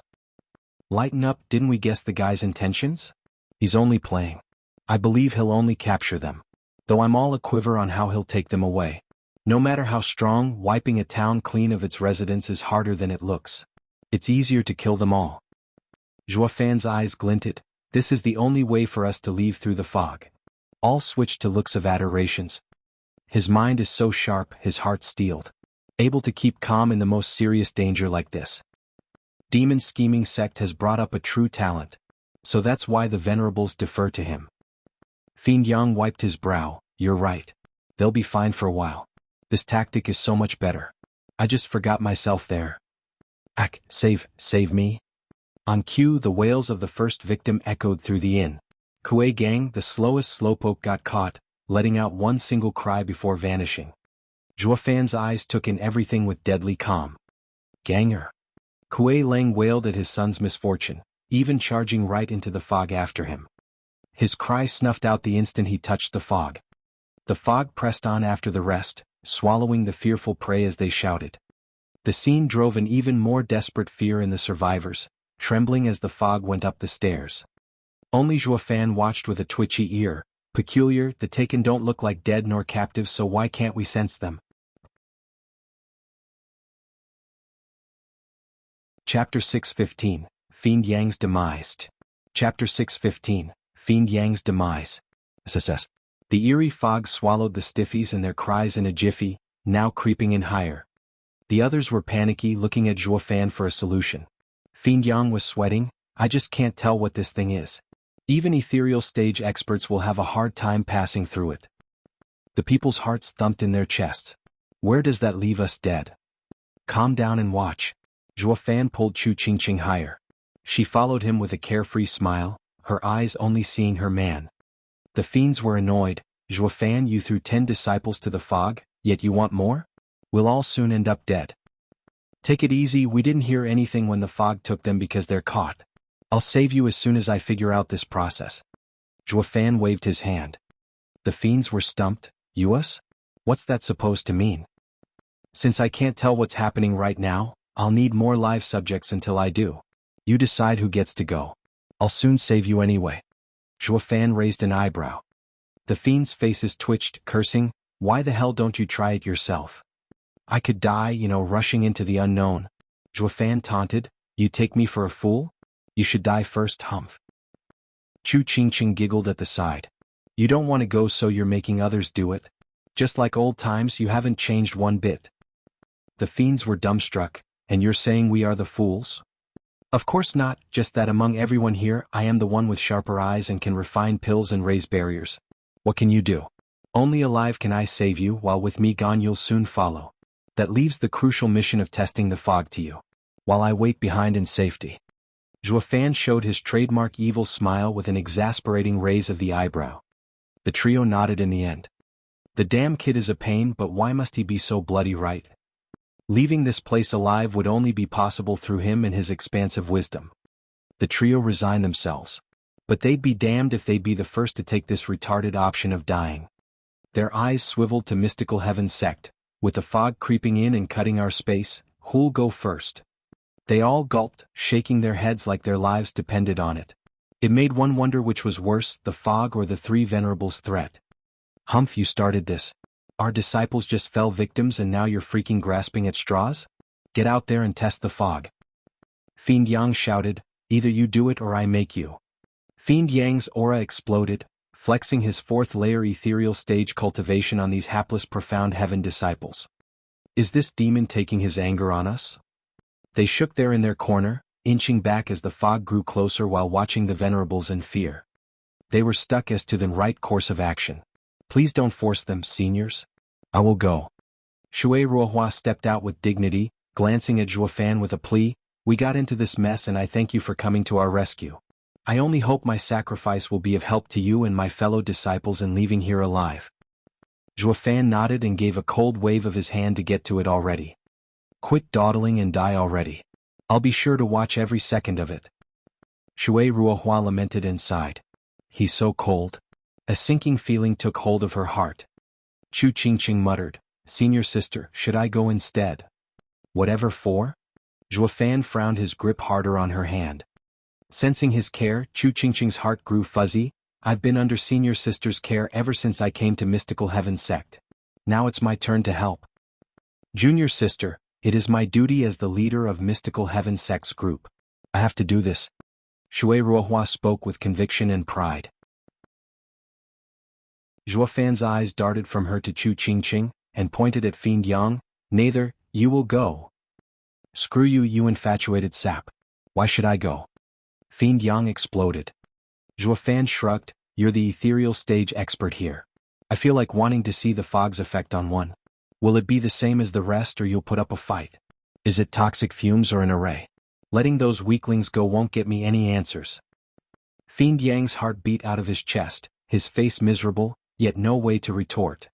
Lighten up, didn't we guess the guy's intentions? He's only playing. I believe he'll only capture them. Though I'm all aquiver on how he'll take them away. No matter how strong, wiping a town clean of its residents is harder than it looks. It's easier to kill them all. Zhuo Fan's eyes glinted. This is the only way for us to leave through the fog. All switched to looks of adorations. His mind is so sharp, his heart steeled. Able to keep calm in the most serious danger like this. Demon scheming sect has brought up a true talent. So that's why the venerables defer to him. Fiend Yang wiped his brow. You're right. They'll be fine for a while. This tactic is so much better. I just forgot myself there. Ack, save me. On cue, the wails of the first victim echoed through the inn. Kuei gang, the slowest slowpoke, got caught, letting out one single cry before vanishing. Zhuo Fan's eyes took in everything with deadly calm. Ganger. Kuei Lang wailed at his son's misfortune, even charging right into the fog after him. His cry snuffed out the instant he touched the fog. The fog pressed on after the rest, swallowing the fearful prey as they shouted. The scene drove an even more desperate fear in the survivors, trembling as the fog went up the stairs. Only Zhuo Fan watched with a twitchy ear. Peculiar, the taken don't look like dead nor captives, so why can't we sense them? Chapter 6:15. Fiend Yang's Demise. Chapter 615, Fiend Yang's Demise. SSS. The eerie fog swallowed the stiffies and their cries in a jiffy, now creeping in higher. The others were panicky, looking at Zhuo Fan for a solution. Fiend Yang was sweating. I just can't tell what this thing is. Even ethereal stage experts will have a hard time passing through it. The people's hearts thumped in their chests. Where does that leave us dead? Calm down and watch. Zhuo Fan pulled Chu Qingqing higher. She followed him with a carefree smile, her eyes only seeing her man. The fiends were annoyed. Zhuo Fan, you threw 10 disciples to the fog, yet you want more? We'll all soon end up dead. Take it easy, we didn't hear anything when the fog took them because they're caught. I'll save you as soon as I figure out this process. Zhuo Fan waved his hand. The fiends were stumped. You us? What's that supposed to mean? Since I can't tell what's happening right now, I'll need more live subjects until I do. You decide who gets to go. I'll soon save you anyway. Zhuo Fan raised an eyebrow. The fiends' faces twitched, cursing, why the hell don't you try it yourself? I could die, rushing into the unknown. Zhuo Fan taunted, you take me for a fool? You should die first, humph. Chu Qingqing giggled at the side. You don't want to go, so you're making others do it? Just like old times, you haven't changed one bit. The fiends were dumbstruck, and you're saying we are the fools? Of course not, just that among everyone here, I am the one with sharper eyes and can refine pills and raise barriers. What can you do? Only alive can I save you, while with me gone you'll soon follow. That leaves the crucial mission of testing the fog to you, while I wait behind in safety. Zhuo Fan showed his trademark evil smile with an exasperating raise of the eyebrow. The trio nodded in the end. The damn kid is a pain, but why must he be so bloody, right? Leaving this place alive would only be possible through him and his expansive wisdom. The trio resigned themselves. But they'd be damned if they'd be the first to take this retarded option of dying. Their eyes swiveled to mystical heaven sect. With the fog creeping in and cutting our space, who'll go first? They all gulped, shaking their heads like their lives depended on it. It made one wonder which was worse, the fog or the three venerables' threat. Humph, you started this. Our disciples just fell victims and now you're freaking grasping at straws? Get out there and test the fog. Fiend Yang shouted, either you do it or I make you. Fiend Yang's aura exploded, flexing his fourth-layer ethereal stage cultivation on these hapless profound heaven disciples. Is this demon taking his anger on us? They shook there in their corner, inching back as the fog grew closer while watching the venerables in fear. They were stuck as to the right course of action. Please don't force them, seniors. I will go. Shui Ruohua stepped out with dignity, glancing at Zhuo Fan with a plea, we got into this mess and I thank you for coming to our rescue. I only hope my sacrifice will be of help to you and my fellow disciples in leaving here alive. Zhuo Fan nodded and gave a cold wave of his hand to get to it already. Quit dawdling and die already. I'll be sure to watch every second of it. Shui Ruohua lamented inside. He's so cold. A sinking feeling took hold of her heart. Chu Qingqing muttered, Senior sister, should I go instead? Whatever for? Zhuo Fan frowned, his grip harder on her hand. Sensing his care, Chu Qingqing's heart grew fuzzy. I've been under senior sister's care ever since I came to Mystical Heaven Sect. Now it's my turn to help. Junior sister, it is my duty as the leader of Mystical Heaven Sect's group. I have to do this. Shui Ruohua spoke with conviction and pride. Zhuo Fan's eyes darted from her to Chu Qingqing, and pointed at Fiend Yang, Neither, you will go. Screw you, you infatuated sap. Why should I go? Fiend Yang exploded. Zhuo Fan shrugged, you're the ethereal stage expert here. I feel like wanting to see the fog's effect on one. Will it be the same as the rest or you'll put up a fight? Is it toxic fumes or an array? Letting those weaklings go won't get me any answers. Fiend Yang's heart beat out of his chest, his face miserable, yet no way to retort.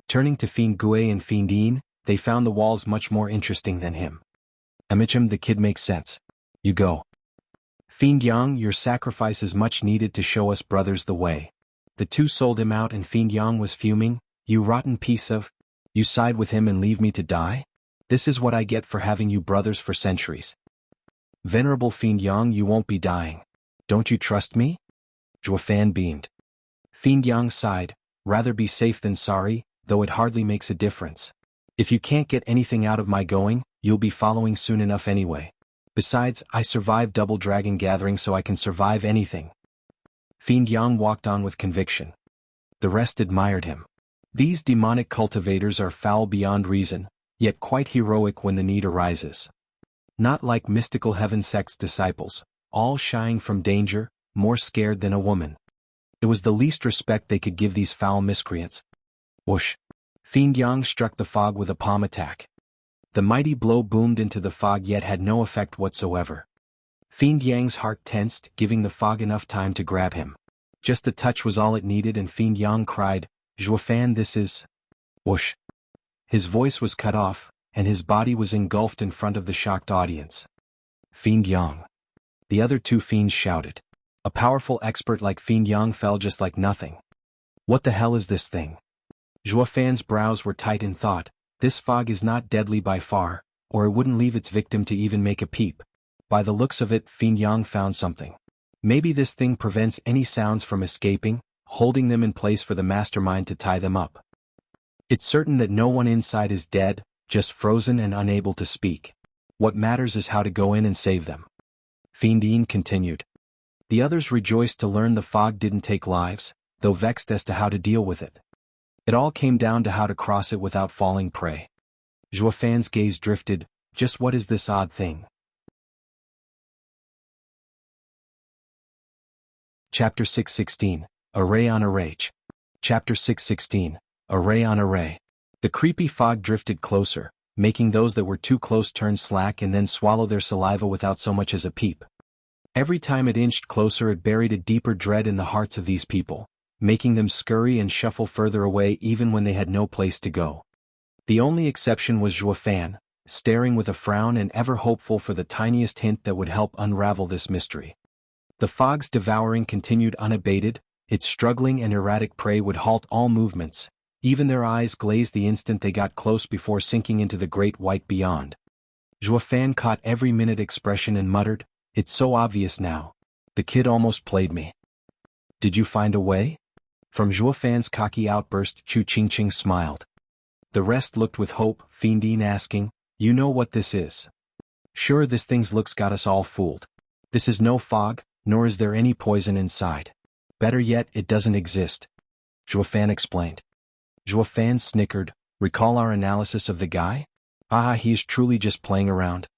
Turning to Fiend Gue and Fiend Yin, they found the walls much more interesting than him. Amicham, the kid makes sense. You go. Fiend Yang, your sacrifice is much needed to show us brothers the way. The two sold him out and Fiend Yang was fuming, you rotten piece of... You side with him and leave me to die? This is what I get for having you brothers for centuries. Venerable Fiend Yang, you won't be dying. Don't you trust me? Zhuo Fan beamed. Fiend Yang sighed, rather be safe than sorry, though it hardly makes a difference. If you can't get anything out of my going, you'll be following soon enough anyway. Besides, I survived double dragon gathering, so I can survive anything. Fiend Yang walked on with conviction. The rest admired him. These demonic cultivators are foul beyond reason, yet quite heroic when the need arises. Not like mystical heaven sect's disciples, all shying from danger, more scared than a woman. It was the least respect they could give these foul miscreants. Whoosh! Fiend Yang struck the fog with a palm attack. The mighty blow boomed into the fog yet had no effect whatsoever. Fiend Yang's heart tensed, giving the fog enough time to grab him. Just a touch was all it needed, and Fiend Yang cried, "Zhuofan, this is..." Whoosh! His voice was cut off, and his body was engulfed in front of the shocked audience. Fiend Yang. The other two fiends shouted. A powerful expert like Fiend Yang fell just like nothing. What the hell is this thing? Zhuofan's brows were tight in thought. This fog is not deadly by far, or it wouldn't leave its victim to even make a peep. By the looks of it, Fiend Yang found something. Maybe this thing prevents any sounds from escaping, holding them in place for the mastermind to tie them up. It's certain that no one inside is dead, just frozen and unable to speak. What matters is how to go in and save them. Fiend Yin continued. The others rejoiced to learn the fog didn't take lives, though vexed as to how to deal with it. It all came down to how to cross it without falling prey. Zhuofan's gaze drifted. Just what is this odd thing? Chapter 616, Array on Array. Chapter 616, Array on Array. The creepy fog drifted closer, making those that were too close turn slack and then swallow their saliva without so much as a peep. Every time it inched closer, it buried a deeper dread in the hearts of these people, making them scurry and shuffle further away even when they had no place to go. The only exception was Zhuofan, staring with a frown and ever hopeful for the tiniest hint that would help unravel this mystery. The fog's devouring continued unabated, its struggling and erratic prey would halt all movements, even their eyes glazed the instant they got close before sinking into the great white beyond. Zhuofan caught every minute expression and muttered, "It's so obvious now. The kid almost played me." "Did you find a way?" From Zhuofan's cocky outburst, Chu Qingqing smiled. The rest looked with hope, Fiend Yin asking, "You know what this is?" "Sure, this thing's looks got us all fooled. This is no fog, nor is there any poison inside. Better yet, it doesn't exist," Zhuofan explained. Zhuofan snickered. "Recall our analysis of the guy? He's truly just playing around.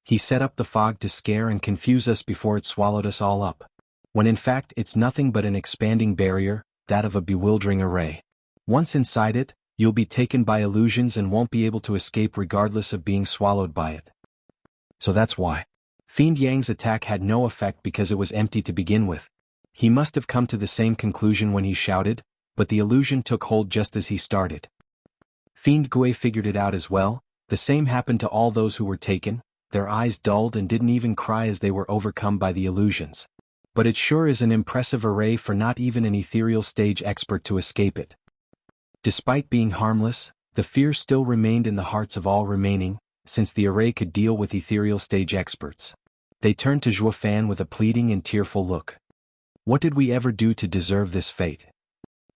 He set up the fog to scare and confuse us before it swallowed us all up. When in fact it's nothing but an expanding barrier, that of a bewildering array. Once inside it, you'll be taken by illusions and won't be able to escape regardless of being swallowed by it." So that's why. Fiend Yang's attack had no effect because it was empty to begin with. He must have come to the same conclusion when he shouted, but the illusion took hold just as he started. Fiend Gui figured it out as well. The same happened to all those who were taken. Their eyes dulled and didn't even cry as they were overcome by the illusions. But it sure is an impressive array for not even an ethereal stage expert to escape it. Despite being harmless, the fear still remained in the hearts of all remaining, since the array could deal with ethereal stage experts. They turned to Zhuofan with a pleading and tearful look. "What did we ever do to deserve this fate?"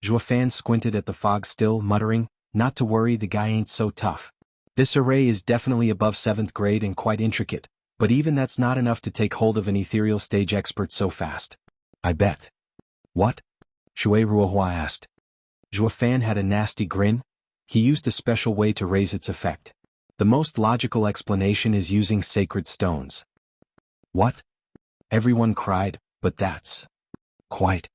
Zhuofan squinted at the fog still, muttering, "Not to worry, the guy ain't so tough. This array is definitely above 7th grade and quite intricate, but even that's not enough to take hold of an ethereal stage expert so fast. I bet." "What?" Shui Ruohua asked. Zhuofan had a nasty grin. He used a special way to raise its effect. "The most logical explanation is using sacred stones." "What?" Everyone cried, "But that's..." "Quite."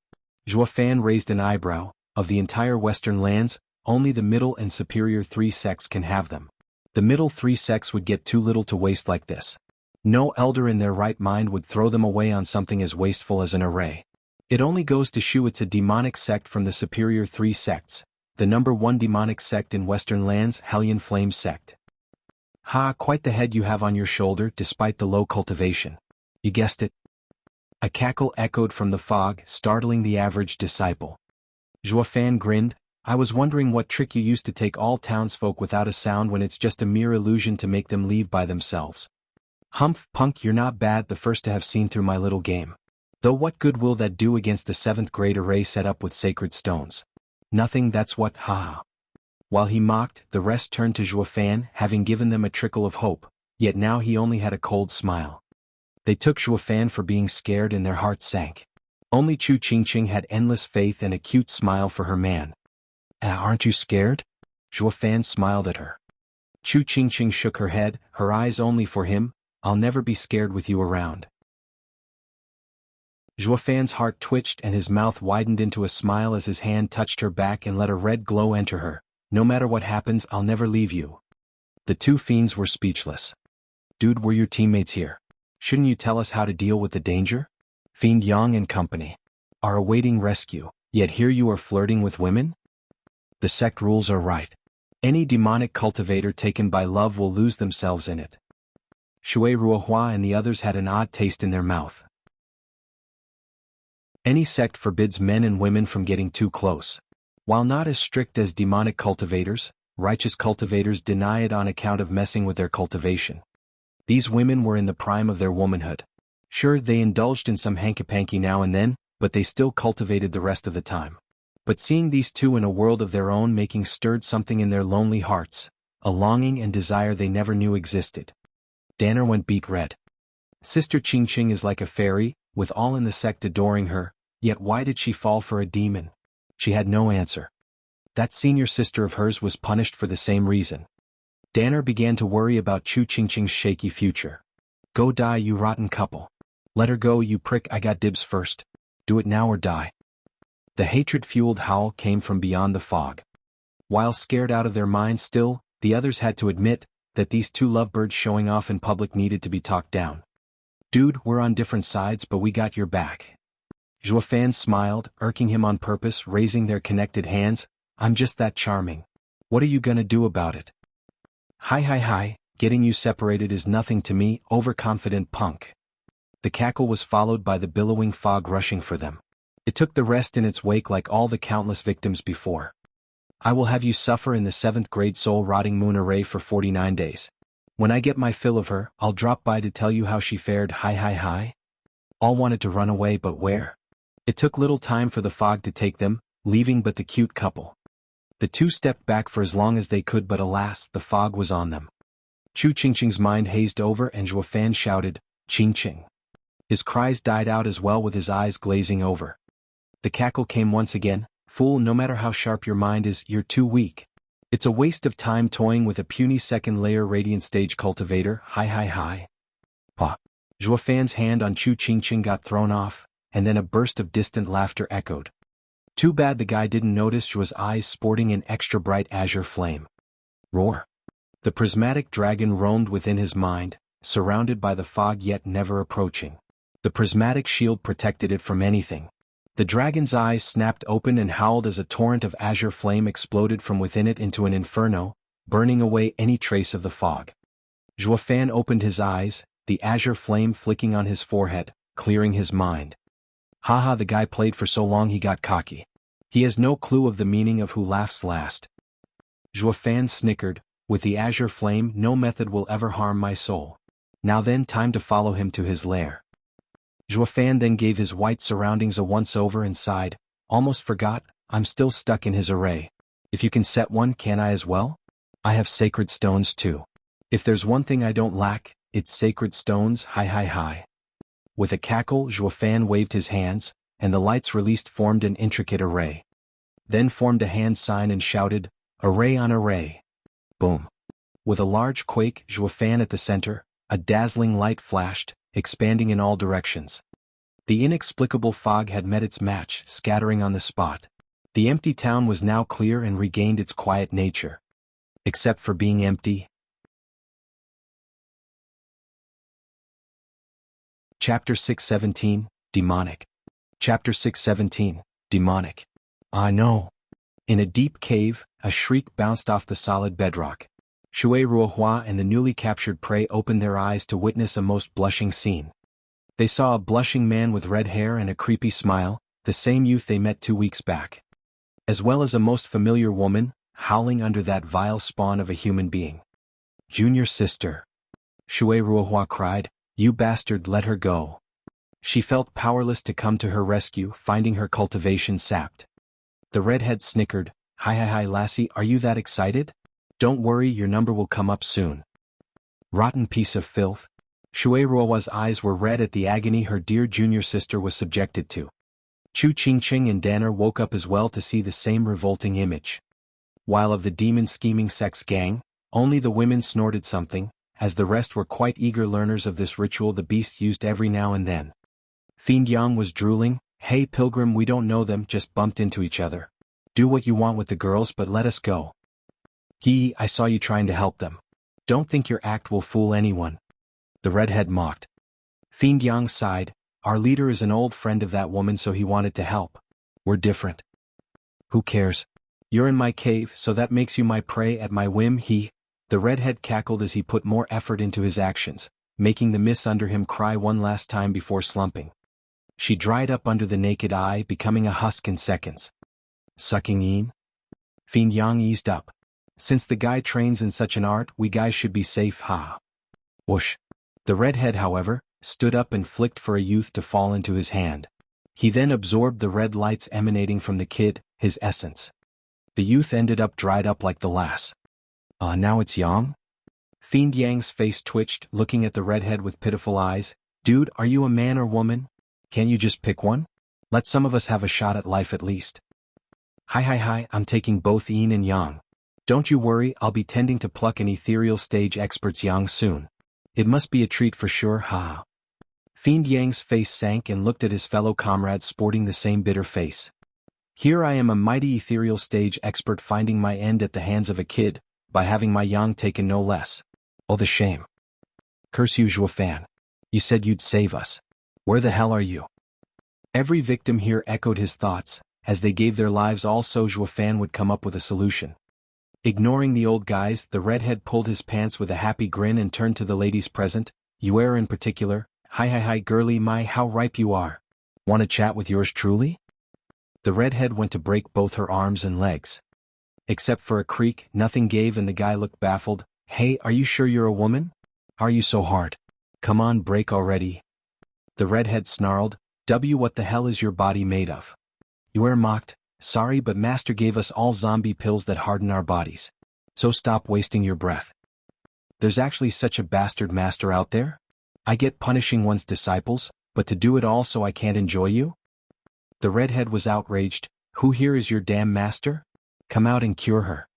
Zhuofan raised an eyebrow. "Of the entire Western lands, only the middle and superior 3 sects can have them. The middle 3 sects would get too little to waste like this. No elder in their right mind would throw them away on something as wasteful as an array. It only goes to show it's a demonic sect from the superior 3 sects, the number 1 demonic sect in Western lands, Hellion Flame sect." "Ha, quite the head you have on your shoulder despite the low cultivation. You guessed it." A cackle echoed from the fog, startling the average disciple. Zhuofan grinned. "I was wondering what trick you used to take all townsfolk without a sound when it's just a mere illusion to make them leave by themselves. Humph, punk, you're not bad, the first to have seen through my little game. Though what good will that do against a 7th grade array set up with sacred stones? Nothing, that's what, haha." While he mocked, the rest turned to Zhuofan, having given them a trickle of hope, yet now he only had a cold smile. They took Zhuofan for being scared and their hearts sank. Only Chu Qingqing had endless faith and a cute smile for her man. Aren't you scared? Zhuofan smiled at her. Chu Qingqing shook her head, her eyes only for him. I'll never be scared with you around. Zhuofan's heart twitched and his mouth widened into a smile as his hand touched her back and let a red glow enter her. No matter what happens, I'll never leave you. The two fiends were speechless. Dude, were your teammates here? Shouldn't you tell us how to deal with the danger? Fiend Yang and company are awaiting rescue, yet here you are flirting with women? The sect rules are right. Any demonic cultivator taken by love will lose themselves in it. Shui Ruohua and the others had an odd taste in their mouth. Any sect forbids men and women from getting too close. While not as strict as demonic cultivators, righteous cultivators deny it on account of messing with their cultivation. These women were in the prime of their womanhood. Sure, they indulged in some hanky-panky now and then, but they still cultivated the rest of the time. But seeing these two in a world of their own making stirred something in their lonely hearts, a longing and desire they never knew existed. Danner went beet red. Sister Qingqing is like a fairy, with all in the sect adoring her, yet why did she fall for a demon? She had no answer. That senior sister of hers was punished for the same reason. Danner began to worry about Chu Qingqing's shaky future. Go die, you rotten couple. Let her go, you prick, I got dibs first. Do it now or die. The hatred-fueled howl came from beyond the fog. While scared out of their minds still, the others had to admit that these two lovebirds showing off in public needed to be talked down. Dude, we're on different sides, but we got your back. Zhuofan smiled, irking him on purpose, raising their connected hands. I'm just that charming. What are you gonna do about it? Hi, getting you separated is nothing to me, overconfident punk. The cackle was followed by the billowing fog rushing for them. It took the rest in its wake like all the countless victims before. I will have you suffer in the 7th grade soul-rotting moon array for 49 days. When I get my fill of her, I'll drop by to tell you how she fared. Hi. All wanted to run away, but where? It took little time for the fog to take them, leaving but the cute couple. The two stepped back for as long as they could, but alas, the fog was on them. Chu Qingqing's mind hazed over and Zhuofan shouted, Qingqing. His cries died out as well with his eyes glazing over. The cackle came once again. Fool, no matter how sharp your mind is, you're too weak. It's a waste of time toying with a puny second-layer radiant stage cultivator. Hi. Pa. Zhuofan's hand on Chu Qingqing got thrown off, and then a burst of distant laughter echoed. Too bad the guy didn't notice Zhuo's eyes sporting an extra bright azure flame. Roar. The prismatic dragon roamed within his mind, surrounded by the fog yet never approaching. The prismatic shield protected it from anything. The dragon's eyes snapped open and howled as a torrent of azure flame exploded from within it into an inferno, burning away any trace of the fog. Zhuofan opened his eyes, the azure flame flicking on his forehead, clearing his mind. Haha, the guy played for so long he got cocky. He has no clue of the meaning of who laughs last. Zhuofan snickered, with the azure flame no method will ever harm my soul. Now then, time to follow him to his lair. Zhuofan then gave his white surroundings a once-over and sighed, almost forgot, I'm still stuck in his array. If you can set one, can I as well? I have sacred stones too. If there's one thing I don't lack, it's sacred stones. Hi. With a cackle, Zhuofan waved his hands, and the lights released formed an intricate array. Then formed a hand sign and shouted, array on array. Boom. With a large quake, Zhuofan at the center, a dazzling light flashed, expanding in all directions. The inexplicable fog had met its match, scattering on the spot. The empty town was now clear and regained its quiet nature. Except for being empty. Chapter 617, Demonic. Chapter 617, Demonic. Ah no. In a deep cave, a shriek bounced off the solid bedrock. Shui Ruohua and the newly captured prey opened their eyes to witness a most blushing scene. They saw a blushing man with red hair and a creepy smile, the same youth they met 2 weeks back. As well as a most familiar woman, howling under that vile spawn of a human being. Junior sister. Shui Ruohua cried, you bastard, let her go. She felt powerless to come to her rescue, finding her cultivation sapped. The redhead snickered, hi lassie, are you that excited? Don't worry, your number will come up soon. Rotten piece of filth. Shui Ruohua's eyes were red at the agony her dear junior sister was subjected to. Chu Qingqing and Danner woke up as well to see the same revolting image. While of the demon-scheming sex gang, only the women snorted something, as the rest were quite eager learners of this ritual the beast used every now and then. Fiend Yang was drooling, "Hey pilgrim, we don't know them, just bumped into each other. Do what you want with the girls but let us go." I saw you trying to help them. Don't think your act will fool anyone." The redhead mocked. Fiend Yang sighed, "Our leader is an old friend of that woman so he wanted to help. We're different." "Who cares? You're in my cave so that makes you my prey at my whim." The redhead cackled as he put more effort into his actions, making the miss under him cry one last time before slumping. She dried up under the naked eye, becoming a husk in seconds. "Sucking in?" Fiend Yang eased up. "Since the guy trains in such an art, we guys should be safe, ha." Whoosh. The redhead, however, stood up and flicked for a youth to fall into his hand. He then absorbed the red lights emanating from the kid, his essence. The youth ended up dried up like the lass. Now it's Yang?" Fiend Yang's face twitched, looking at the redhead with pitiful eyes. "Dude, are you a man or woman? Can't you just pick one? Let some of us have a shot at life at least." Hi, I'm taking both Yin and Yang. Don't you worry, I'll be tending to pluck an ethereal stage expert's Yang soon. It must be a treat for sure, ha. Fiend Yang's face sank and looked at his fellow comrades sporting the same bitter face. "Here I am, a mighty ethereal stage expert, finding my end at the hands of a kid, by having my Yang taken no less. Oh, the shame. Curse you, Zhuofan. You said you'd save us. Where the hell are you?" Every victim here echoed his thoughts. As they gave their lives all so Zhuofan would come up with a solution. Ignoring the old guys, the redhead pulled his pants with a happy grin and turned to the ladies present, Yuera in particular. Hi, girlie, my how ripe you are. Want to chat with yours truly?" The redhead went to break both her arms and legs. Except for a creak, nothing gave and the guy looked baffled. "Hey, are you sure you're a woman? How are you so hard? Come on, break already." The redhead snarled, What the hell is your body made of?" Yuera mocked, "Sorry, but Master gave us all zombie pills that harden our bodies. So stop wasting your breath." "There's actually such a bastard master out there? I get punishing one's disciples, but to do it all so I can't enjoy you?" The redhead was outraged. "Who here is your damn master? Come out and cure her."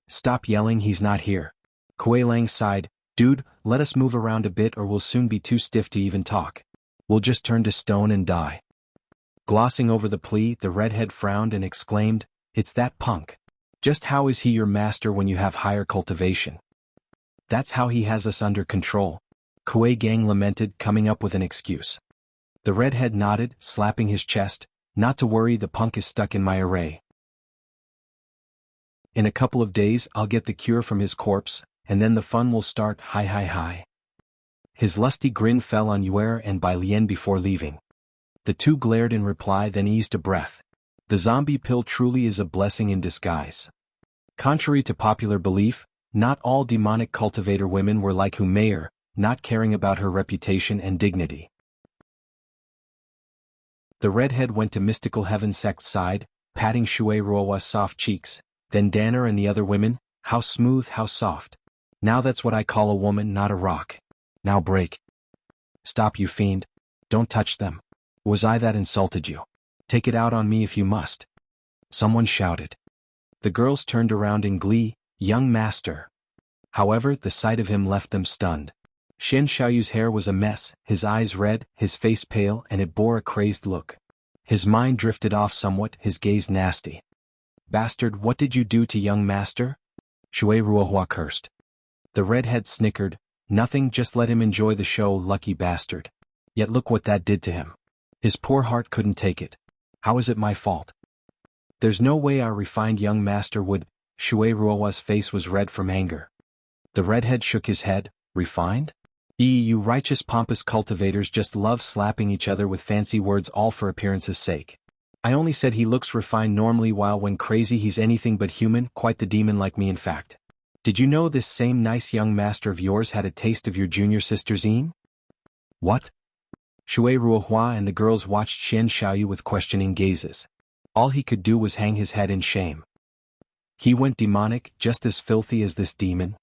"Stop yelling, he's not here." Kuei Lang sighed, "Dude, let us move around a bit or we'll soon be too stiff to even talk. We'll just turn to stone and die." Glossing over the plea, the redhead frowned and exclaimed, "It's that punk. Just how is he your master when you have higher cultivation?" "That's how he has us under control," Kuei Gang lamented, coming up with an excuse. The redhead nodded, slapping his chest, "Not to worry, the punk is stuck in my array. In a couple of days I'll get the cure from his corpse, and then the fun will start." Hi. His lusty grin fell on Yuera and Bai Lian before leaving. The two glared in reply, then eased a breath. The zombie pill truly is a blessing in disguise. Contrary to popular belief, not all demonic cultivator women were like Hu Meier, not caring about her reputation and dignity. The redhead went to Mystical Heaven Sect's side, patting Shui Ruohua's soft cheeks, then Danner and the other women. "How smooth, how soft. Now that's what I call a woman, not a rock. Now break." "Stop, you fiend. Don't touch them. Was I that insulted you? Take it out on me if you must." Someone shouted. The girls turned around in glee. "Young master." However, the sight of him left them stunned. Shen Xiaoyu's hair was a mess, his eyes red, his face pale, and it bore a crazed look. His mind drifted off somewhat, his gaze nasty. "Bastard, what did you do to young master?" Shui Ruohua cursed. The redhead snickered, "Nothing, just let him enjoy the show, lucky bastard. Yet look what that did to him. His poor heart couldn't take it. How is it my fault? There's no way our refined young master would." Shui Ruohua's face was red from anger. The redhead shook his head. "Refined? You righteous pompous cultivators just love slapping each other with fancy words all for appearance's sake. I only said he looks refined normally while when crazy he's anything but human, quite the demon like me in fact. Did you know this same nice young master of yours had a taste of your junior sister Zine?" "What?" Shui Ruohua and the girls watched Shen Xiaoyu with questioning gazes. All he could do was hang his head in shame. "He went demonic, just as filthy as this demon."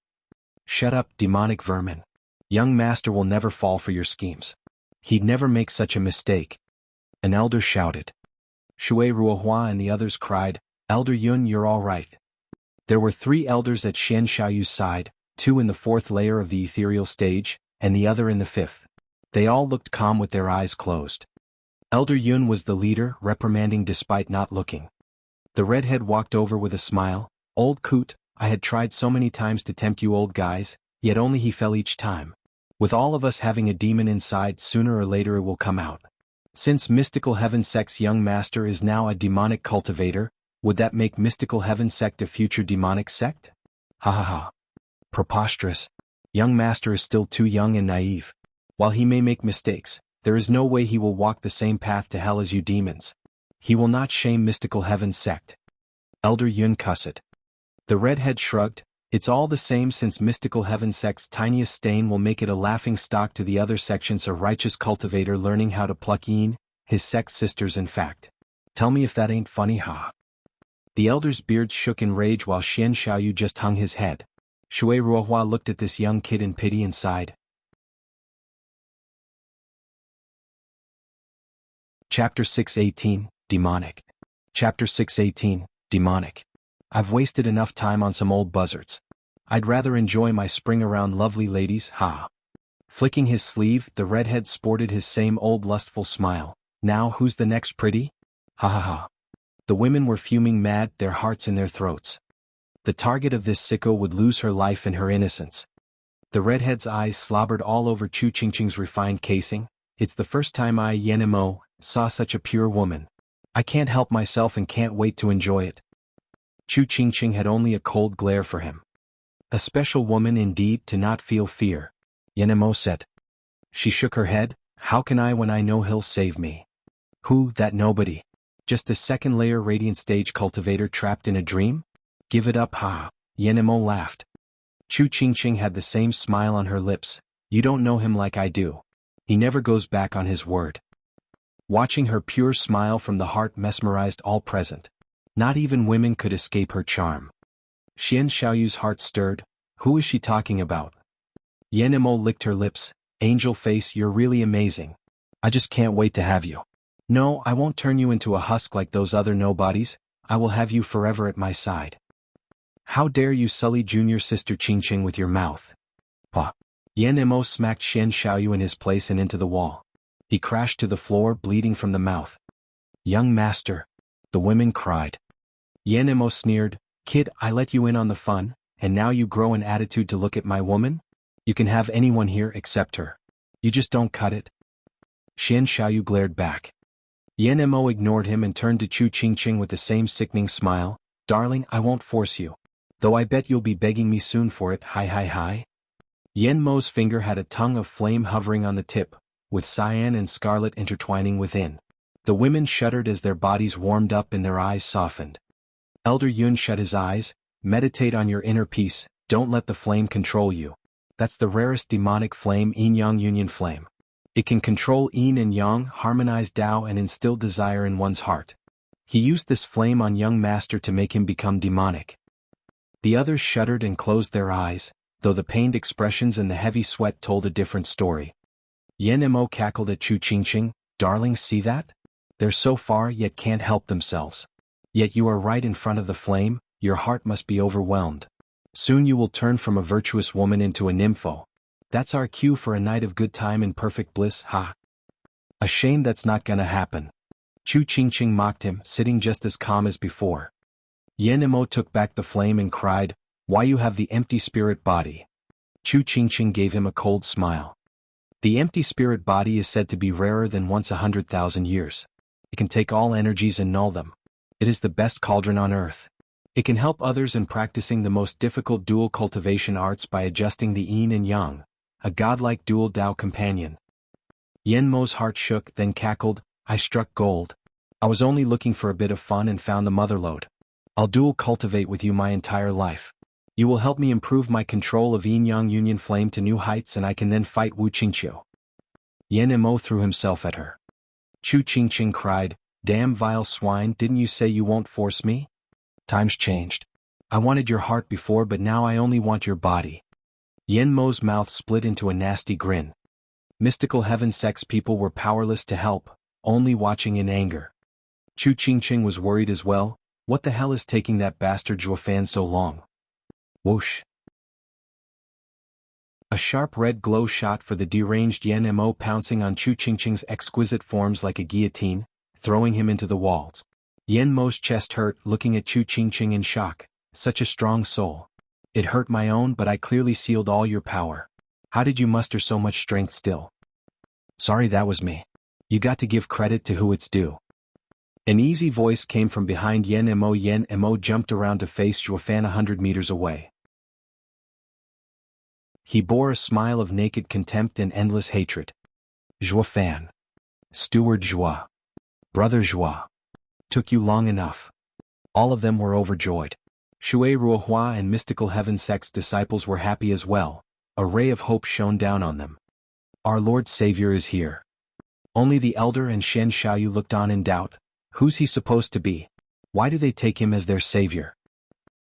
"Shut up, demonic vermin. Young master will never fall for your schemes. He'd never make such a mistake. An elder shouted. Shui Ruohua and the others cried, Elder Yun, you're all right. There were 3 elders at Xian Xiaoyu's side, 2 in the 4th layer of the ethereal stage, and the other in the 5th. They all looked calm with their eyes closed. Elder Yun was the leader, reprimanding despite not looking. The redhead walked over with a smile. Old coot, I had tried so many times to tempt you old guys, yet only he fell each time. With all of us having a demon inside, sooner or later it will come out. Since Mystical Heaven Sect's young master is now a demonic cultivator, would that make Mystical Heaven Sect a future demonic sect? Ha ha ha. Preposterous. Young master is still too young and naive. While he may make mistakes, there is no way he will walk the same path to hell as you demons. He will not shame Mystical Heaven Sect. Elder Yun cussed. The redhead shrugged. It's all the same, since Mystical Heaven Sect's tiniest stain will make it a laughing stock to the other sections. A righteous cultivator learning how to pluck Yin, his sect sisters in fact. Tell me if that ain't funny, ha. The elder's beard shook in rage while Xian Xiaoyu just hung his head. Shui Ruohua looked at this young kid in pity and sighed. Chapter 618, Demonic. Chapter 618, Demonic. I've wasted enough time on some old buzzards. I'd rather enjoy my spring around lovely ladies, ha. Flicking his sleeve, the redhead sported his same old lustful smile. Now who's the next pretty? Ha ha ha. The women were fuming mad, their hearts in their throats. The target of this sicko would lose her life and her innocence. The redhead's eyes slobbered all over Chu Qingqing's refined casing. It's the first time I, Yenemo, saw such a pure woman. I can't help myself and can't wait to enjoy it. Chu Qingqing had only a cold glare for him. A special woman indeed to not feel fear, Yenemo said. She shook her head. How can I when I know he'll save me? Who, that nobody? Just a 2nd layer radiant stage cultivator trapped in a dream? Give it up, ha. Yenemo laughed. Chu Qingqing had the same smile on her lips. You don't know him like I do. He never goes back on his word. Watching her pure smile from the heart mesmerized all present. Not even women could escape her charm. Xian Xiaoyu's heart stirred. Who is she talking about? Yenemo licked her lips. Angel face, you're really amazing. I just can't wait to have you. No, I won't turn you into a husk like those other nobodies. I will have you forever at my side. How dare you sully junior sister Qingqing with your mouth? Pa. Yenemo smacked Xian Xiaoyu in his place and into the wall. He crashed to the floor, bleeding from the mouth. Young master. The women cried. Yenemo sneered. Kid, I let you in on the fun, and now you grow an attitude to look at my woman? You can have anyone here except her. You just don't cut it. Xian Xiaoyu glared back. Yenemo ignored him and turned to Chu Qingqing with the same sickening smile. Darling, I won't force you. Though I bet you'll be begging me soon for it, hi hi hi. Yenmo's finger had a tongue of flame hovering on the tip, with cyan and scarlet intertwining within. The women shuddered as their bodies warmed up and their eyes softened. Elder Yun shut his eyes. Meditate on your inner peace, don't let the flame control you. That's the rarest demonic flame, Yin-Yang Union Flame. It can control Yin and Yang, harmonize Tao and instill desire in one's heart. He used this flame on young master to make him become demonic. The others shuddered and closed their eyes, though the pained expressions and the heavy sweat told a different story. Yenemo cackled at Chu Qingqing. Darling, see that? They're so far yet can't help themselves. Yet you are right in front of the flame, your heart must be overwhelmed. Soon you will turn from a virtuous woman into a nympho. That's our cue for a night of good time and perfect bliss, ha. A shame that's not gonna happen. Chu Qingqing mocked him, sitting just as calm as before. Yenemo took back the flame and cried, why you have the empty spirit body? Chu Qingqing gave him a cold smile. The empty spirit body is said to be rarer than once 100,000 years. It can take all energies and null them. It is the best cauldron on earth. It can help others in practicing the most difficult dual cultivation arts by adjusting the yin and yang, a godlike dual Tao companion. Yenmo's heart shook, then cackled, I struck gold. I was only looking for a bit of fun and found the motherlode. I'll dual cultivate with you my entire life. You will help me improve my control of yin-yang union flame to new heights and I can then fight Wu Qingqiu. Yenmo threw himself at her. Chu Qingqing cried, damn vile swine, didn't you say you won't force me? Times changed. I wanted your heart before but now I only want your body. Yen Mo's mouth split into a nasty grin. Mystical heaven sex people were powerless to help, only watching in anger. Chu Qingqing was worried as well. What the hell is taking that bastard Zhuofan so long? Whoosh. A sharp red glow shot for the deranged Yen Mo, pouncing on Chu Qingqing's exquisite forms like a guillotine, throwing him into the walls. Yen Mo's chest hurt, looking at Chu Qingqing in shock. Such a strong soul. It hurt my own, but I clearly sealed all your power. How did you muster so much strength still? Sorry, that was me. You got to give credit to who it's due. An easy voice came from behind Yen Mo. Yen Mo jumped around to face Zhuofan 100 meters away. He bore a smile of naked contempt and endless hatred. Zhuofan. Steward Zhua. Brother Zhua. Took you long enough. All of them were overjoyed. Shui Ruohua and mystical heaven sex disciples were happy as well. A ray of hope shone down on them. Our Lord Savior is here. Only the elder and Shen Xiaoyu looked on in doubt. Who's he supposed to be? Why do they take him as their savior?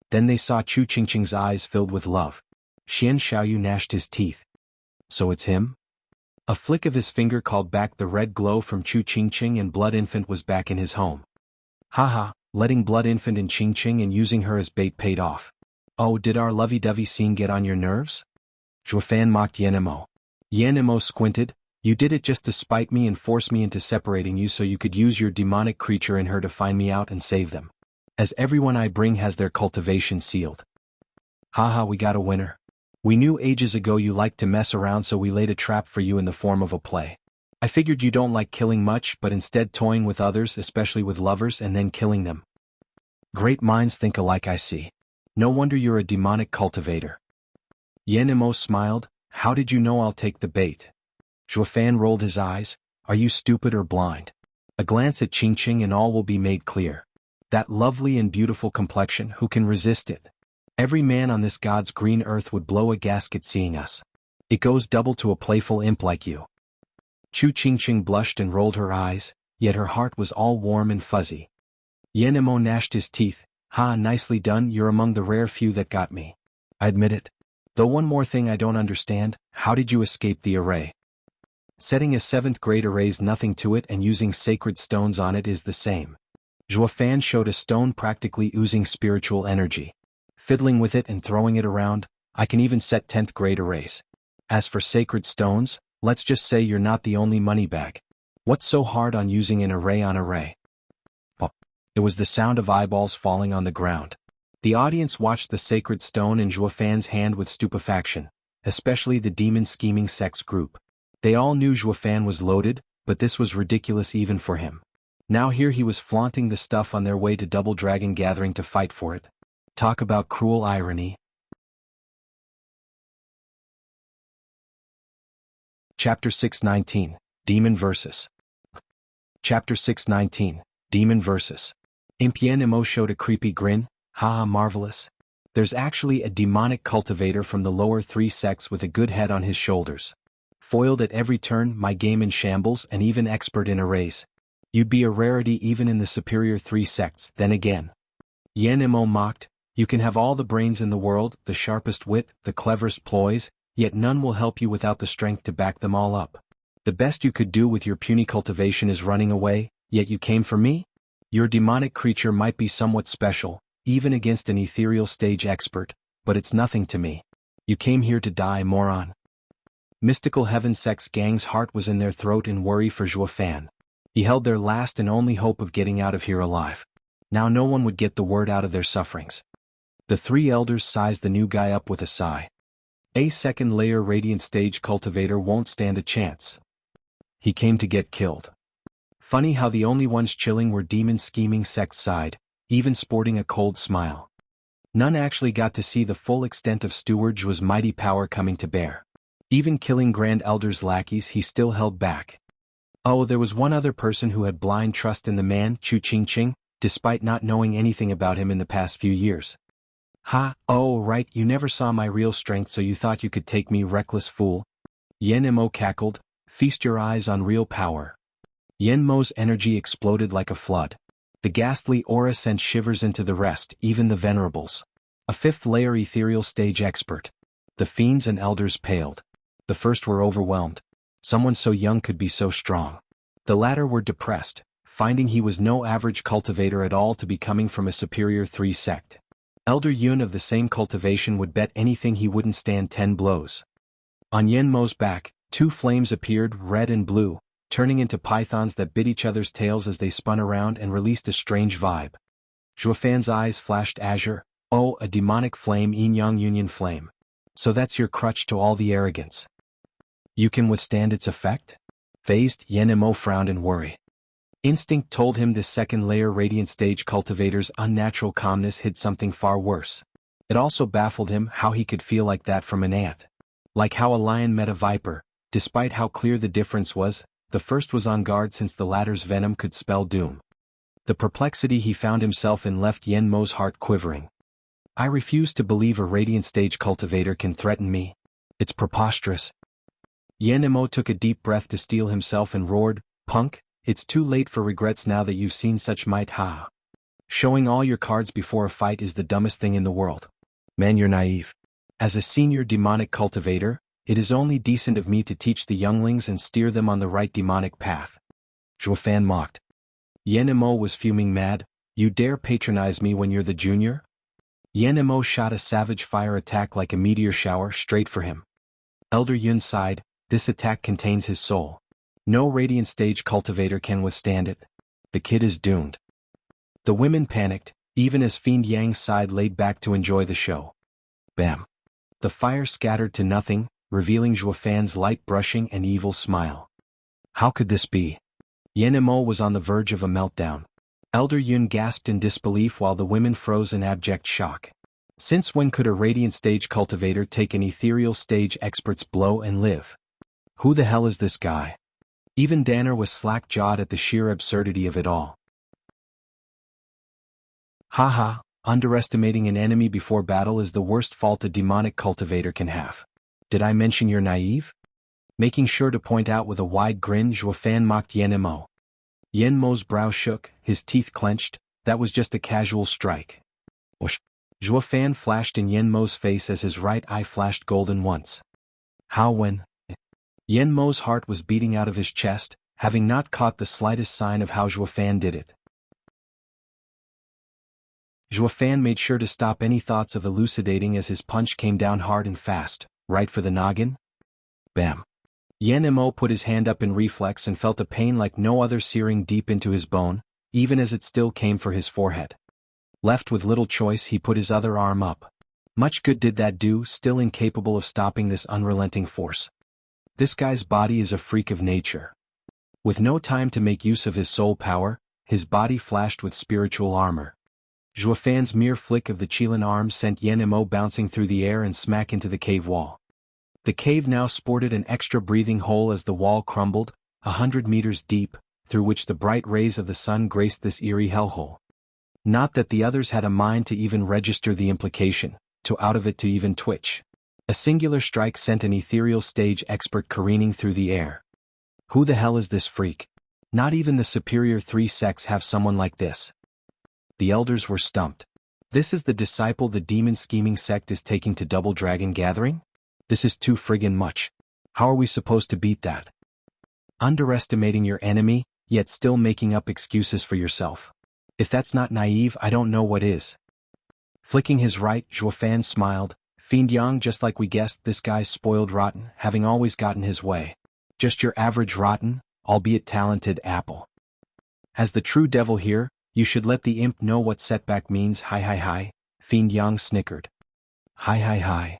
Then they saw Chu Qingqing's eyes filled with love. Shen Xiaoyu gnashed his teeth. So it's him? A flick of his finger called back the red glow from Chu Qingqing, and Blood Infant was back in his home. Haha, letting Blood Infant in Qingqing and using her as bait paid off. Oh, did our lovey-dovey scene get on your nerves? Zhuofan mocked Yen Mo. Yen Mo squinted. You did it just to spite me and force me into separating you so you could use your demonic creature in her to find me out and save them. As everyone I bring has their cultivation sealed. Haha, we got a winner. We knew ages ago you liked to mess around, so we laid a trap for you in the form of a play. I figured you don't like killing much, but instead toying with others, especially with lovers, and then killing them. Great minds think alike, I see. No wonder you're a demonic cultivator. Yen Mo smiled. How did you know I'll take the bait? Zhuofan rolled his eyes. Are you stupid or blind? A glance at Qingqing and all will be made clear. That lovely and beautiful complexion, who can resist it? Every man on this God's green earth would blow a gasket seeing us. It goes double to a playful imp like you. Chu Qingqing blushed and rolled her eyes, yet her heart was all warm and fuzzy. Yen Mo gnashed his teeth. Ha, nicely done, you're among the rare few that got me. I admit it. Though one more thing I don't understand, how did you escape the array? Setting a 7th grade array's nothing to it and using sacred stones on it is the same. Zhuofan showed a stone practically oozing spiritual energy. Fiddling with it and throwing it around, I can even set 10th grade arrays. As for sacred stones, let's just say you're not the only moneybag. What's so hard on using an array on array? Pop. It was the sound of eyeballs falling on the ground. The audience watched the sacred stone in Zhuofan's hand with stupefaction, especially the demon scheming sex group. They all knew Zhuofan was loaded, but this was ridiculous even for him. Now here he was flaunting the stuff on their way to Double Dragon Gathering to fight for it. Talk about cruel irony. Chapter 619, Demon Versus. Chapter 619, Demon Versus. Imp Yen Mo showed a creepy grin. Haha, marvelous. There's actually a demonic cultivator from the lower 3 sects with a good head on his shoulders. Foiled at every turn, my game in shambles, and even expert in arrays. You'd be a rarity even in the superior 3 sects. Then again. Yen Mo mocked. You can have all the brains in the world, the sharpest wit, the cleverest ploys, yet none will help you without the strength to back them all up. The best you could do with your puny cultivation is running away, yet you came for me? Your demonic creature might be somewhat special, even against an ethereal stage expert, but it's nothing to me. You came here to die, moron. Mystical heaven sex gang's heart was in their throat in worry for Zhuofan. He held their last and only hope of getting out of here alive. Now no one would get the word out of their sufferings. The 3 elders sized the new guy up with a sigh. A 2nd layer radiant stage cultivator won't stand a chance. He came to get killed. Funny how the only ones chilling were demon scheming sex side, even sporting a cold smile. None actually got to see the full extent of Steward Zhuo's mighty power coming to bear. Even killing Grand Elder's lackeys he still held back. Oh, there was one other person who had blind trust in the man, Chu Qingqing, despite not knowing anything about him in the past few years. Ha, oh right, you never saw my real strength so you thought you could take me, reckless fool. Yen Mo cackled. Feast your eyes on real power. Yen Mo's energy exploded like a flood. The ghastly aura sent shivers into the rest, even the venerables. A 5th layer ethereal stage expert. The fiends and elders paled. The first were overwhelmed. Someone so young could be so strong. The latter were depressed, finding he was no average cultivator at all to be coming from a superior 3 sect. Elder Yun of the same cultivation would bet anything he wouldn't stand 10 blows. On Yen Mo's back, 2 flames appeared, red and blue, turning into pythons that bit each other's tails as they spun around and released a strange vibe. Zhuofan's eyes flashed azure. Oh, a demonic flame, yin-yang union flame. So that's your crutch to all the arrogance. You can withstand its effect? Phased, Yen Mo frowned in worry. Instinct told him this second-layer radiant stage cultivator's unnatural calmness hid something far worse. It also baffled him how he could feel like that from an ant. Like how a lion met a viper, despite how clear the difference was, the first was on guard since the latter's venom could spell doom. The perplexity he found himself in left Yen Mo's heart quivering. I refuse to believe a radiant stage cultivator can threaten me. It's preposterous. Yen Mo took a deep breath to steel himself and roared, "Punk, it's too late for regrets now that you've seen such might, ha. Showing all your cards before a fight is the dumbest thing in the world. Man, you're naive. As a senior demonic cultivator, it is only decent of me to teach the younglings and steer them on the right demonic path." Zhuofan mocked. Yen Mo was fuming mad. You dare patronize me when you're the junior? Yen Mo shot a savage fire attack like a meteor shower straight for him. Elder Yun sighed. This attack contains his soul. No radiant stage cultivator can withstand it. The kid is doomed. The women panicked, even as Fiend Yang's side laid back to enjoy the show. Bam. The fire scattered to nothing, revealing Zhuofan's light brushing and evil smile. How could this be? Yen Mo was on the verge of a meltdown. Elder Yun gasped in disbelief while the women froze in abject shock. Since when could a radiant stage cultivator take an ethereal stage expert's blow and live? Who the hell is this guy? Even Danner was slack-jawed at the sheer absurdity of it all. Haha, underestimating an enemy before battle is the worst fault a demonic cultivator can have. Did I mention you're naive? Making sure to point out with a wide grin, Zhuofan mocked Yen Mo. Yen Mo's brow shook, his teeth clenched. That was just a casual strike. Whoosh. Zhuofan flashed in Yen Mo's face as his right eye flashed golden once. How when? Yen Mo's heart was beating out of his chest, having not caught the slightest sign of how Zhuofan did it. Zhuofan made sure to stop any thoughts of elucidating as his punch came down hard and fast, right for the noggin. Bam. Yen Mo put his hand up in reflex and felt a pain like no other searing deep into his bone, even as it still came for his forehead. Left with little choice, he put his other arm up. Much good did that do, still incapable of stopping this unrelenting force. This guy's body is a freak of nature. With no time to make use of his soul power, his body flashed with spiritual armor. Zhuofan's mere flick of the Qilin arm sent Yen Mo bouncing through the air and smack into the cave wall. The cave now sported an extra breathing hole as the wall crumbled, 100 meters deep, through which the bright rays of the sun graced this eerie hellhole. Not that the others had a mind to even register the implication, to out of it to even twitch. A singular strike sent an ethereal stage expert careening through the air. Who the hell is this freak? Not even the superior 3 sects have someone like this. The elders were stumped. This is the disciple the demon scheming sect is taking to Double Dragon Gathering? This is too friggin' much. How are we supposed to beat that? Underestimating your enemy, yet still making up excuses for yourself. If that's not naive, I don't know what is. Flicking his right, Zhuofan smiled. Fiend Yang, just like we guessed, this guy's spoiled rotten, having always gotten his way. Just your average rotten, albeit talented apple. As the true devil here, you should let the imp know what setback means. Hi, Fiend Yang snickered. Hi.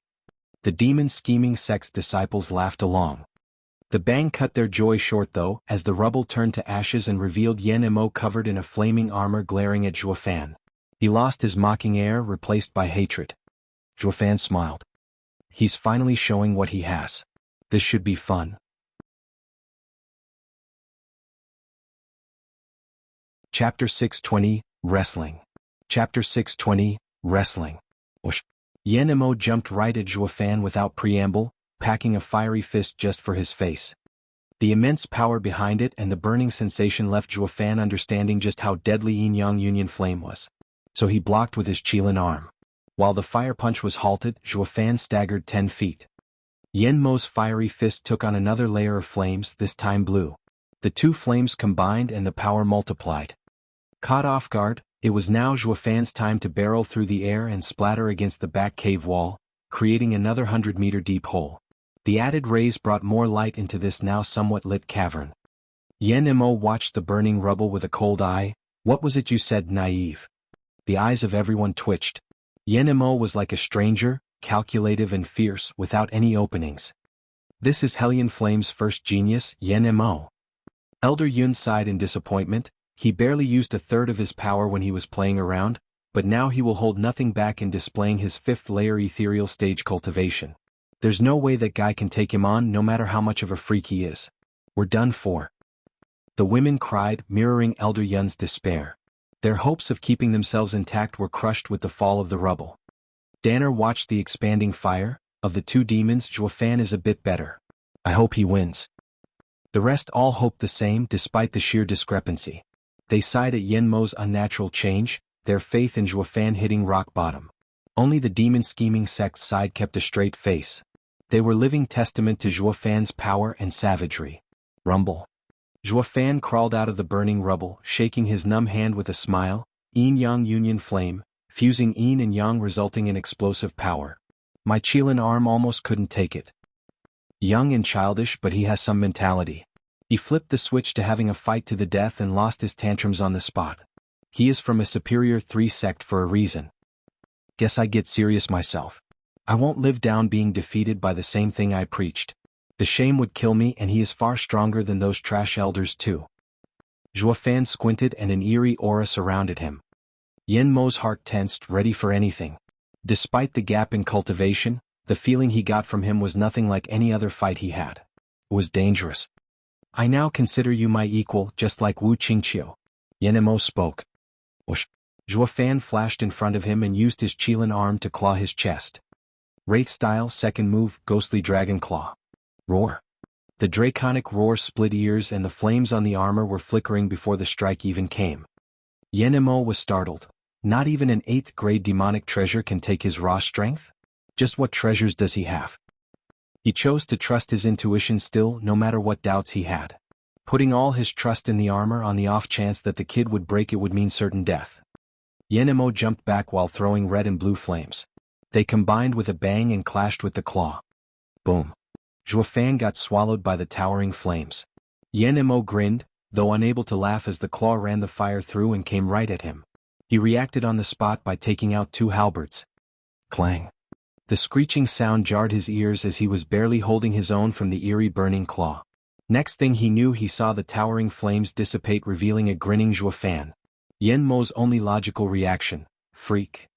The demon scheming sect's disciples laughed along. The bang cut their joy short though, as the rubble turned to ashes and revealed Yen Mo covered in a flaming armor glaring at Zhuofan. He lost his mocking air, replaced by hatred. Zhuofan smiled. He's finally showing what he has. This should be fun. Chapter 620, Wrestling. Chapter 620, Wrestling. Whoosh. Yen Mo jumped right at Zhuofan without preamble, packing a fiery fist just for his face. The immense power behind it and the burning sensation left Zhuofan understanding just how deadly Yin Yang Union Flame was. So he blocked with his Qilin arm. While the fire punch was halted, Zhuo Fan staggered 10 feet. Yen Mo's fiery fist took on another layer of flames, this time blue. The two flames combined and the power multiplied. Caught off guard, it was now Zhuo Fan's time to barrel through the air and splatter against the back cave wall, creating another 100-meter deep hole. The added rays brought more light into this now somewhat lit cavern. Yen Mo watched the burning rubble with a cold eye. "What was it you said, naive?" The eyes of everyone twitched. Yen Mo was like a stranger, calculative and fierce, without any openings. "This is Hellion Flame's first genius, Yen Mo." Elder Yun sighed in disappointment. He barely used a third of his power when he was playing around, but now he will hold nothing back in displaying his fifth-layer ethereal stage cultivation. There's no way that guy can take him on, no matter how much of a freak he is. "We're done for." The women cried, mirroring Elder Yun's despair. Their hopes of keeping themselves intact were crushed with the fall of the rubble. Danner watched the expanding fire. Of the two demons, Zhuo Fan is a bit better. "I hope he wins." The rest all hoped the same, despite the sheer discrepancy. They sighed at Yen Mo's unnatural change, their faith in Zhuo Fan hitting rock bottom. Only the demon-scheming sect's side kept a straight face. They were living testament to Zhuo Fan's power and savagery. Rumble. Zhuo Fan crawled out of the burning rubble, shaking his numb hand with a smile. Yin-Yang Union Flame, fusing Yin and Yang, resulting in explosive power. "My Qilin arm almost couldn't take it." Young and childish, but he has some mentality. He flipped the switch to having a fight to the death and lost his tantrums on the spot. He is from a superior 3 sect for a reason. "Guess I get serious myself. I won't live down being defeated by the same thing I preached. The shame would kill me, and he is far stronger than those trash elders too." Zhuo Fan squinted and an eerie aura surrounded him. Yen Mo's heart tensed, ready for anything. Despite the gap in cultivation, the feeling he got from him was nothing like any other fight he had. It was dangerous. "I now consider you my equal, just like Wu Qingqiu." Yen Mo spoke. Whoosh. Zhuo Fan flashed in front of him and used his Qilin arm to claw his chest. Wraith style, second move, Ghostly Dragon Claw. Roar. The draconic roar split ears and the flames on the armor were flickering before the strike even came. Yen Mo was startled. Not even an 8th-grade demonic treasure can take his raw strength? Just what treasures does he have? He chose to trust his intuition still, no matter what doubts he had. Putting all his trust in the armor on the off chance that the kid would break it would mean certain death. Yen Mo jumped back while throwing red and blue flames. They combined with a bang and clashed with the claw. Boom. Zhuo Fan got swallowed by the towering flames. Yen Mo grinned, though unable to laugh as the claw ran the fire through and came right at him. He reacted on the spot by taking out 2 halberds. Clang. The screeching sound jarred his ears as he was barely holding his own from the eerie burning claw. Next thing he knew, he saw the towering flames dissipate, revealing a grinning Zhuo Fan. Yen Mo's only logical reaction: freak.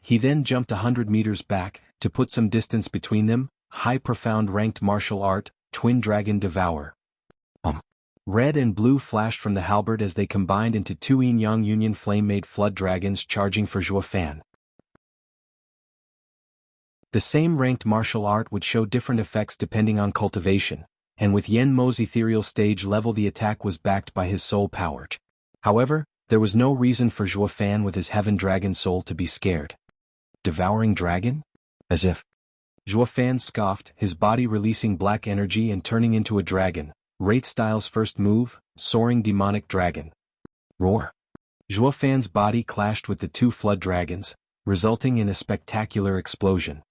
He then jumped 100 meters back, to put some distance between them. High profound ranked martial art, Twin Dragon Devour. Red and blue flashed from the halberd as they combined into 2 Yin-Yang Union Flame-made flood dragons charging for Zhuo Fan. The same ranked martial art would show different effects depending on cultivation, and with Yen Mo's ethereal stage level the attack was backed by his soul power. However, there was no reason for Zhuo Fan with his Heaven Dragon soul to be scared. Devouring Dragon? As if. Zhuo Fan scoffed, his body releasing black energy and turning into a dragon. Wraith Style's first move, Soaring Demonic Dragon. Roar. Zhuo Fan's body clashed with the 2 flood dragons, resulting in a spectacular explosion.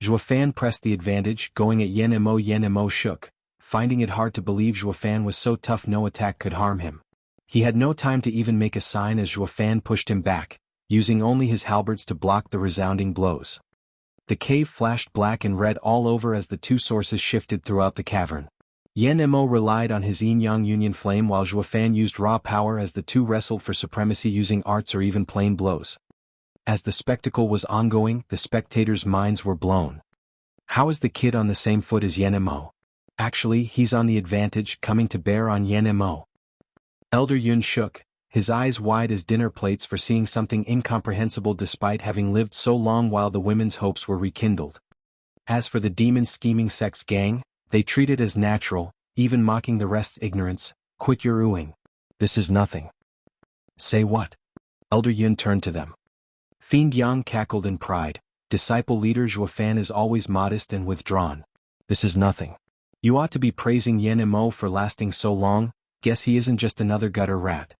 Zhuo Fan pressed the advantage, going at Yen Mo. Yen Mo shook, finding it hard to believe Zhuo Fan was so tough no attack could harm him. He had no time to even make a sign as Zhuo Fan pushed him back, using only his halberds to block the resounding blows. The cave flashed black and red all over as the 2 sources shifted throughout the cavern. Yen Mo relied on his Yin-Yang Union Flame while Zhuo Fan used raw power as the 2 wrestled for supremacy using arts or even plain blows. As the spectacle was ongoing, the spectators' minds were blown. How is the kid on the same foot as Yen Mo? Actually, he's on the advantage, coming to bear on Yen Mo. Elder Yun shook, his eyes wide as dinner plates for seeing something incomprehensible despite having lived so long while the women's hopes were rekindled. As for the demon scheming sex gang, they treat it as natural, even mocking the rest's ignorance. Quit your oohing. This is nothing. Say what? Elder Yun turned to them. Fiend Yang cackled in pride. Disciple leader Zhuofan is always modest and withdrawn. This is nothing. You ought to be praising Yen Mo for lasting so long. Guess he isn't just another gutter rat.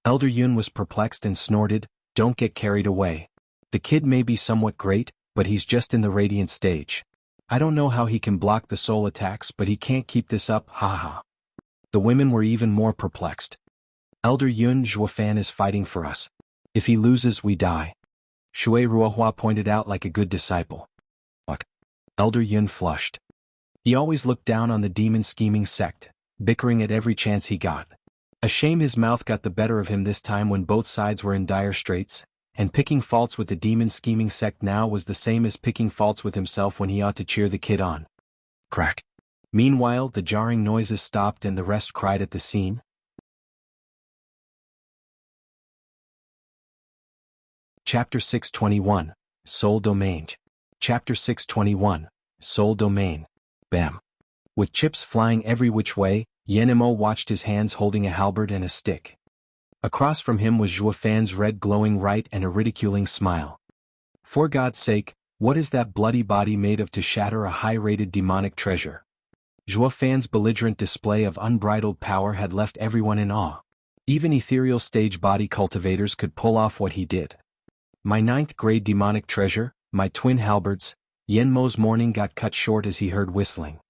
Elder Yun was perplexed and snorted, don't get carried away. The kid may be somewhat great, but he's just in the radiant stage. I don't know how he can block the soul attacks, but he can't keep this up, haha. The women were even more perplexed. Elder Yun, Zhuofan is fighting for us. If he loses, we die. Shui Ruohua pointed out like a good disciple. What? Elder Yun flushed. He always looked down on the demon scheming sect, bickering at every chance he got. A shame his mouth got the better of him this time when both sides were in dire straits, and picking faults with the demon scheming sect now was the same as picking faults with himself when he ought to cheer the kid on. Crack. Meanwhile, the jarring noises stopped and the rest cried at the scene. Chapter 621, Soul Domain. Chapter 621, Soul Domain. Bam. With chips flying every which way, Yen Mo watched his hands holding a halberd and a stick. Across from him was Zhuofan's red glowing right and a ridiculing smile. For God's sake, what is that bloody body made of to shatter a high-rated demonic treasure? Zhuofan's belligerent display of unbridled power had left everyone in awe. Even ethereal stage body cultivators could pull off what he did. My 9th-grade demonic treasure, my twin halberds. Yen Mo's morning got cut short as he heard whistling.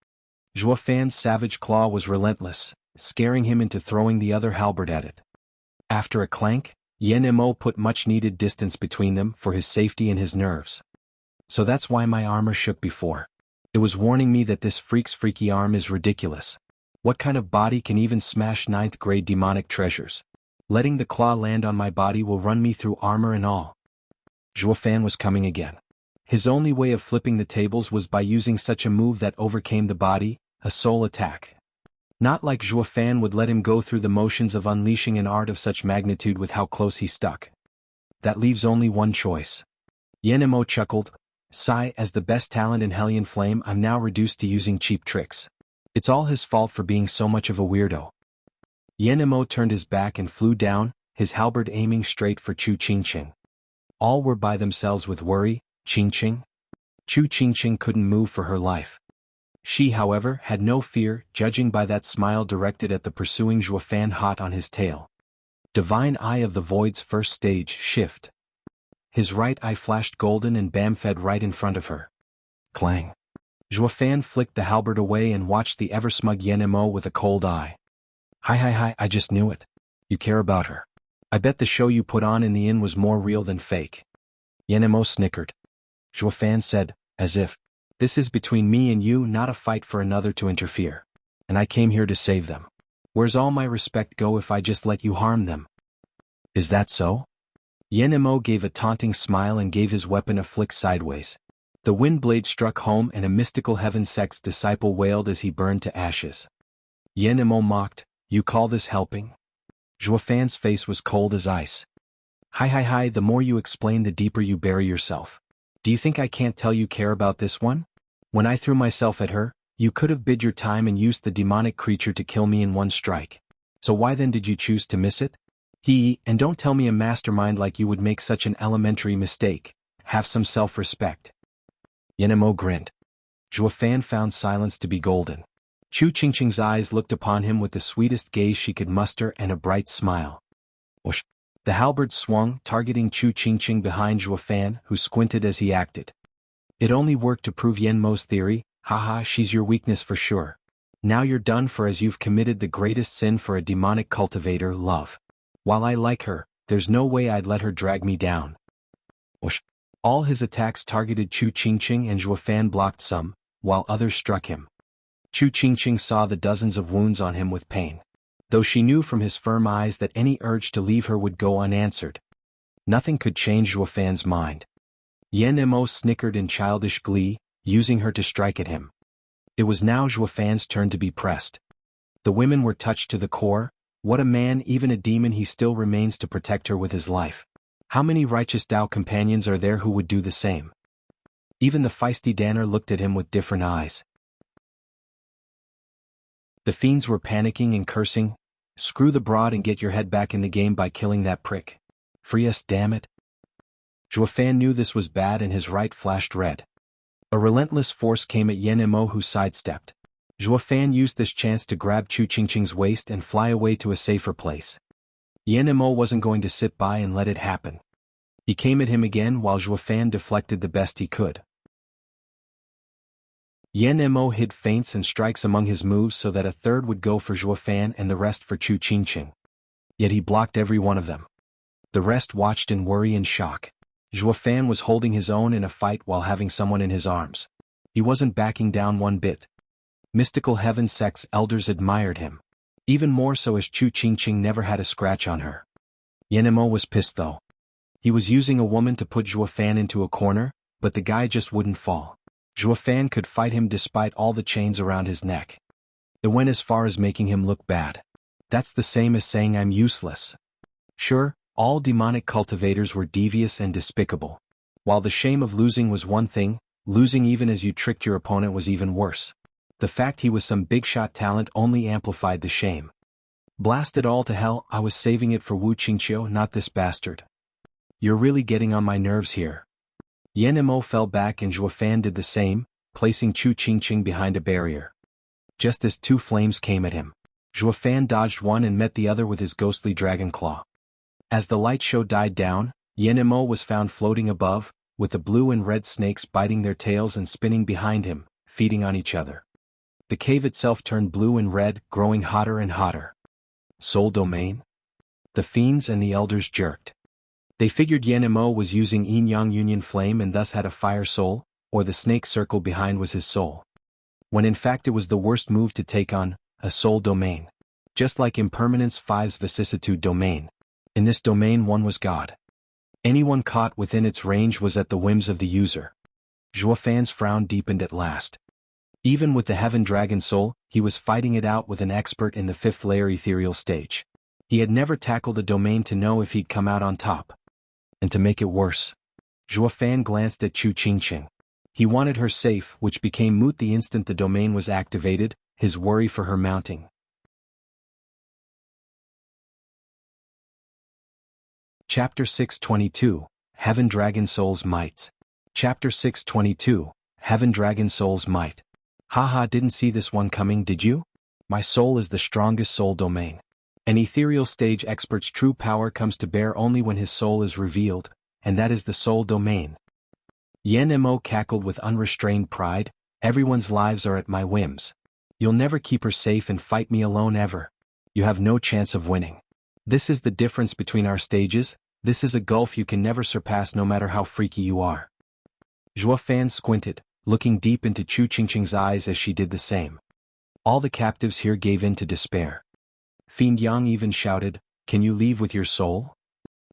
Zhuofan's savage claw was relentless, scaring him into throwing the other halberd at it. After a clank, Yen Mo put much-needed distance between them for his safety and his nerves. So that's why my armor shook before. It was warning me that this freak's freaky arm is ridiculous. What kind of body can even smash 9th-grade demonic treasures? Letting the claw land on my body will run me through armor and all. Zhuofan was coming again. His only way of flipping the tables was by using such a move that overcame the body, a soul attack. Not like Zhuofan would let him go through the motions of unleashing an art of such magnitude with how close he stuck. That leaves only one choice. Yen Mo chuckled. Sigh, as the best talent in Hellion Flame, I'm now reduced to using cheap tricks. It's all his fault for being so much of a weirdo. Yen Mo turned his back and flew down, his halberd aiming straight for Chu Qingqing. All were by themselves with worry. Qingqing? Chu Qingqing couldn't move for her life. She, however, had no fear, judging by that smile directed at the pursuing Zhuofan hot on his tail. Divine Eye of the Void's first stage shift. His right eye flashed golden and bam-fed right in front of her. Clang. Zhuofan flicked the halberd away and watched the ever-smug Yen Mo with a cold eye. Hi, I just knew it. You care about her. I bet the show you put on in the inn was more real than fake. Yen Mo snickered. Zhuofan said, as if, this is between me and you, not a fight for another to interfere. And I came here to save them. Where's all my respect go if I just let you harm them? Is that so? Yen Mo gave a taunting smile and gave his weapon a flick sideways. The wind blade struck home and a mystical heaven sect's disciple wailed as he burned to ashes. Yen Mo mocked, you call this helping? Zhuofan's face was cold as ice. Hi, the more you explain the deeper you bury yourself. Do you think I can't tell you care about this one? When I threw myself at her, you could have bid your time and used the demonic creature to kill me in one strike. So why then did you choose to miss it? And don't tell me a mastermind like you would make such an elementary mistake. Have some self-respect. Yen Mo grinned. Zhuofan found silence to be golden. Chu Qingqing's eyes looked upon him with the sweetest gaze she could muster and a bright smile. Whoosh. The halberd swung, targeting Chu Qingqing behind Zhuofan, who squinted as he acted. It only worked to prove Yen Mo's theory, haha, she's your weakness for sure. Now you're done for as you've committed the greatest sin for a demonic cultivator, love. While I like her, there's no way I'd let her drag me down. Whoosh. All his attacks targeted Chu Qingqing and Zhuofan blocked some, while others struck him. Chu Qingqing saw the dozens of wounds on him with pain. Though she knew from his firm eyes that any urge to leave her would go unanswered. Nothing could change Zhuofan's mind. Yen Mo snickered in childish glee, using her to strike at him. It was now Zhuofan's turn to be pressed. The women were touched to the core. What a man, even a demon, he still remains to protect her with his life. How many righteous Dao companions are there who would do the same? Even the feisty Danner looked at him with different eyes. The fiends were panicking and cursing. Screw the broad and get your head back in the game by killing that prick. Free us, damn it. Fan knew this was bad and his right flashed red. A relentless force came at Yan Mo, who sidestepped. Fan used this chance to grab Chu Qingqing's waist and fly away to a safer place. Yan Mo wasn't going to sit by and let it happen. He came at him again while Fan deflected the best he could. Yan Mo hid feints and strikes among his moves so that a third would go for Fan and the rest for Chu Qingqing. Yet he blocked every one of them. The rest watched in worry and shock. Fan was holding his own in a fight while having someone in his arms. He wasn't backing down one bit. Mystical Heaven sect's elders admired him. Even more so as Chu Qingqing never had a scratch on her. Yan Mo was pissed though. He was using a woman to put Fan into a corner, but the guy just wouldn't fall. Fan could fight him despite all the chains around his neck. It went as far as making him look bad. That's the same as saying I'm useless. Sure, all demonic cultivators were devious and despicable. While the shame of losing was one thing, losing even as you tricked your opponent was even worse. The fact he was some big-shot talent only amplified the shame. Blast it all to hell, I was saving it for Wu Qingqiu, not this bastard. You're really getting on my nerves here. Yan Mo fell back and Fan did the same, placing Chu Qingqing behind a barrier. Just as two flames came at him, Fan dodged one and met the other with his ghostly dragon claw. As the light show died down, Yan Mo was found floating above, with the blue and red snakes biting their tails and spinning behind him, feeding on each other. The cave itself turned blue and red, growing hotter and hotter. Soul domain? The fiends and the elders jerked. They figured Yan Mo was using yin-yang union flame and thus had a fire soul, or the snake circle behind was his soul. When in fact it was the worst move to take on, a soul domain. Just like Impermanence 5's vicissitude domain. In this domain one was God. Anyone caught within its range was at the whims of the user. Fan's frown deepened at last. Even with the Heaven Dragon Soul, he was fighting it out with an expert in the 5th layer ethereal stage. He had never tackled a domain to know if he'd come out on top. And to make it worse, Fan glanced at Chu Qingqing. He wanted her safe, which became moot the instant the domain was activated, his worry for her mounting. Chapter 622, Heaven Dragon Soul's Might. Chapter 622, Heaven Dragon Soul's Might. Haha, didn't see this one coming, did you? My soul is the strongest soul domain. An ethereal stage expert's true power comes to bear only when his soul is revealed, and that is the soul domain. Yan Mo cackled with unrestrained pride, everyone's lives are at my whims. You'll never keep her safe and fight me alone ever. You have no chance of winning. This is the difference between our stages, this is a gulf you can never surpass no matter how freaky you are. Fan squinted, looking deep into Chu Qingqing's eyes as she did the same. All the captives here gave in to despair. Fiend Yang even shouted, "Can you leave with your soul?"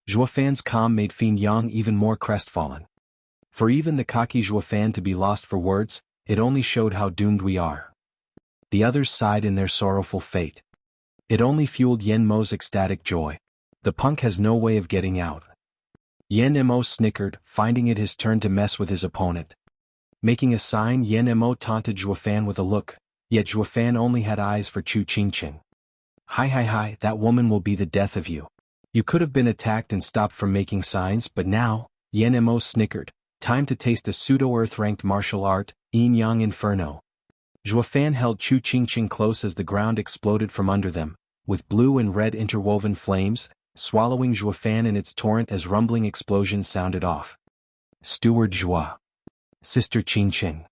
Fan's calm made Fiend Yang even more crestfallen. For even the cocky Fan to be lost for words, it only showed how doomed we are. The others sighed in their sorrowful fate. It only fueled Yan Mo's ecstatic joy. The punk has no way of getting out. Yan Mo snickered, finding it his turn to mess with his opponent. Making a sign, Yan Mo taunted Fan with a look, yet Fan only had eyes for Chu Qingqing. Hi, that woman will be the death of you. You could have been attacked and stopped from making signs, but now, Yan Mo snickered, time to taste a pseudo-earth-ranked martial art, Yin-Yang Inferno. Fan held Chu Qingqing close as the ground exploded from under them, with blue and red interwoven flames, swallowing Fan in its torrent as rumbling explosions sounded off. Steward Zhua. Sister Qingqing.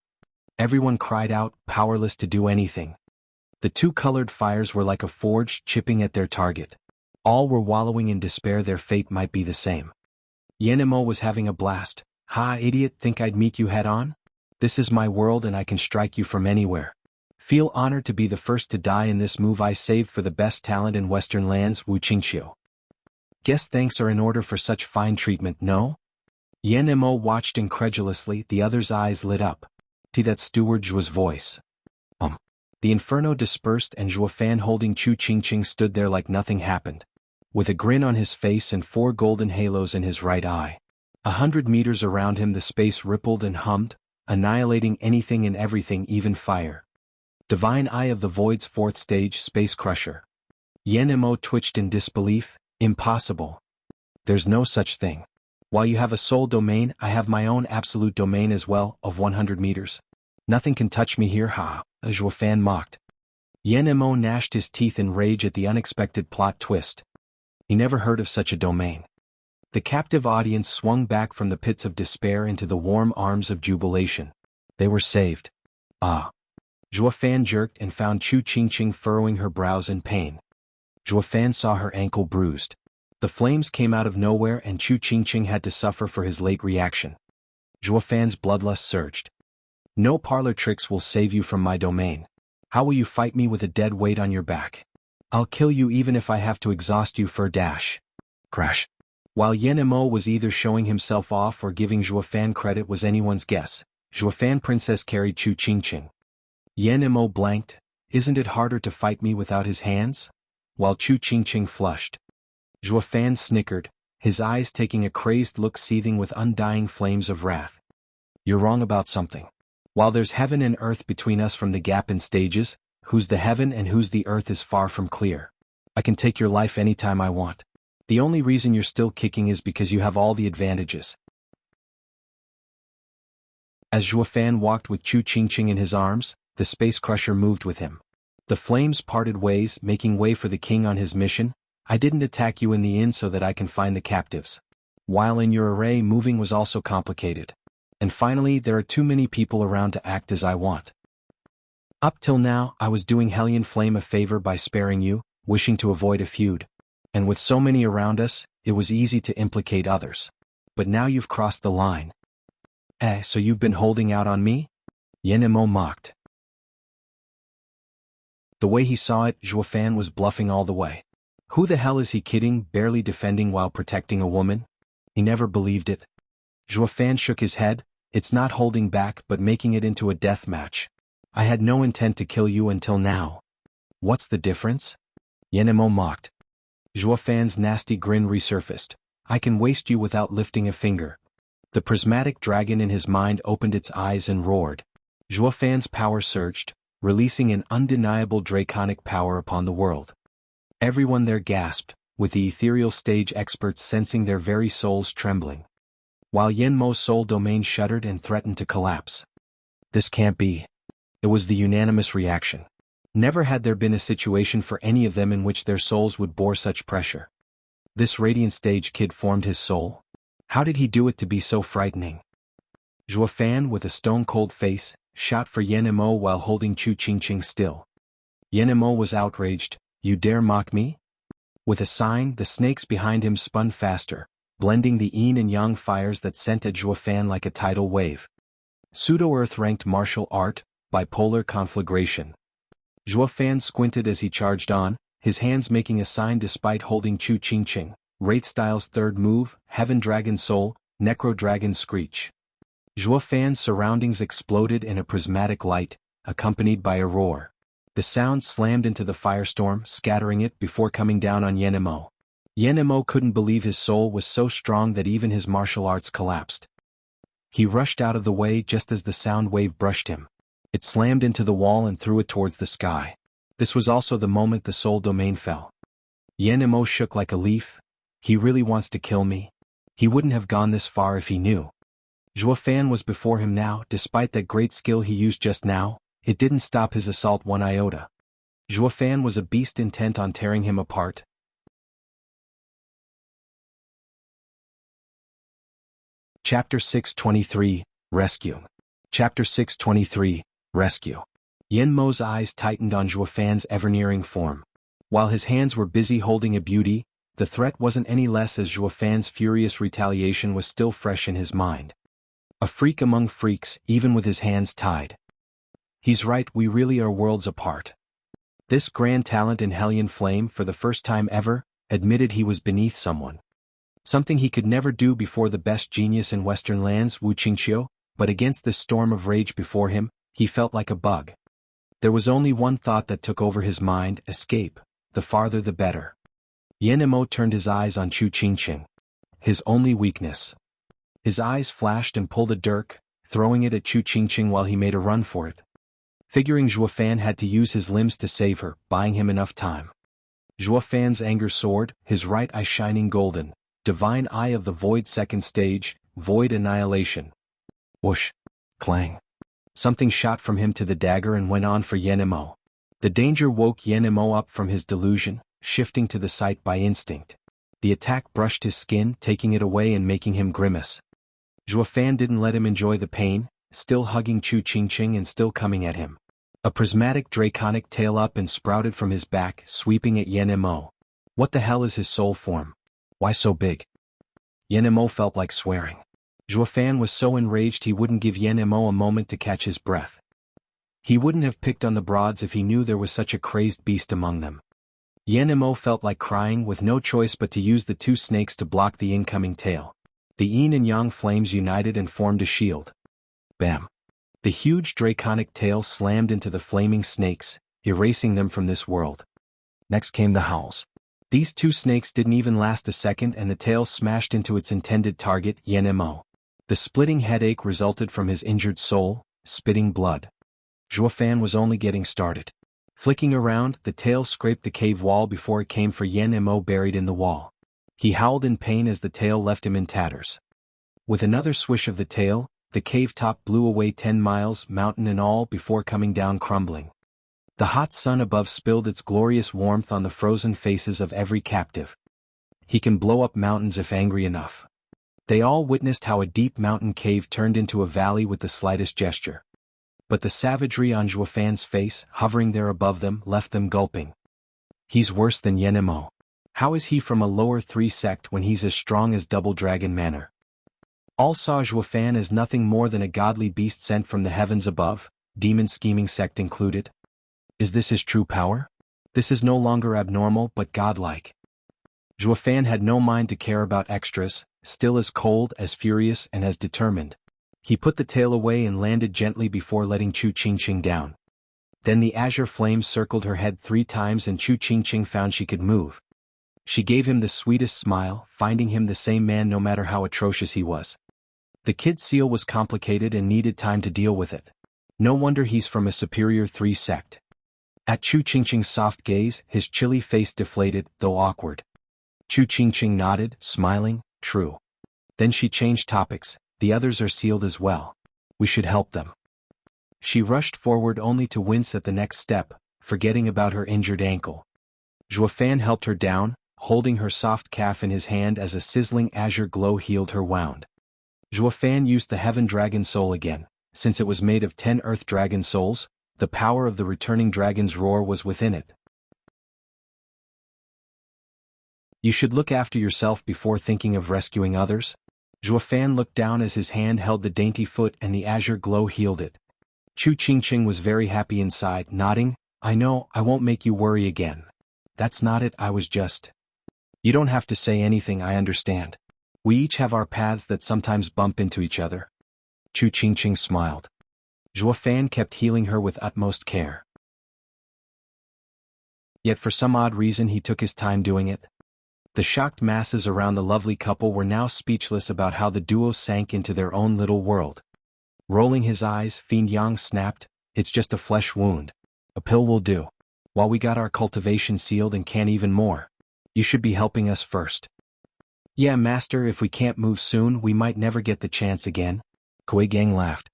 Everyone cried out, powerless to do anything. The two colored fires were like a forge chipping at their target. All were wallowing in despair their fate might be the same. Yan Mo was having a blast. Ha, idiot, think I'd meet you head on? This is my world and I can strike you from anywhere. Feel honored to be the first to die in this move I saved for the best talent in Western lands, Wu Qingqiu. Guess thanks are in order for such fine treatment, no? Yan Mo watched incredulously, the other's eyes lit up. To that Steward Zhua's voice. The inferno dispersed and Fan holding Chu Qingqing stood there like nothing happened. With a grin on his face and 4 golden halos in his right eye. 100 meters around him the space rippled and hummed, annihilating anything and everything, even fire. Divine Eye of the Void's 4th stage Space Crusher. Yan Mo twitched in disbelief, impossible. There's no such thing. While you have a soul domain, I have my own absolute domain as well, of 100 meters. Nothing can touch me here, ha, Zhuo Fan mocked. Yan Mo gnashed his teeth in rage at the unexpected plot twist. He never heard of such a domain. The captive audience swung back from the pits of despair into the warm arms of jubilation. They were saved. Ah. Zhuo Fan jerked and found Chu Qingqing furrowing her brows in pain. Zhuo Fan saw her ankle bruised. The flames came out of nowhere and Chu Qingqing had to suffer for his late reaction. Zhuo Fan's bloodlust surged. No parlor tricks will save you from my domain. How will you fight me with a dead weight on your back? I'll kill you even if I have to exhaust you for a dash. Crash. While Yan Mo was either showing himself off or giving Zhuo Fan credit was anyone's guess, Zhuo Fan princess carried Chu Qingqing. Yan Mo blanked. Isn't it harder to fight me without his hands? While Chu Qingqing flushed. Zhuo Fan snickered, his eyes taking a crazed look seething with undying flames of wrath. You're wrong about something. While there's heaven and earth between us from the gap in stages, who's the heaven and who's the earth is far from clear. I can take your life anytime I want. The only reason you're still kicking is because you have all the advantages. As Zhuo Fan walked with Chu Qingqing in his arms, the space crusher moved with him. The flames parted ways, making way for the king on his mission. I didn't attack you in the inn so that I can find the captives. While in your array, moving was also complicated. And finally, there are too many people around to act as I want. Up till now, I was doing Hellion Flame a favor by sparing you, wishing to avoid a feud. And with so many around us, it was easy to implicate others. But now you've crossed the line. So you've been holding out on me? Yan Mo mocked. The way he saw it, Zhuo Fan was bluffing all the way. Who the hell is he kidding, barely defending while protecting a woman? He never believed it. Zhuo Fan shook his head. It's not holding back but making it into a death match. I had no intent to kill you until now. What's the difference? Yan Mo mocked. Zhuo Fan's nasty grin resurfaced. I can waste you without lifting a finger. The prismatic dragon in his mind opened its eyes and roared. Zhuo Fan's power surged, releasing an undeniable draconic power upon the world. Everyone there gasped, with the ethereal stage experts sensing their very souls trembling. While Yan Mo's soul domain shuddered and threatened to collapse. This can't be. It was the unanimous reaction. Never had there been a situation for any of them in which their souls would bore such pressure. This radiant stage kid formed his soul? How did he do it to be so frightening? Zhuo Fan, with a stone-cold face, shot for Yan Mo while holding Chu Qingqing still. Yan Mo was outraged. You dare mock me? With a sign, the snakes behind him spun faster, blending the yin and yang fires that sent at Zhuo Fan like a tidal wave. Pseudo-Earth ranked martial art, bipolar conflagration. Zhuo Fan squinted as he charged on, his hands making a sign despite holding Chu Qingqing. Wraith Style's third move, Heaven Dragon Soul, Necro Dragon Screech. Zhuo Fan's surroundings exploded in a prismatic light, accompanied by a roar. The sound slammed into the firestorm, scattering it before coming down on Yan Mo. Yan Mo couldn't believe his soul was so strong that even his martial arts collapsed. He rushed out of the way just as the sound wave brushed him. It slammed into the wall and threw it towards the sky. This was also the moment the soul domain fell. Yan Mo shook like a leaf. He really wants to kill me. He wouldn't have gone this far if he knew. Zhuo Fan was before him now. Despite that great skill he used just now, it didn't stop his assault one iota. Zhuo Fan was a beast intent on tearing him apart. Chapter 623, Rescue. Chapter 623, Rescue. Yan Mo's eyes tightened on Zhuo Fan's ever-nearing form. While his hands were busy holding a beauty, the threat wasn't any less as Zhuo Fan's furious retaliation was still fresh in his mind. A freak among freaks, even with his hands tied. He's right, we really are worlds apart. This grand talent in Hellion Flame, for the first time ever, admitted he was beneath someone. Something he could never do before the best genius in Western lands, Wu Qingqiu, but against this storm of rage before him, he felt like a bug. There was only one thought that took over his mind: escape, the farther the better. Yan Mo turned his eyes on Chu Qingqing. His only weakness. His eyes flashed and pulled a dirk, throwing it at Chu Qingqing while he made a run for it. Figuring Zhuo Fan had to use his limbs to save her, buying him enough time. Zhuo Fan's anger soared, his right eye shining golden. Divine Eye of the Void second stage, Void Annihilation. Whoosh. Clang. Something shot from him to the dagger and went on for Yenemo. The danger woke Yenemo up from his delusion, shifting to the sight by instinct. The attack brushed his skin, taking it away and making him grimace. Zhuofan didn't let him enjoy the pain, still hugging Chu Qingqing and still coming at him. A prismatic draconic tail up and sprouted from his back, sweeping at Yenemo. What the hell is his soul form? Why so big? Yenemo felt like swearing. Zhuofan was so enraged he wouldn't give Yenemo a moment to catch his breath. He wouldn't have picked on the broads if he knew there was such a crazed beast among them. Yenemo felt like crying, with no choice but to use the two snakes to block the incoming tail. The yin and yang flames united and formed a shield. Bam! The huge draconic tail slammed into the flaming snakes, erasing them from this world. Next came the howls. These two snakes didn't even last a second and the tail smashed into its intended target, Yenemo. The splitting headache resulted from his injured soul, spitting blood. Zhuofan was only getting started. Flicking around, the tail scraped the cave wall before it came for Yenemo buried in the wall. He howled in pain as the tail left him in tatters. With another swish of the tail, the cave top blew away 10 miles, mountain and all, before coming down crumbling. The hot sun above spilled its glorious warmth on the frozen faces of every captive. He can blow up mountains if angry enough. They all witnessed how a deep mountain cave turned into a valley with the slightest gesture. But the savagery on Zhuofan's face, hovering there above them, left them gulping. He's worse than Yenemo. How is he from a lower 3 sect when he's as strong as Double Dragon Manor? All saw Zhuofan as nothing more than a godly beast sent from the heavens above, demon scheming sect included. Is this his true power? This is no longer abnormal but godlike. Zhuofan had no mind to care about extras, still as cold, as furious, and as determined. He put the tail away and landed gently before letting Chu Qingqing down. Then the azure flames circled her head 3 times and Chu Qingqing found she could move. She gave him the sweetest smile, finding him the same man no matter how atrocious he was. The kid seal was complicated and needed time to deal with it. No wonder he's from a superior 3 sect. At Chu Qingqing's soft gaze, his chilly face deflated, though awkward. Chu Qingqing nodded, smiling, true. Then she changed topics. The others are sealed as well. We should help them. She rushed forward only to wince at the next step, forgetting about her injured ankle. Zhuofan helped her down, holding her soft calf in his hand as a sizzling azure glow healed her wound. Zhuofan used the Heaven Dragon Soul again. Since it was made of 10 Earth Dragon Souls, the power of the returning dragon's roar was within it. You should look after yourself before thinking of rescuing others. Zhuofan looked down as his hand held the dainty foot and the azure glow healed it. Chu Qingqing was very happy inside, nodding, I know, I won't make you worry again. That's not it, I was just... You don't have to say anything, I understand. We each have our paths that sometimes bump into each other. Chu Qingqing smiled. Zhuofan kept healing her with utmost care. Yet for some odd reason he took his time doing it. The shocked masses around the lovely couple were now speechless about how the duo sank into their own little world. Rolling his eyes, Fiend Yang snapped, it's just a flesh wound. A pill will do. While we got our cultivation sealed and can even more. You should be helping us first. Yeah, master, if we can't move soon, we might never get the chance again. Kuei Gang laughed.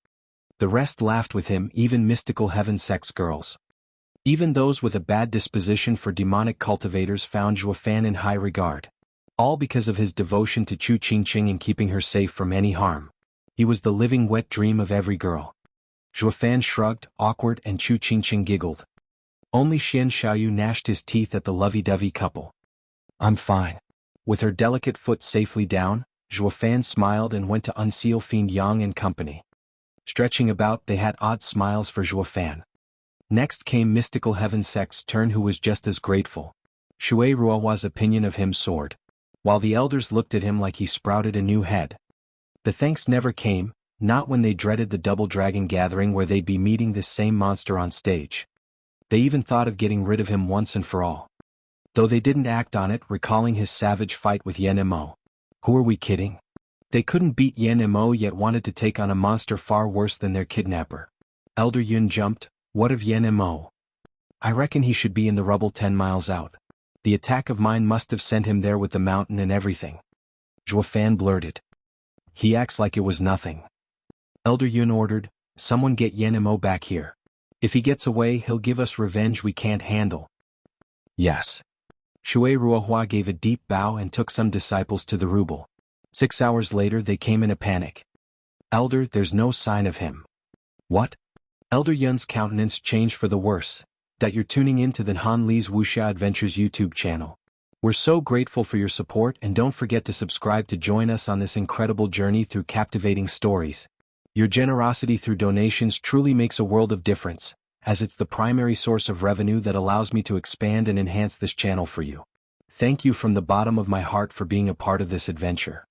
The rest laughed with him, even mystical heaven sex girls. Even those with a bad disposition for demonic cultivators found Zhuofan in high regard. All because of his devotion to Chu Qingqing and keeping her safe from any harm. He was the living wet dream of every girl. Zhuofan shrugged, awkward, and Chu Qingqing giggled. Only Xian Xiaoyu gnashed his teeth at the lovey-dovey couple. I'm fine. With her delicate foot safely down, Zhuofan smiled and went to unseal Fiend Yang and company. Stretching about, they had odd smiles for Zhuofan. Next came mystical heaven sect's turn, who was just as grateful. Shui Ruohua's opinion of him soared. While the elders looked at him like he sprouted a new head. The thanks never came, not when they dreaded the Double Dragon gathering where they'd be meeting this same monster on stage. They even thought of getting rid of him once and for all. Though they didn't act on it, recalling his savage fight with Yenemo. Who are we kidding? They couldn't beat Yenemo yet wanted to take on a monster far worse than their kidnapper. Elder Yun jumped. What of Yenemo? I reckon he should be in the rubble 10 miles out. The attack of mine must have sent him there with the mountain and everything. Zhua Fan blurted. He acts like it was nothing. Elder Yun ordered, someone get Yan Mo back here. If he gets away he'll give us revenge we can't handle. Yes. Shui Ruohua gave a deep bow and took some disciples to the ruble. 6 hours later they came in a panic. Elder, there's no sign of him. What? Elder Yun's countenance changed for the worse. That you're tuning in to the Han Li's Wuxia Adventures YouTube channel. We're so grateful for your support and don't forget to subscribe to join us on this incredible journey through captivating stories. Your generosity through donations truly makes a world of difference, as it's the primary source of revenue that allows me to expand and enhance this channel for you. Thank you from the bottom of my heart for being a part of this adventure.